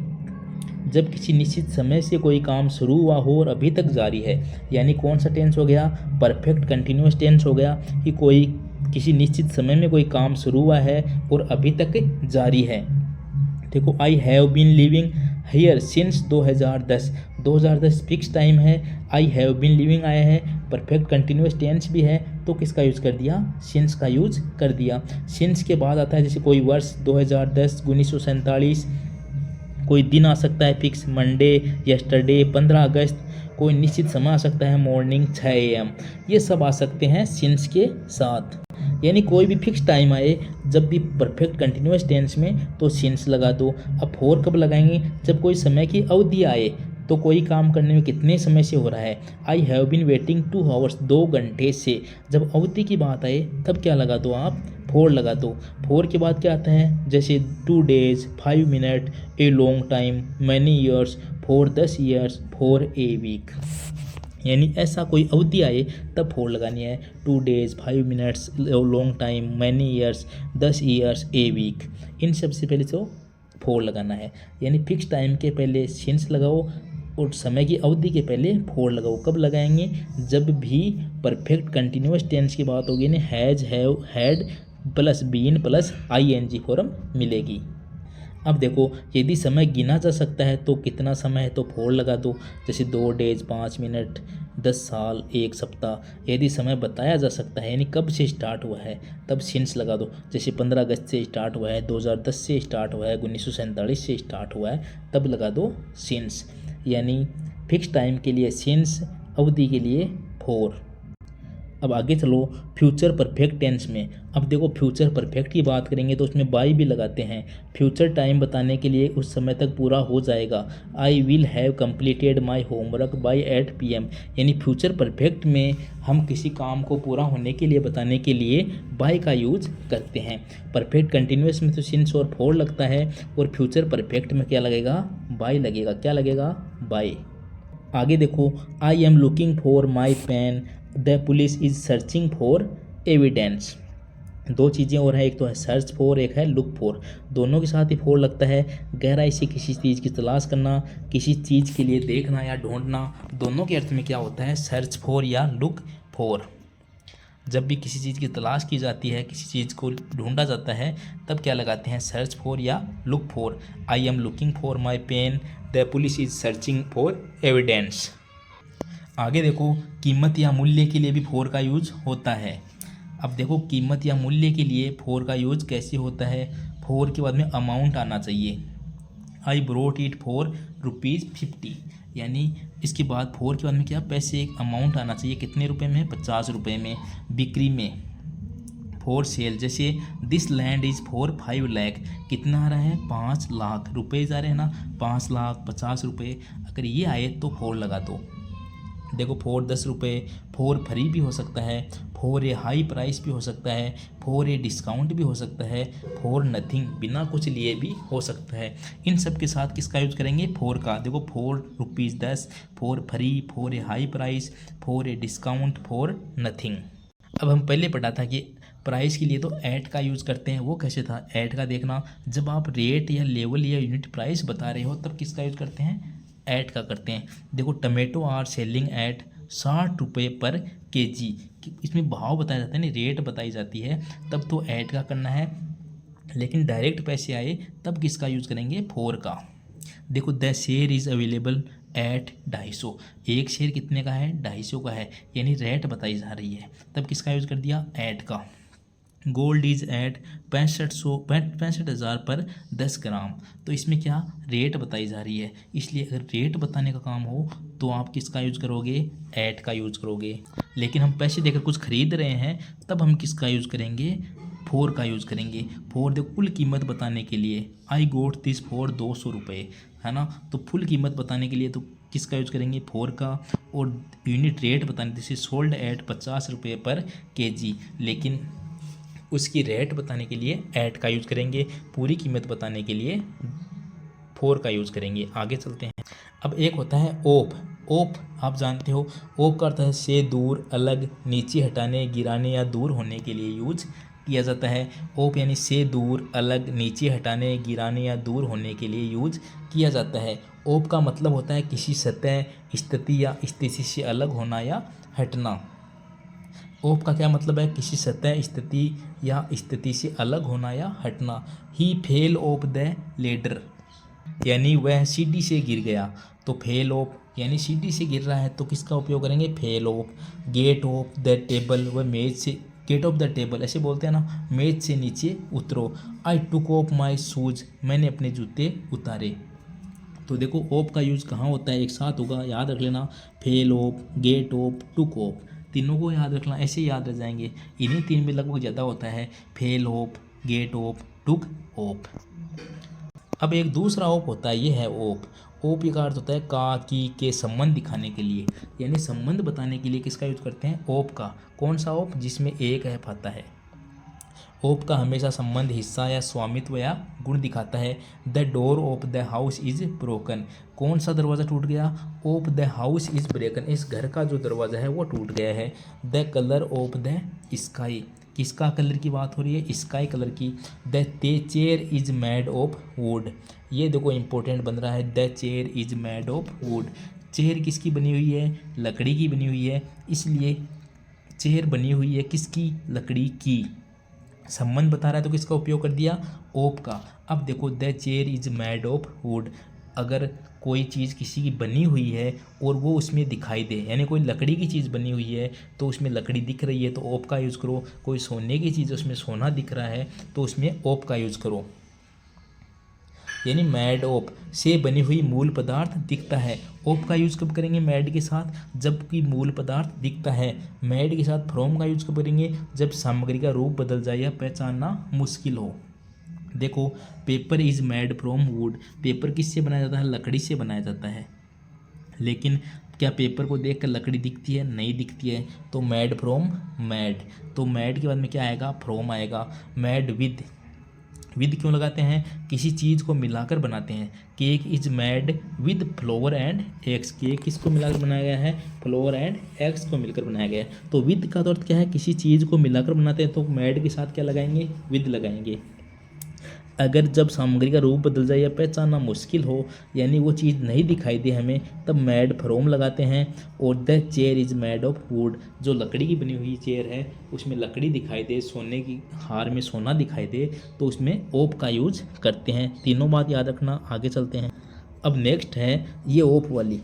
जब किसी निश्चित समय से कोई काम शुरू हुआ हो और अभी तक जारी है। यानी कौन सा टेंस हो गया, परफेक्ट कंटिन्यूअस टेंस हो गया कि कोई किसी निश्चित समय में कोई काम शुरू हुआ है और अभी तक जारी है। देखो I have been living here since 2010, 2010 fix time है। आई हैव बीन लिविंग आया है, परफेक्ट कंटिन्यूअस टेंस भी है, तो किसका यूज कर दिया, सिंस का यूज कर दिया। सिंस के बाद आता है जैसे कोई वर्ष 2010, 1947, कोई दिन आ सकता है फिक्स, मंडे, यस्टरडे, 15 अगस्त। कोई निश्चित समय आ सकता है, मॉर्निंग 6 AM, ये सब आ सकते हैं सिंस के साथ। यानी कोई भी फिक्स टाइम आए जब भी परफेक्ट कंटिन्यूअस टेंस में तो सिंस लगा दो। अब फोर कब लगाएंगे, जब कोई समय की अवधि आए, तो कोई काम करने में कितने समय से हो रहा है। I have been waiting 2 hours, 2 घंटे से। जब अवधि की बात आए तब क्या लगा दो आप, फोर लगा दो। फोर के बाद क्या आता है, जैसे 2 days, 5 minute, a long time, many years, for 10 years, for a week. यानी ऐसा कोई अवधि आए तब फोर लगानी है। 2 days, 5 minutes, long time, many years, 10 years, a week, इन सब से पहले तो फोर लगाना है। यानी फिक्स टाइम के पहले सिंस लगाओ और समय की अवधि के पहले फोर लगाओ। कब लगाएंगे, जब भी परफेक्ट कंटिन्यूअस टेंस की बात होगी ना, has, have, had plus been plus ING form मिलेगी। अब देखो यदि समय गिना जा सकता है तो कितना समय है, तो फोर लगा दो। जैसे 2 डेज, 5 मिनट, 10 साल, 1 सप्ताह। यदि समय बताया जा सकता है यानी कब से स्टार्ट हुआ है, तब सिंस लगा दो। जैसे 15 अगस्त से स्टार्ट हुआ है, 2010 से स्टार्ट हुआ है, 1947 से स्टार्ट हुआ है, तब लगा दो सिंस। यानी फिक्स टाइम के लिए सिंस, अवधि के लिए फोर। अब आगे चलो फ्यूचर परफेक्ट टेंस में। अब देखो फ्यूचर परफेक्ट की बात करेंगे तो उसमें बाई भी लगाते हैं। फ्यूचर टाइम बताने के लिए उस समय तक पूरा हो जाएगा। I will have completed my homework by 8 PM। यानी फ्यूचर परफेक्ट में हम किसी काम को पूरा होने के लिए बताने के लिए बाई का यूज करते हैं। परफेक्ट कंटिन्यूअस में तो सिंस और फोर लगता है, और फ्यूचर परफेक्ट में क्या लगेगा, बाई लगेगा। क्या लगेगा, बाई। आगे देखो I am looking for my pen, the police is searching for evidence. दो चीज़ें और हैं, एक तो है सर्च फॉर, एक है लुक फॉर। दोनों के साथ ही फोर लगता है। गहराई से किसी चीज़ की तलाश करना, किसी चीज़ के लिए देखना या ढूंढना, दोनों के अर्थ में क्या होता है, सर्च फॉर या लुक फॉर। जब भी किसी चीज़ की तलाश की जाती है, किसी चीज़ को ढूंढा जाता है, तब क्या लगाते हैं, सर्च फॉर या look for. I am looking for my pen, the police is searching for evidence. आगे देखो कीमत या मूल्य के लिए भी फोर का यूज होता है। अब देखो कीमत या मूल्य के लिए फोर का यूज कैसे होता है। फोर के बाद में अमाउंट आना चाहिए। आई ब्रोट इट फॉर ₹50, यानी इसके बाद फोर के बाद में क्या, पैसे, एक अमाउंट आना चाहिए। कितने रुपए में, 50 रुपये में। बिक्री में फॉर सेल, जैसे this land is for 5 lakh, कितना आ रहा है, 5 लाख रुपए जा रहे हैं ना, 5 लाख 50 रुपये। अगर ये आए तो फोर लगा दो। देखो फॉर 10 रुपये, फॉर फ्री भी हो सकता है, फॉर ए हाई प्राइस भी हो सकता है, फॉर ए डिस्काउंट भी हो सकता है, फॉर नथिंग, बिना कुछ लिए भी हो सकता है। इन सब के साथ किसका यूज करेंगे, फोर का। देखो for ₹10, for free, for a high price, for a discount, for nothing. अब हम पहले पढ़ा था कि प्राइस के लिए तो ऐट का यूज़ करते हैं। वो कैसे था, ऐट का देखना, जब आप रेट या लेवल या यूनिट प्राइस बता रहे हो तब किसका यूज करते हैं, ऐट का करते हैं। देखो टमेटो आर सेलिंग एट ₹60 पर केजी। इसमें भाव बताया जाता है ना, रेट बताई जाती है, तब तो ऐड का करना है। लेकिन डायरेक्ट पैसे आए तब किसका यूज़ करेंगे, फोर का। देखो the share is available at 250। एक शेयर कितने का है, 250 का है, यानी रेट बताई जा रही है, तब किसका यूज़ कर दिया, ऐट का। गोल्ड इज एट 65,000 पर 10 ग्राम। तो इसमें क्या रेट बताई जा रही है, इसलिए अगर रेट बताने का काम हो तो आप किसका यूज़ करोगे, ऐट का यूज़ करोगे। लेकिन हम पैसे देकर कुछ खरीद रहे हैं तब हम किसका यूज़ करेंगे, फोर का यूज़ करेंगे। फोर देखो कुल कीमत बताने के लिए, आई गोट दिस फॉर 200 रुपये, है ना। तो फुल कीमत बताने के लिए तो किसका यूज़ करेंगे, फोर का। और यूनिट रेट बताने, दिस इज सोल्ड एट 50 रुपये पर केजी, लेकिन उसकी रेट बताने के लिए ऐट का यूज़ करेंगे, पूरी कीमत बताने के लिए फोर का यूज़ करेंगे। आगे चलते हैं। अब एक होता है ओप। ओप आप जानते हो, ओप का अर्थ है से दूर, अलग, नीचे हटाने, गिराने या दूर होने के लिए यूज किया जाता है। ओप यानी से दूर, अलग, नीचे हटाने, गिराने या दूर होने के लिए यूज किया जाता है। ओप का मतलब होता है किसी सतह, स्थिति या स्थिति से अलग होना या हटना। ओप का क्या मतलब है, किसी सतह, स्थिति या स्थिति से अलग होना या हटना। ही फेल ऑफ द लेडर, यानी वह सीढ़ी से गिर गया। तो फेल ऑफ यानी सीढ़ी से गिर रहा है तो किसका उपयोग करेंगे, fell off. Get off the table, वह मेज से, गेट ऑफ द टेबल ऐसे बोलते हैं ना, मेज से नीचे उतरो। आई टुक ऑफ माई शूज, मैंने अपने जूते उतारे। तो देखो ओप का यूज़ कहाँ होता है, एक साथ होगा, याद रख लेना, fell off, get off, took off, तीनों को याद रखना, ऐसे याद रह जाएंगे। इन्हीं तीन में लगभग ज़्यादा होता है, fell off, get off, took off. अब एक दूसरा ओप होता है, ये है ओप। ओप का अर्थ होता है का, की, के संबंध दिखाने के लिए, यानी संबंध बताने के लिए किसका यूज करते हैं, ओप का। कौन सा ओप, जिसमें एक एफ आता है। ओप का हमेशा संबंध हिस्सा या स्वामित्व या गुण दिखाता है। The door of the house is broken, कौन सा दरवाज़ा टूट गया, ऑफ द हाउस इज ब्रेकन, इस घर का जो दरवाज़ा है वो टूट गया है। The colour of the sky, किसका कलर की बात हो रही है, स्काई कलर की। The chair is made of would, ये देखो इंपॉर्टेंट बन रहा है, the chair is made of would. Chair किसकी बनी हुई है, लकड़ी की बनी हुई है, इसलिए चेयर बनी हुई है किसकी, लकड़ी की। संबंध बता रहा है तो किसका उपयोग कर दिया, ओप का। अब देखो the chair is made of would, अगर कोई चीज़ किसी की बनी हुई है और वो उसमें दिखाई दे, यानी कोई लकड़ी की चीज़ बनी हुई है तो उसमें लकड़ी दिख रही है तो ओप का यूज़ करो। कोई सोने की चीज़ उसमें सोना दिख रहा है तो उसमें ओप का यूज़ करो। यानी मैड ऑफ, से बनी हुई मूल पदार्थ दिखता है। ऑफ का यूज़ कब करेंगे, मैड के साथ, जबकि मूल पदार्थ दिखता है। मैड के साथ फ्रॉम का यूज़ कब करेंगे, जब सामग्री का रूप बदल जाए या पहचानना मुश्किल हो। देखो paper is made from would, paper किससे बनाया जाता है, लकड़ी से बनाया जाता है। लेकिन क्या पेपर को देखकर लकड़ी दिखती है, नहीं दिखती है। तो मेड फ्रॉम मैड, तो मैड के बाद में क्या आएगा, फ्रॉम आएगा। मैड विद क्यों लगाते हैं, किसी चीज़ को मिलाकर बनाते हैं। Cake is made with floor and eggs, cake किसको मिलाकर बनाया गया है, फ्लोर एंड एग्स को मिलकर बनाया गया है। तो विद का तो अर्थ क्या है, किसी चीज़ को मिलाकर बनाते हैं, तो मेड के साथ क्या लगाएंगे, विद लगाएंगे। अगर जब सामग्री का रूप बदल जाए या पहचानना मुश्किल हो, यानी वो चीज़ नहीं दिखाई दे हमें, तब मैड फ्रॉम लगाते हैं। और the chair is mad of would, जो लकड़ी की बनी हुई चेयर है उसमें लकड़ी दिखाई दे, सोने की हार में सोना दिखाई दे, तो उसमें ओप का यूज करते हैं। तीनों बात याद रखना, आगे चलते हैं। अब नेक्स्ट है ये ओप वाली।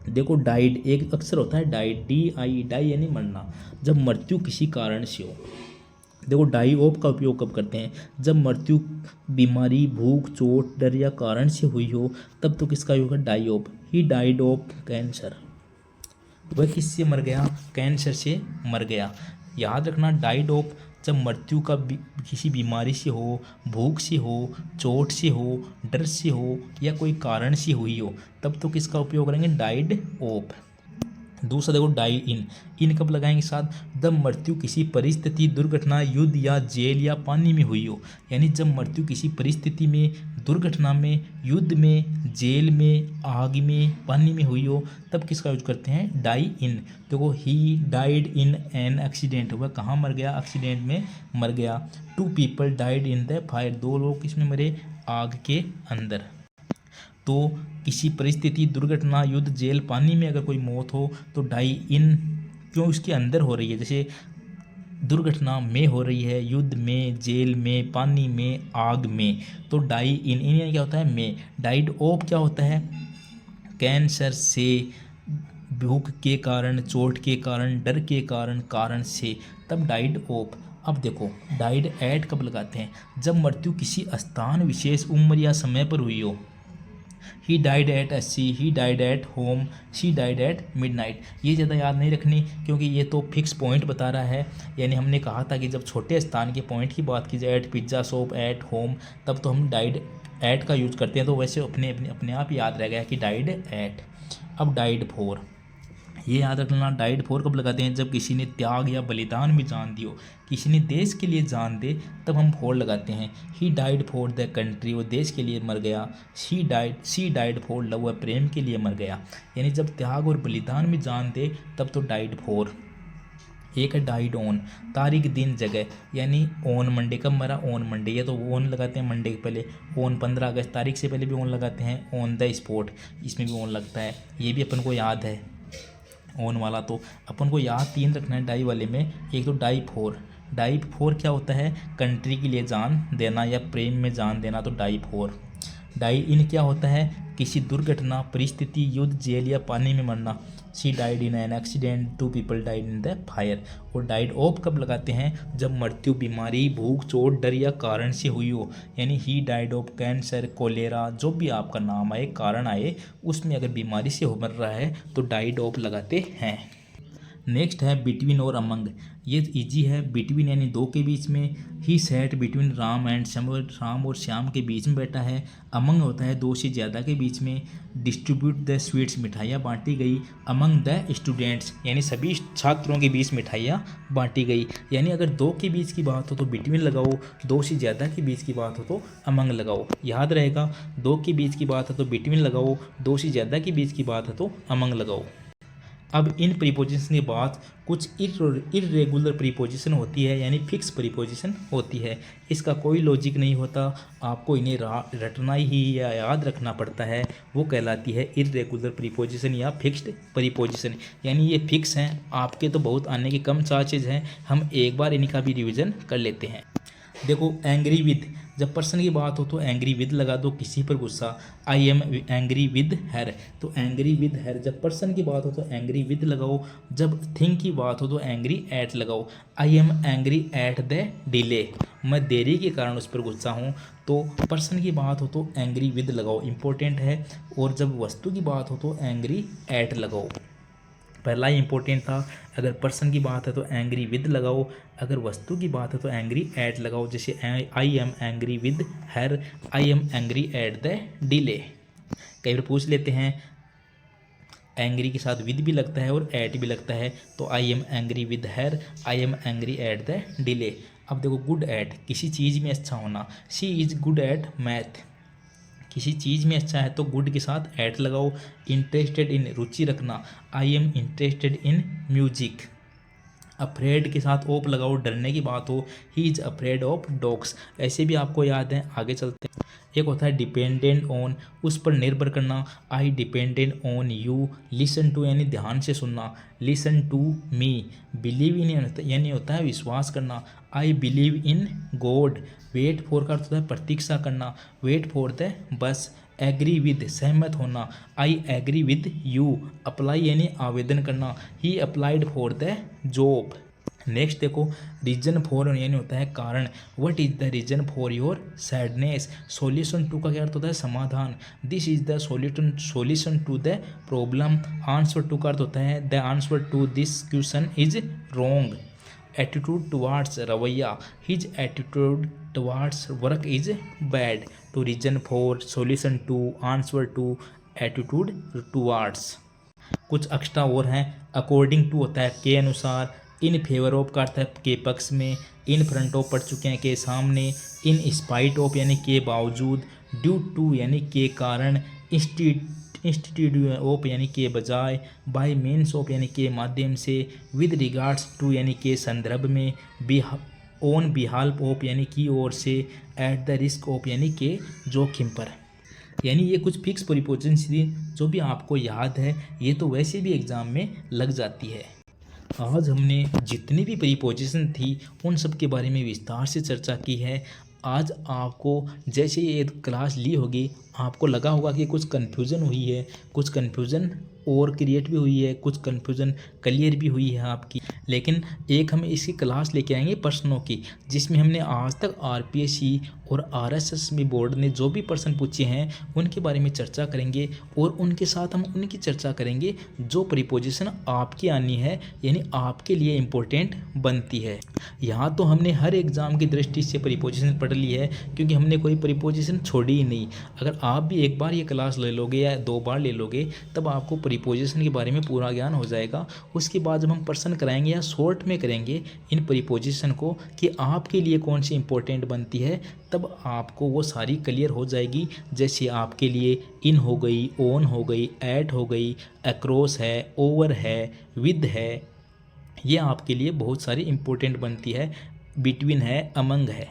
देखो डाइड एक अक्षर होता है, डाइड, डाई यानी मरना, जब मृत्यु किसी कारण से हो। देखो डाई ऑफ का उपयोग कब करते हैं, जब मृत्यु बीमारी, भूख, चोट, डर या कारण से हुई हो, तब तो किसका योग है, die of. He died of cancer, वह किससे मर गया, कैंसर से मर गया। याद रखना डाइड ऑफ जब मृत्यु का किसी बीमारी से हो, भूख से हो, चोट से हो, डर से हो या कोई कारण से हुई हो, तब तो किसका उपयोग करेंगे, डाइड ऑफ। दूसरा देखो डाई इन कब लगाएंगे साथ, जब मृत्यु किसी परिस्थिति, दुर्घटना, युद्ध या जेल या पानी में हुई हो। यानी जब मृत्यु किसी परिस्थिति में, दुर्घटना में, युद्ध में, जेल में, आग में, पानी में हुई हो, तब किसका यूज करते हैं, डाई इन। देखो he died in an accident, वह कहाँ मर गया, एक्सीडेंट में मर गया। 2 people died in the fire, 2 लोग किसमें मरे, आग के अंदर। तो किसी परिस्थिति, दुर्घटना, युद्ध, जेल, पानी में अगर कोई मौत हो तो डाई इन, क्यों इसके अंदर हो रही है, जैसे दुर्घटना में हो रही है, युद्ध में, जेल में, पानी में, आग में, तो डाई इन क्या होता है में। डाइड ऑफ क्या होता है, कैंसर से, भूख के कारण, चोट के कारण, डर के कारण, कारण से, तब डाइड ऑफ। अब देखो डाइड एट कब लगाते हैं, जब मृत्यु किसी स्थान, विशेष उम्र या समय पर हुई हो। ही डाइड एट अस्सी, he died at home, she died eight midnight. ये ज़्यादा याद नहीं रखनी क्योंकि ये तो फिक्स पॉइंट बता रहा है। यानी हमने कहा था कि जब छोटे स्थान के पॉइंट की बात की जाए, at pizza shop, at home, तब तो हम डाइड एट का यूज़ करते हैं, तो वैसे अपने आप याद रह गया कि डाइड एट। अब डाइड फॉर, ये याद रखना, डाइड फॉर कब लगाते हैं, जब किसी ने त्याग या बलिदान में जान दी हो, किसी ने देश के लिए जान दे, तब हम फॉर लगाते हैं। He died for the country, वो देश के लिए मर गया। शी डाइड फॉर लव, वह प्रेम के लिए मर गया। यानी जब त्याग और बलिदान में जान दे तब तो डाइड फॉर। एक है डाइड ऑन, तारीख, दिन, जगह, यानी ऑन मंडे, कब मरा, ऑन मंडे, या तो ऑन लगाते हैं मंडे के पहले, ऑन 15 अगस्त, तारीख से पहले भी ऑन लगाते हैं। ऑन द स्पॉट, इसमें भी ऑन लगता है, ये भी अपन को याद है ऑन वाला। तो अपन को याद 3 रखना है डाई वाले में। एक तो डाई फोर, डाई फोर क्या होता है, कंट्री के लिए जान देना या प्रेम में जान देना, तो डाई फोर। डाई इन क्या होता है, किसी दुर्घटना, परिस्थिति, युद्ध, जेल या पानी में मरना। She died in an accident, 2 people died in the fire. और डाइड ऑफ कब लगाते हैं, जब मृत्यु बीमारी, भूख, चोट, डर या कारण से हुई हो। यानी he died of cancer, cholera, जो भी आपका नाम आए, कारण आए, उसमें अगर बीमारी से मर रहा है तो डाइड ऑफ लगाते हैं। नेक्स्ट है बिटवीन और अमंग, ये इजी है। बिटवीन यानी दो के बीच में। He sat between Ram and Shyam, Ram और श्याम के बीच में बैठा है। अमंग होता है दो से ज़्यादा के बीच में। डिस्ट्रीब्यूट द स्वीट्स, मिठाइयाँ बांटी गई। अमंग द स्टूडेंट्स, यानी सभी छात्रों के बीच मिठाइयाँ बांटी गई। यानी अगर दो के बीच की बात हो तो बिटवीन लगाओ, दो से ज़्यादा के बीच की बात हो तो अमंग लगाओ, याद रहेगा। दो के बीच की बात है तो बिटवीन लगाओ, दो से ज़्यादा के बीच की बात है तो अमंग लगाओ। अब इन प्रीपोजिशन के बाद कुछ इरेगुलर प्रीपोजिशन होती है, यानी फिक्स प्रीपोजिशन होती है। इसका कोई लॉजिक नहीं होता, आपको इन्हें रटना ही या याद रखना पड़ता है। वो कहलाती है इरेगुलर प्रीपोजिशन या फिक्स्ड प्रीपोजिशन। यानी ये फिक्स हैं, आपके तो बहुत आने के कम चांसेज हैं। हम एक बार इनका भी रिविज़न कर लेते हैं। देखो एंग्री विद, जब पर्सन की बात हो तो एंग्री विद लगा दो, किसी पर गुस्सा। I am angry with her, तो एंग्री विद हर। जब पर्सन की बात हो तो एंग्री विद लगाओ। जब थिंग की बात हो तो एंग्री एट लगाओ। I am angry at the delay, मैं देरी के कारण उस पर गुस्सा हूँ। तो पर्सन की बात हो तो एंग्री विद लगाओ, इंपॉर्टेंट है। और जब वस्तु की बात हो तो एंग्री एट लगाओ। पहला ही इंपॉर्टेंट था, अगर पर्सन की बात है तो एंग्री विद लगाओ, अगर वस्तु की बात है तो एंग्री एट लगाओ। जैसे I am angry with her, I am angry at the delay. कई बार पूछ लेते हैं, एंग्री के साथ विद भी लगता है और एट भी लगता है, तो I am angry with her, I am angry at the delay. अब देखो गुड एट, किसी चीज़ में अच्छा होना। She is good at math, किसी चीज़ में अच्छा है तो गुड के साथ एट लगाओ। इंटरेस्टेड इन, रुचि रखना। I am interested in music. Afraid के साथ ओप लगाओ, डरने की बात हो। He is afraid of dogs. ऐसे भी आपको याद है, आगे चलते हैं। एक होता है डिपेंडेंट ऑन, उस पर निर्भर करना। I dependent on you. Listen to यानी ध्यान से सुनना। Listen to me. Believe in यानी होता है विश्वास करना। I believe in God. Wait for का अर्थ होता है प्रतीक्षा करना। Wait for the bus. Agree with, सहमत होना। I agree with you. Apply यानी आवेदन करना। He applied for the job. Next देखो, रीजन फॉर यानी होता है कारण। What is the reason for your sadness. Solution to का क्या अर्थ होता है समाधान। This is the solution to the problem. Answer to का अर्थ होता है the answer to this question is wrong. Attitude towards, रवैया। His attitude towards work is bad. तो reason for, solution to, answer to, attitude towards. कुछ extra और हैं। According to होता है के अनुसार। इन फेवर ऑफ का अर्थ है के पक्ष में। इन फ्रंट ऑफ पढ़ चुके हैं के सामने। इन स्पाइट ऑफ यानी के बावजूद। ड्यू टू यानी के कारण। इंस्टीट्यूट ऑफ यानी के बजाय। बाय मीन्स ऑफ यानी के माध्यम से। विद रिगार्ड्स टू यानी के संदर्भ में। ऑन बिहाल्फ ऑफ यानी की ओर से। एट द रिस्क ऑफ यानी के जोखिम पर। यानी ये कुछ फिक्स प्रीपोजिशंस थी जो भी आपको याद है, ये तो वैसे भी एग्ज़ाम में लग जाती है। आज हमने जितनी भी प्रीपोजिशन थी उन सब के बारे में विस्तार से चर्चा की है। आज आपको जैसे ये क्लास ली होगी आपको लगा होगा कि कुछ कन्फ्यूज़न हुई है, कुछ कन्फ्यूज़न और क्रिएट भी हुई है, कुछ कन्फ्यूज़न क्लियर भी हुई है आपकी। लेकिन एक हम इसकी क्लास लेके आएंगे प्रश्नों की, जिसमें हमने आज तक आरपीएससी और आरएसएस में बोर्ड ने जो भी प्रश्न पूछे हैं उनके बारे में चर्चा करेंगे और उनके साथ हम उनकी चर्चा करेंगे जो प्रीपोजिशन आपकी आनी है, यानी आपके लिए इम्पोर्टेंट बनती है। यहाँ तो हमने हर एग्ज़ाम की दृष्टि से प्रीपोजिशन पढ़ ली है, क्योंकि हमने कोई प्रीपोजिशन छोड़ी ही नहीं। अगर आप भी एक बार ये क्लास ले लोगे या 2 बार ले लोगे तब आपको प्रीपोजिशन के बारे में पूरा ज्ञान हो जाएगा। उसके बाद जब हम प्रश्न कराएंगे या शॉर्ट में करेंगे इन प्रीपोजिशन को कि आपके लिए कौन सी इंपॉर्टेंट बनती है, तब आपको वो सारी क्लियर हो जाएगी। जैसे आपके लिए इन हो गई, ऑन हो गई, एट हो गई, अक्रॉस है, ओवर है, विद है, ये आपके लिए बहुत सारी इंपॉर्टेंट बनती है। बिटवीन है, अमंग है।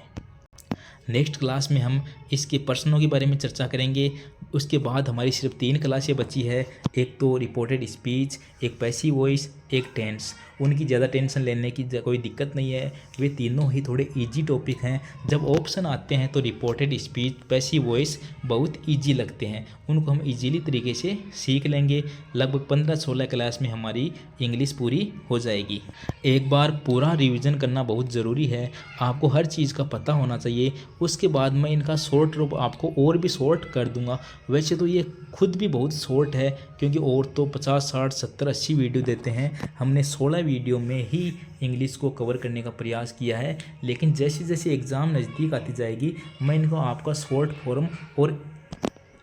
नेक्स्ट क्लास में हम इसके प्रश्नों के बारे में चर्चा करेंगे। उसके बाद हमारी सिर्फ 3 क्लासें बची है, एक तो रिपोर्टेड स्पीच, एक पैसिव वॉइस, एक टेंस। उनकी ज़्यादा टेंशन लेने की कोई दिक्कत नहीं है, वे तीनों ही थोड़े इजी टॉपिक हैं। जब ऑप्शन आते हैं तो रिपोर्टेड स्पीच, पैसिव वॉइस बहुत इजी लगते हैं, उनको हम इजीली तरीके से सीख लेंगे। लगभग 15-16 क्लास में हमारी इंग्लिश पूरी हो जाएगी। एक बार पूरा रिवीजन करना बहुत ज़रूरी है, आपको हर चीज़ का पता होना चाहिए। उसके बाद मैं इनका शॉर्ट रूप आपको और भी शॉर्ट कर दूंगा। वैसे तो ये खुद भी बहुत शॉर्ट है, क्योंकि और तो 50, 60, 70, 80 वीडियो देते हैं। हमने 16 वीडियो में ही इंग्लिश को कवर करने का प्रयास किया है। लेकिन जैसे जैसे एग्ज़ाम नज़दीक आती जाएगी मैं इनको आपका शॉर्ट फॉर्म और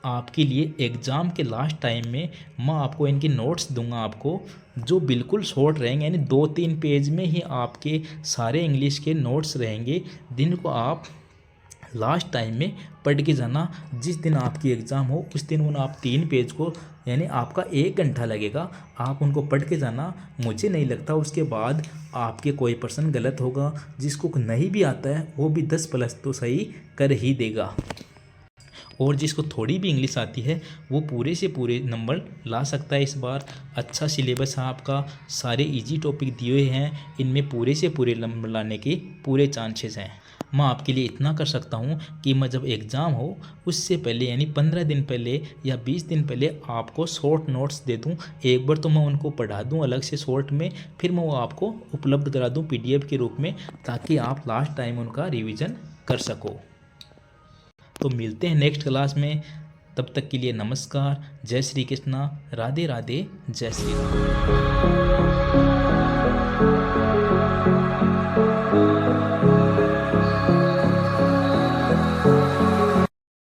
आपके लिए एग्ज़ाम के लास्ट टाइम में मैं आपको इनके नोट्स दूंगा आपको, जो बिल्कुल शॉर्ट रहेंगे, यानी 2-3 पेज में ही आपके सारे इंग्लिश के नोट्स रहेंगे, जिनको आप लास्ट टाइम में पढ़ के जाना। जिस दिन आपकी एग्ज़ाम हो उस दिन उन आप 3 पेज को, यानी आपका 1 घंटा लगेगा, आप उनको पढ़ के जाना। मुझे नहीं लगता उसके बाद आपके कोई प्रश्न गलत होगा। जिसको नहीं भी आता है वो भी 10+ तो सही कर ही देगा, और जिसको थोड़ी भी इंग्लिश आती है वो पूरे से पूरे नंबर ला सकता है। इस बार अच्छा सिलेबस है आपका, सारे इजी टॉपिक दिए हुए हैं, इनमें पूरे से पूरे नंबर लाने के पूरे चांसेस हैं। मैं आपके लिए इतना कर सकता हूँ कि मैं जब एग्ज़ाम हो उससे पहले, यानी 15 दिन पहले या 20 दिन पहले आपको शॉर्ट नोट्स दे दूँ। एक बार तो मैं उनको पढ़ा दूँ अलग से शॉर्ट में, फिर मैं वो आपको उपलब्ध करा दूँ PDF के रूप में, ताकि आप लास्ट टाइम उनका रिविज़न कर सको। तो मिलते हैं नेक्स्ट क्लास में, तब तक के लिए नमस्कार, जय श्री कृष्णा, राधे राधे, जय श्री राम।